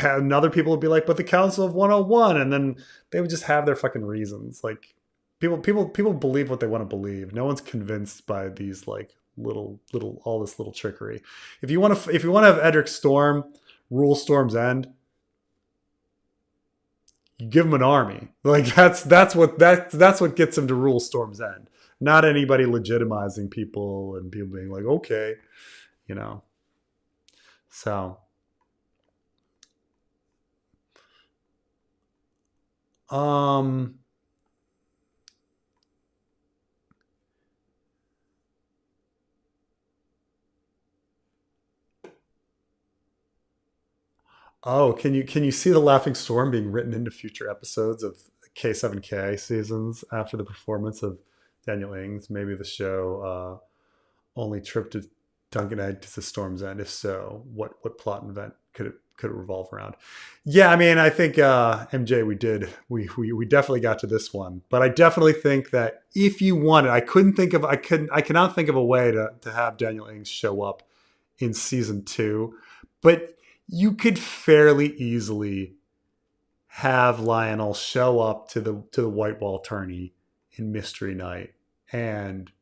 And other people would be like, but the Council of 101, and then they would just have their fucking reasons. Like people believe what they want to believe. No one's convinced by these like little all this little trickery. If you want to have Edric Storm rule Storm's End, you give him an army. Like that's what gets him to rule Storm's End. Not anybody legitimizing people and people being like, okay, you know. So, um, oh, can you see the Laughing Storm being written into future episodes of K7K seasons after the performance of Daniel Ings? Maybe the show only trip to Duncan Egg to the Storm's End. If so, what plot and event could it revolve around? Yeah, I mean, I think MJ, we definitely got to this one, but I definitely think that if you wanted, I cannot think of a way to have Daniel Ings show up in season 2, but you could fairly easily have Lionel show up to the White Wall tourney in Mystery Night and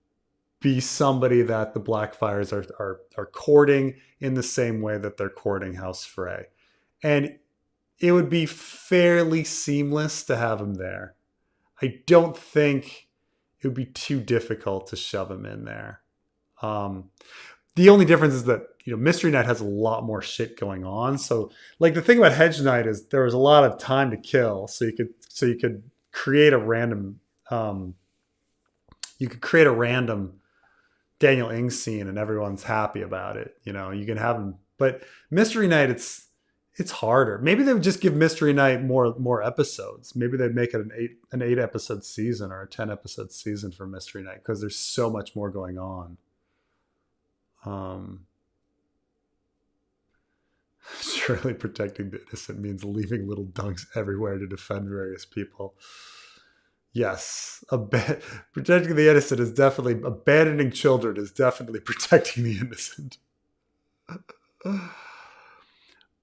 be somebody that the Blackfires are courting in the same way that they're courting House Frey. And it would be fairly seamless to have him there. I don't think it would be too difficult to shove him in there. Um, the only difference is that Mystery Night has a lot more shit going on. So like the thing about Hedge Knight is there was a lot of time to kill, so you could create a random Daniel Ings scene and everyone's happy about it. You can have them, but Mystery Night it's harder. Maybe they would just give Mystery Night more episodes. Maybe they'd make it an 8 episode season or a 10 episode season for Mystery Night because there's so much more going on. Surely protecting the innocent means leaving little dunks everywhere to defend various people. Yes, protecting the innocent is definitely abandoning children is definitely protecting the innocent.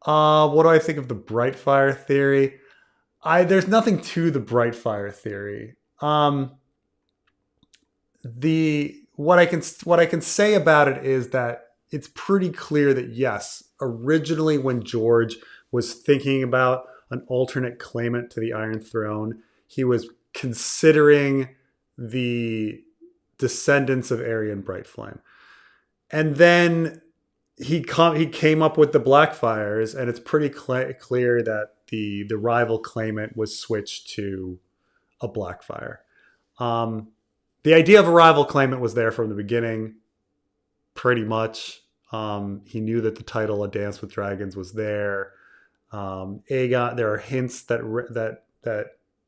What do I think of the Brightfire theory? There's nothing to the Brightfire theory. The what I can say about it is that it's pretty clear that yes, originally when George was thinking about an alternate claimant to the Iron Throne, he was considering the descendants of Aerion Brightflame. And then he came up with the Blackfires, and it's pretty clear that the rival claimant was switched to a Blackfire. The idea of a rival claimant was there from the beginning, pretty much. He knew that the title "A Dance with Dragons" was there. Aegon. There are hints that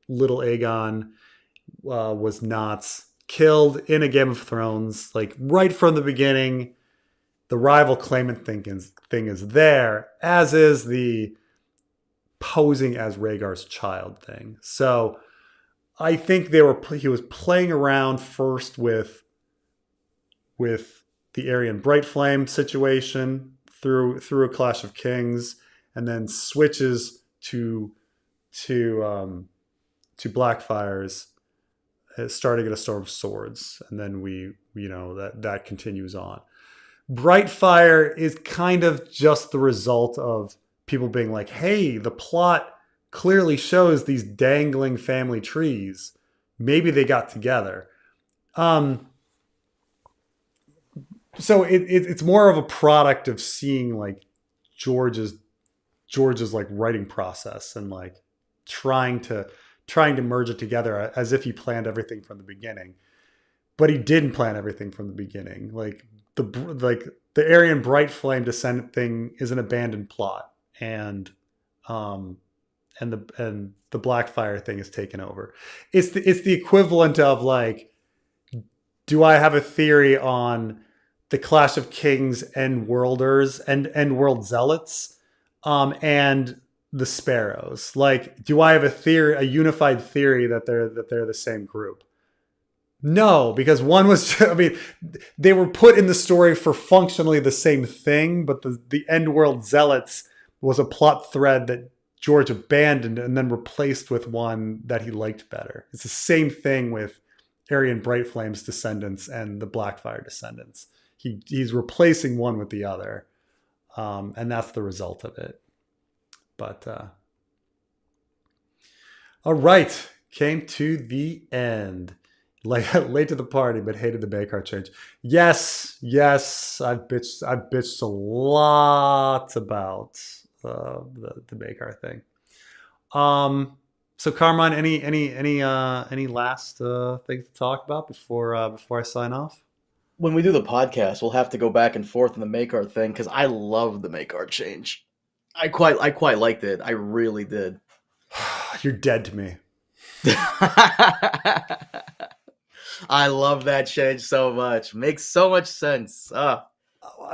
little Aegon was not killed in a Game of Thrones. Like right from the beginning, the rival claimant thing is there, as is the posing as Rhaegar's child thing. So I think he was playing around first with the Aerion Brightflame situation through a Clash of Kings, and then switches to Blackfires, starting at a Storm of Swords, and then that continues on. Brightfire is kind of just the result of people being like, "Hey, the plot clearly shows these dangling family trees. Maybe they got together." So it's more of a product of seeing like George's like writing process and like trying to merge it together as if he planned everything from the beginning, but he didn't plan everything from the beginning. Like the Aerion Brightflame descendant thing is an abandoned plot, and the Blackfire thing is taken over. It's the equivalent of like, do I have a theory on the Clash of Kings and Worlders and World Zealots, and the Sparrows? Like, do I have a unified theory that they're the same group? No, because one was, I mean, they were put in the story for functionally the same thing, but the End World Zealots was a plot thread that George abandoned and then replaced with one that he liked better. It's the same thing with Aryan Brightflame's descendants and the Blackfire descendants. He's replacing one with the other, and that's the result of it. But all right, came to the end. Late to the party, but hated the Maekar change. Yes, I've bitched a lot about the Maekar thing. So Carmine, any last things to talk about before I sign off? When we do the podcast, we'll have to go back and forth on the Maekar thing because I love the Maekar change. I quite liked it. I really did. You're dead to me. I love that change so much. Makes so much sense. I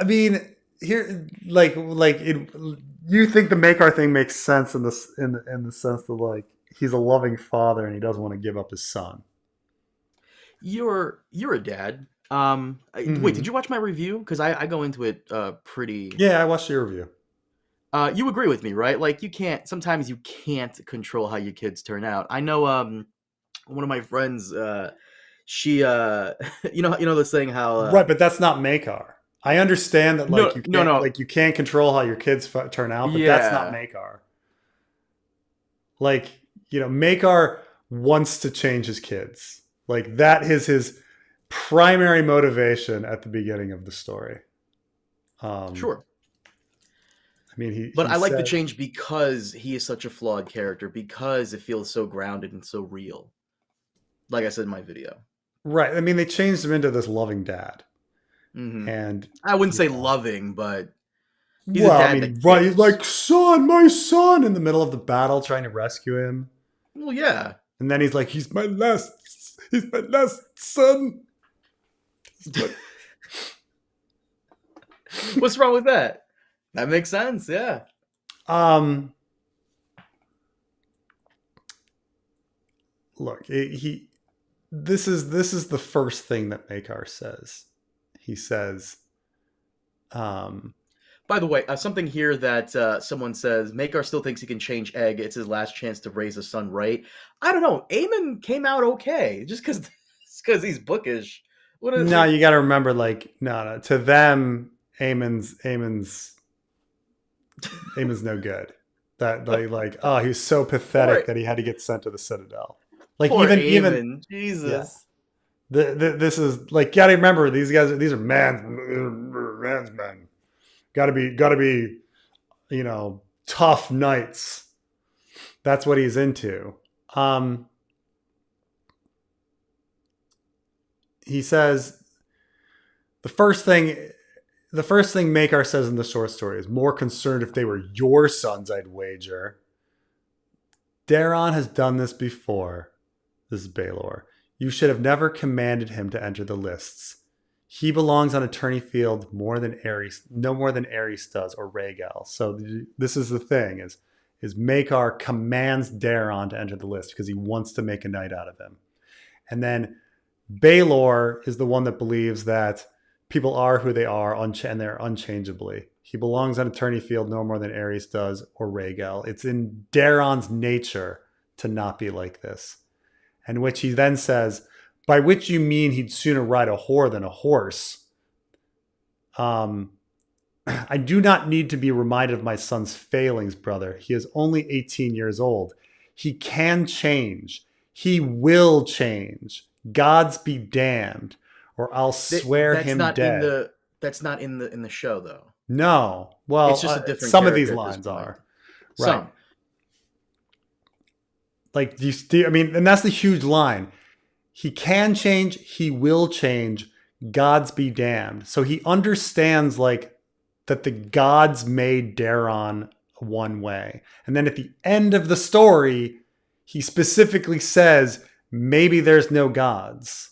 mean, here, like it. You think the Maekar thing makes sense in this in the sense that like he's a loving father and he doesn't want to give up his son. You're a dad. Wait, did you watch my review? Because I go into it pretty. Yeah, I watched your review. You agree with me, right? Like sometimes you can't control how your kids turn out. I know one of my friends, she you know this thing how right, but that's not Maekar. I understand that like you can't control how your kids turn out, but that's not Maekar. Like, Maekar wants to change his kids. Like that is his primary motivation at the beginning of the story. Sure. I mean, I like the change because he is such a flawed character, because it feels so grounded and so real. Like I said in my video. Right. I mean, they changed him into this loving dad. Mm-hmm. And I wouldn't say loving, but he's a dad. Right. He's like, son, my son, in the middle of the battle trying to rescue him. Well, yeah. And then he's like, he's my last son. What's wrong with that? That makes sense, yeah. Look, this is the first thing that Maekar says. He says, by the way, something here that someone says, Maekar still thinks he can change Egg. It's his last chance to raise a son, right? I don't know. Aemon came out okay, just because he's bookish. No, you got to remember, like, no, to them, Aemon's no good. That like, oh, he's so pathetic that he had to get sent to the Citadel. Like poor even Jesus. Yeah. This is like, gotta remember, these are man's men. Gotta be, tough knights. That's what he's into. He says the first thing Maekar says in the short story is, more concerned if they were your sons, I'd wager. Daron has done this before. This is Baelor. You should have never commanded him to enter the lists. He belongs on a tourney field no more than Aerys does, or Rhaegal. So this is the thing, is Maekar commands Daron to enter the list because he wants to make a knight out of him. And then Baelor is the one that believes that people are who they are, and they're unchangeably. He belongs on a tourney field no more than Aerys does, or Rhaegal. It's in Daron's nature to not be like this. And which he then says, by which you mean he'd sooner ride a whore than a horse. I do not need to be reminded of my son's failings, brother. He is only 18 years old. He can change. He will change. Gods be damned. Or I'll swear him dead. That's not in the show, though. No. Well, it's just a different some of these lines are. Right. Some. Like, and that's the huge line. He can change. He will change. Gods be damned. So he understands, like, that the gods made Daron one way. And then at the end of the story, he specifically says, maybe there's no gods.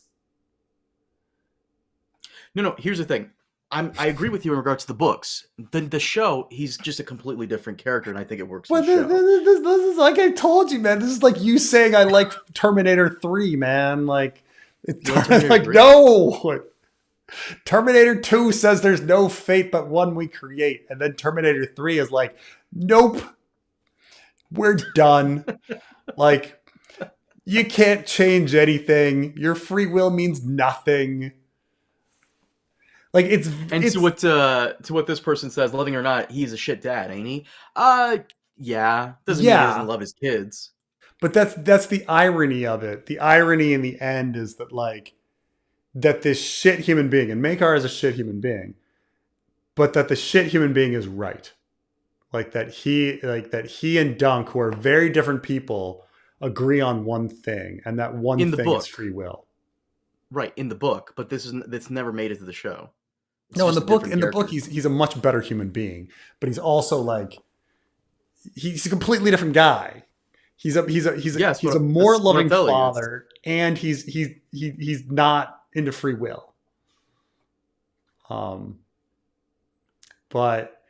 No. Here's the thing. I agree with you in regards to the books. The show, he's just a completely different character, and I think it works. Well, this is like I told you, man. This is like you saying I like Terminator 3, man. Like, You want Terminator Like, 3? no! Terminator 2 says there's no fate but one we create. And then Terminator 3 is like, nope, we're done. Like, you can't change anything. Your free will means nothing. Like, And it's to what this person says, loving or not, he's a shit dad, ain't he? Yeah. Doesn't mean he doesn't yeah. love his kids. But that's the irony of it. The irony in the end is that like that this shit human being, and Makar is a shit human being, but that the shit human being is right. Like that he and Dunk, who are very different people, agree on one thing, and that one In the thing is book. free will. Right, in the book, but that's never made it to the show. It's No, just a different in the book, character. he's a much better human being, but he's also like he's a completely different guy. Yes, He's a more what I'm loving telling you. father, and he's not into free will. Um, but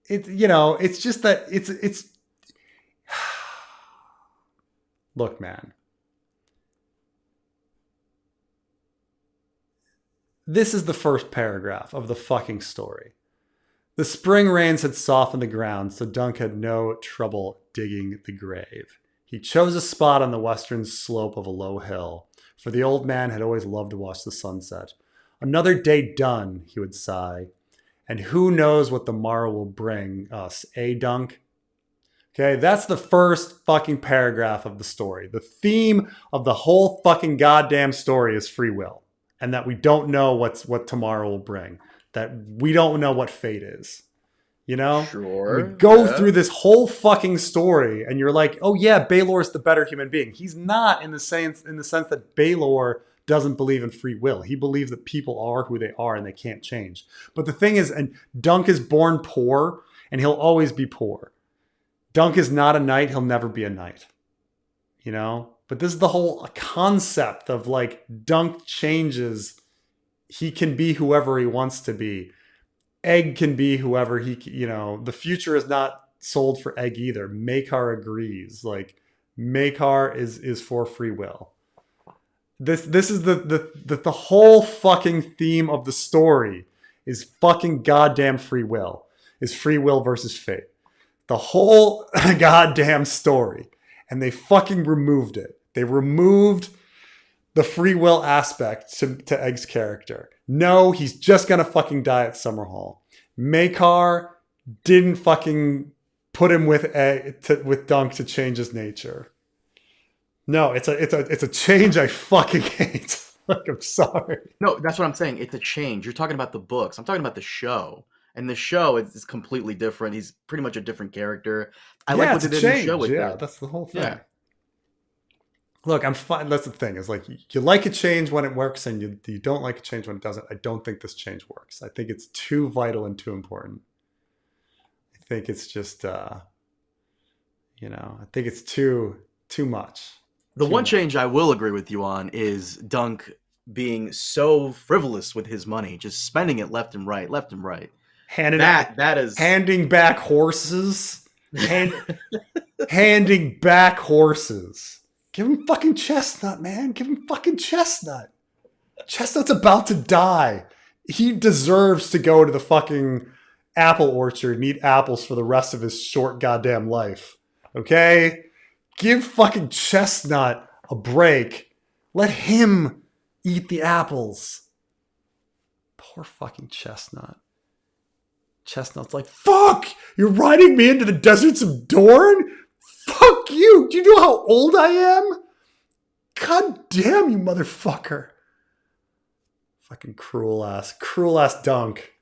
it's it's just that it's look, man. This is the first paragraph of the fucking story. The spring rains had softened the ground, so Dunk had no trouble digging the grave. He chose a spot on the western slope of a low hill, for the old man had always loved to watch the sunset. Another day done, he would sigh, and who knows what the morrow will bring us, eh, Dunk? Okay, that's the first fucking paragraph of the story. The theme of the whole fucking goddamn story is free will, and that we don't know what tomorrow will bring. That we don't know what fate is. You know? And we Sure. go Yeah. through this whole fucking story, and you're like, oh yeah, Baelor's the better human being. He's not in the sense that Baelor doesn't believe in free will. He believes that people are who they are and they can't change. But the thing is, and Dunk is born poor, and he'll always be poor. Dunk is not a knight, he'll never be a knight. You know? But this is the whole concept of like Dunk changes. He can be whoever he wants to be. Egg can be whoever the future is not sold for Egg either. Makar agrees. Like Makar is for free will. This is the whole fucking theme of the story is fucking goddamn free will. Is free will versus fate. The whole goddamn story. And they fucking removed it. They removed the free will aspect to Egg's character. No, he's just gonna fucking die at Summerhall. Makar didn't fucking put him with Dunk to change his nature. No, it's a change I fucking hate. Like, I'm sorry. No, that's what I'm saying. It's a change. You're talking about the books. I'm talking about the show. And the show is completely different. He's pretty much a different character. I like what they did in the show with Yeah, that. that's the whole thing. Yeah. Look, I'm fine. That's the thing. Is like you like a change when it works, and you don't like a change when it doesn't. I don't think this change works. I think it's too vital and too important. I think it's just, I think it's too much. The Too one much. change I will agree with you on is Dunk being so frivolous with his money, just spending it left and right, left and right. That is handing back horses, handing back horses. Give him fucking Chestnut, man. Give him fucking Chestnut. Chestnut's about to die. He deserves to go to the fucking apple orchard and eat apples for the rest of his short goddamn life. Okay? Give fucking Chestnut a break. Let him eat the apples. Poor fucking Chestnut. Chestnut's like, fuck! You're riding me into the deserts of Dorne? Fuck you! Do you know how old I am? God damn you, motherfucker. Fucking cruel ass Dunk.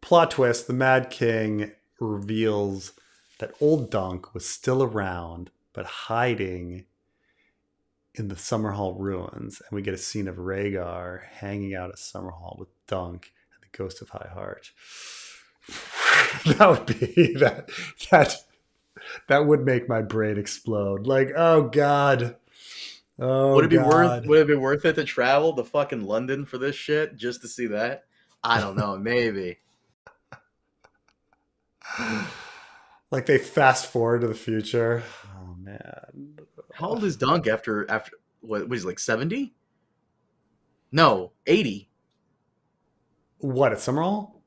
Plot twist, the Mad King reveals that old Dunk was still around, but hiding in the Summerhall ruins. And we get a scene of Rhaegar hanging out at Summerhall with Dunk and the Ghost of High Heart. That would be that would make my brain explode. Like, oh God. Oh, would it be God. worth it to travel to fucking London for this shit just to see that? I don't know, maybe. Like they fast forward to the future. Oh man. How old is Dunk after what was he, like 70? No, 80. What at Summerall?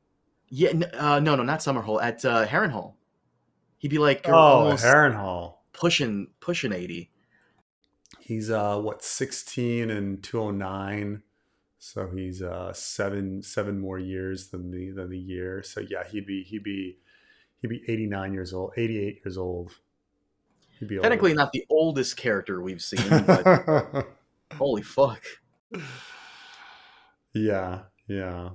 Yeah, no, not Summerhole. At Harrenhal. He'd be like Oh, almost Harrenhal. pushing 80. He's what 16 and 209. So he's seven more years than the year. So yeah, he'd be 89 years old, 88 years old. He'd be old. Technically not the oldest character we've seen, but holy fuck. Yeah, yeah.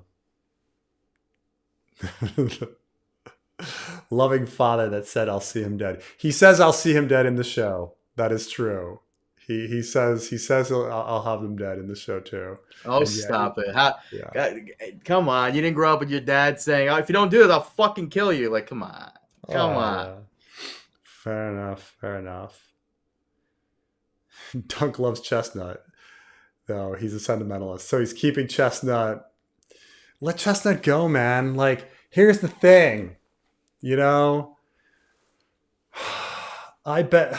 Loving father that said I'll see him dead. He says I'll see him dead in the show. That is true. He says I'll have him dead in the show too. Oh, And yeah, stop it. How, yeah. God, come on. You didn't grow up with your dad saying, "Oh, if you don't do this, I'll fucking kill you." Like, come on. Come Oh on. yeah. Fair enough. Fair enough. Dunk loves Chestnut, though. He's a sentimentalist, so he's keeping Chestnut. Let Chestnut go, man. Like, here's the thing, you know. I bet,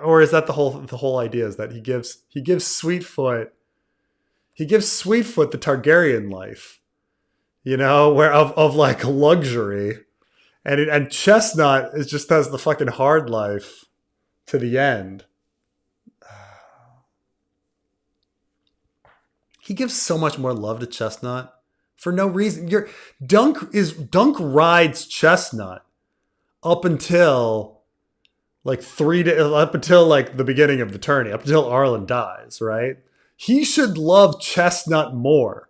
or is that the whole idea? Is that he gives Sweetfoot the Targaryen life, where of like luxury, and Chestnut is just has the fucking hard life to the end. He gives so much more love to Chestnut for no reason. Dunk rides Chestnut up until like up until like the beginning of the tourney, up until Arlen dies, right? He should love Chestnut more.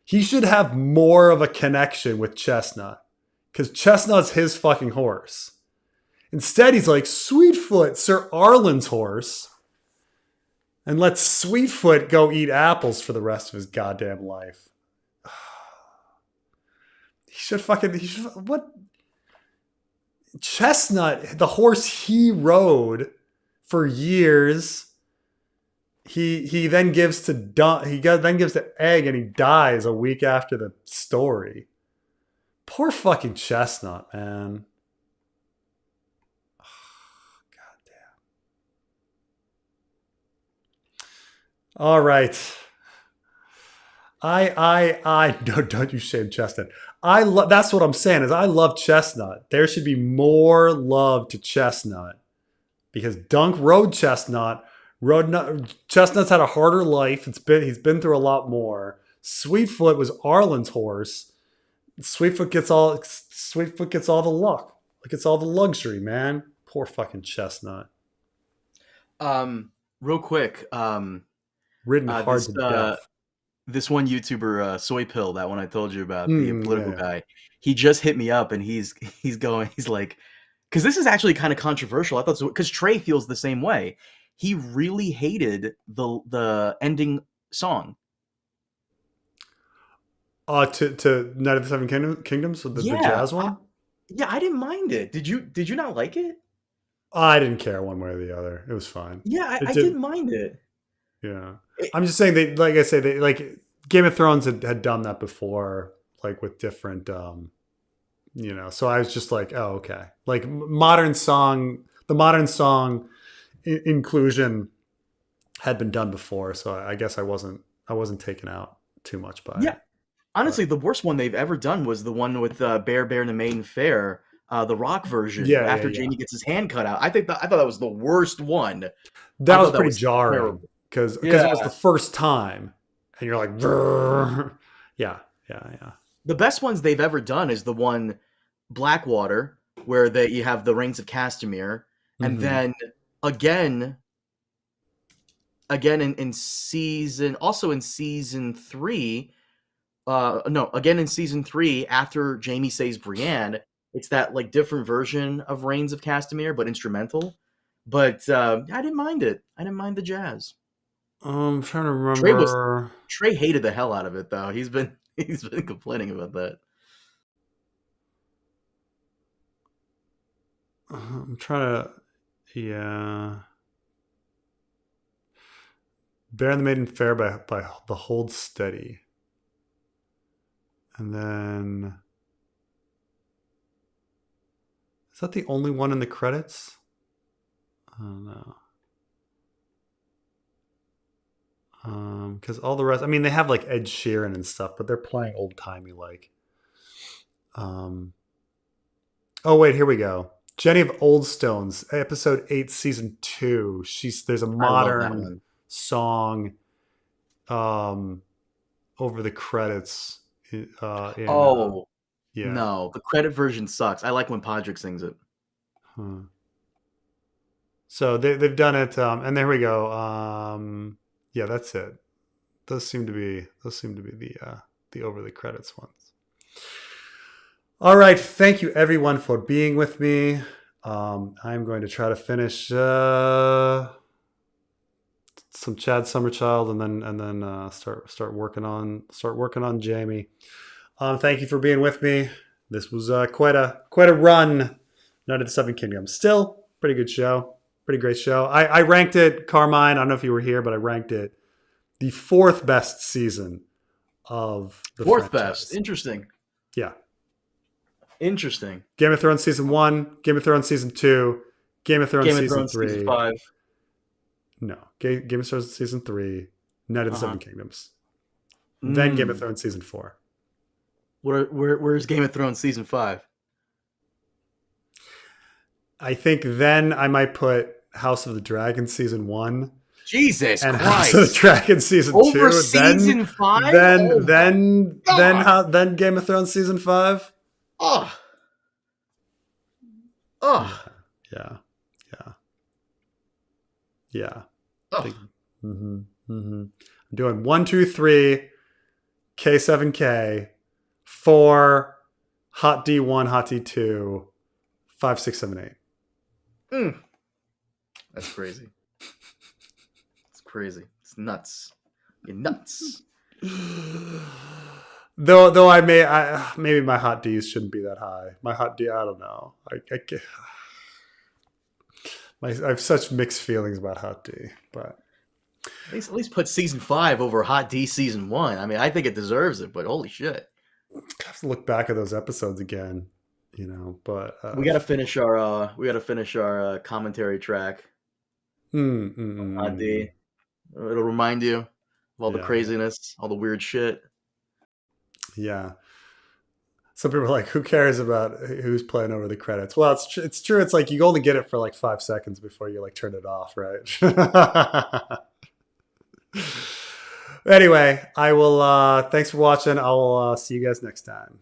He should have more of a connection with Chestnut because Chestnut's his fucking horse. Instead, he's like, Sweetfoot, Sir Arlen's horse, and let Sweetfoot go eat apples for the rest of his goddamn life. What? Chestnut, the horse he rode for years, he then gives to Egg, and he dies a week after the story. Poor fucking Chestnut, man. God damn. All right. I no, don't you shame Chestnut. That's what I'm saying is I love Chestnut. There should be more love to Chestnut because Dunk rode Chestnut. Chestnut's had a harder life. He's been through a lot more. Sweetfoot was Arlen's horse. Sweetfoot gets all the luck. Like it's all the luxury, man. Poor fucking Chestnut. Real quick, Ridden hard this to death. this one YouTuber, Soy Pill, that one I told you about, the political Yeah. guy, he just hit me up and he's like, because this is actually kind of controversial. I thought so because Trey feels the same way. He really hated the ending song. To Night of the Kingdoms, the Yeah, jazz one. I didn't mind it. Did you not like it? I didn't care one way or the other. It was fine. Yeah, It I did. didn't mind it. Yeah. It- I'm just saying like I say, they like Game of Thrones had done that before, like with different, so I was just like, oh, okay. Like the modern song inclusion had been done before. So I guess I wasn't taken out too much by yeah, it. But honestly, the worst one they've ever done was the one with Bear and the Maiden Fair, the rock version yeah, yeah, after yeah. Jamie gets his hand cut out. I thought that was the worst one. That I was thought that pretty was jarring terrible. because Yeah, it was the first time, and you're like, "Brrr." Yeah, yeah, yeah. the best ones they've ever done is the one Blackwater, where you have the Rings of Castamere, and Hmm. then again in season also in season 3, no, again in season 3 after Jamie saves Brienne, it's that like different version of Reigns of Castamere but instrumental. But I didn't mind it. I didn't mind the jazz. I'm trying to Trey was remember. Trey hated the hell out of it though. He's been complaining about that. I'm trying to. Yeah. Bear and the Maiden Fair by the Hold Steady. And then is that the only one in the credits? I don't know. Because all the rest, I mean, they have like Ed Sheeran and stuff, but they're playing old timey like. Um, oh wait, here we go. Jenny of Oldstones, episode 8, season 2. There's a I love that modern one. song um, over the credits. Oh Yeah. no, the credit version sucks. I like when Podrick sings it. Huh. So they've done it, and there we go. Yeah, that's it. Those seem to be the over the credits ones. All right, thank you everyone for being with me. I'm going to try to finish some Chad Summerchild, and then start working on Jamie. Thank you for being with me. This was quite a run. Night of the Seven Kingdoms. Still pretty good show. Pretty great show. I ranked it, Carmine. I don't know if you were here, but I ranked it the 4th best season of the Fourth franchise. best. Interesting. Yeah. Interesting. Game of Thrones season 1, Game of Thrones season 2, Game of Thrones season 3. Season 5. No, Game of Thrones season 3, Night of the Seven Kingdoms. Mm. Then Game of Thrones season 4. Where's Game of Thrones season 5? I think then I might put House of the Dragon season 1. Jesus and Christ! House of the Dragon season Over 2. season 5? Then Game of Thrones season 5. Oh. Oh. Yeah. Oh. I'm doing 1, 2, 3, K7K, 4, Hot D1, Hot D2, 5, 6, 7, 8. That's crazy. It's crazy. It's nuts. You're nuts. Though maybe my hot D's shouldn't be that high. My hot D, I don't know. I have such mixed feelings about hot D, but At least put season 5 over Hot D season 1. I mean, I think it deserves it, but holy shit. I have to look back at those episodes again, but we got to finish our commentary track. Hot D. It'll remind you of all the craziness, all the weird shit. Yeah. Some people are like, who cares about who's playing over the credits? Well, it's true. It's like you only get it for like 5 seconds before you like turn it off, right? Anyway, I will thanks for watching. I will see you guys next time.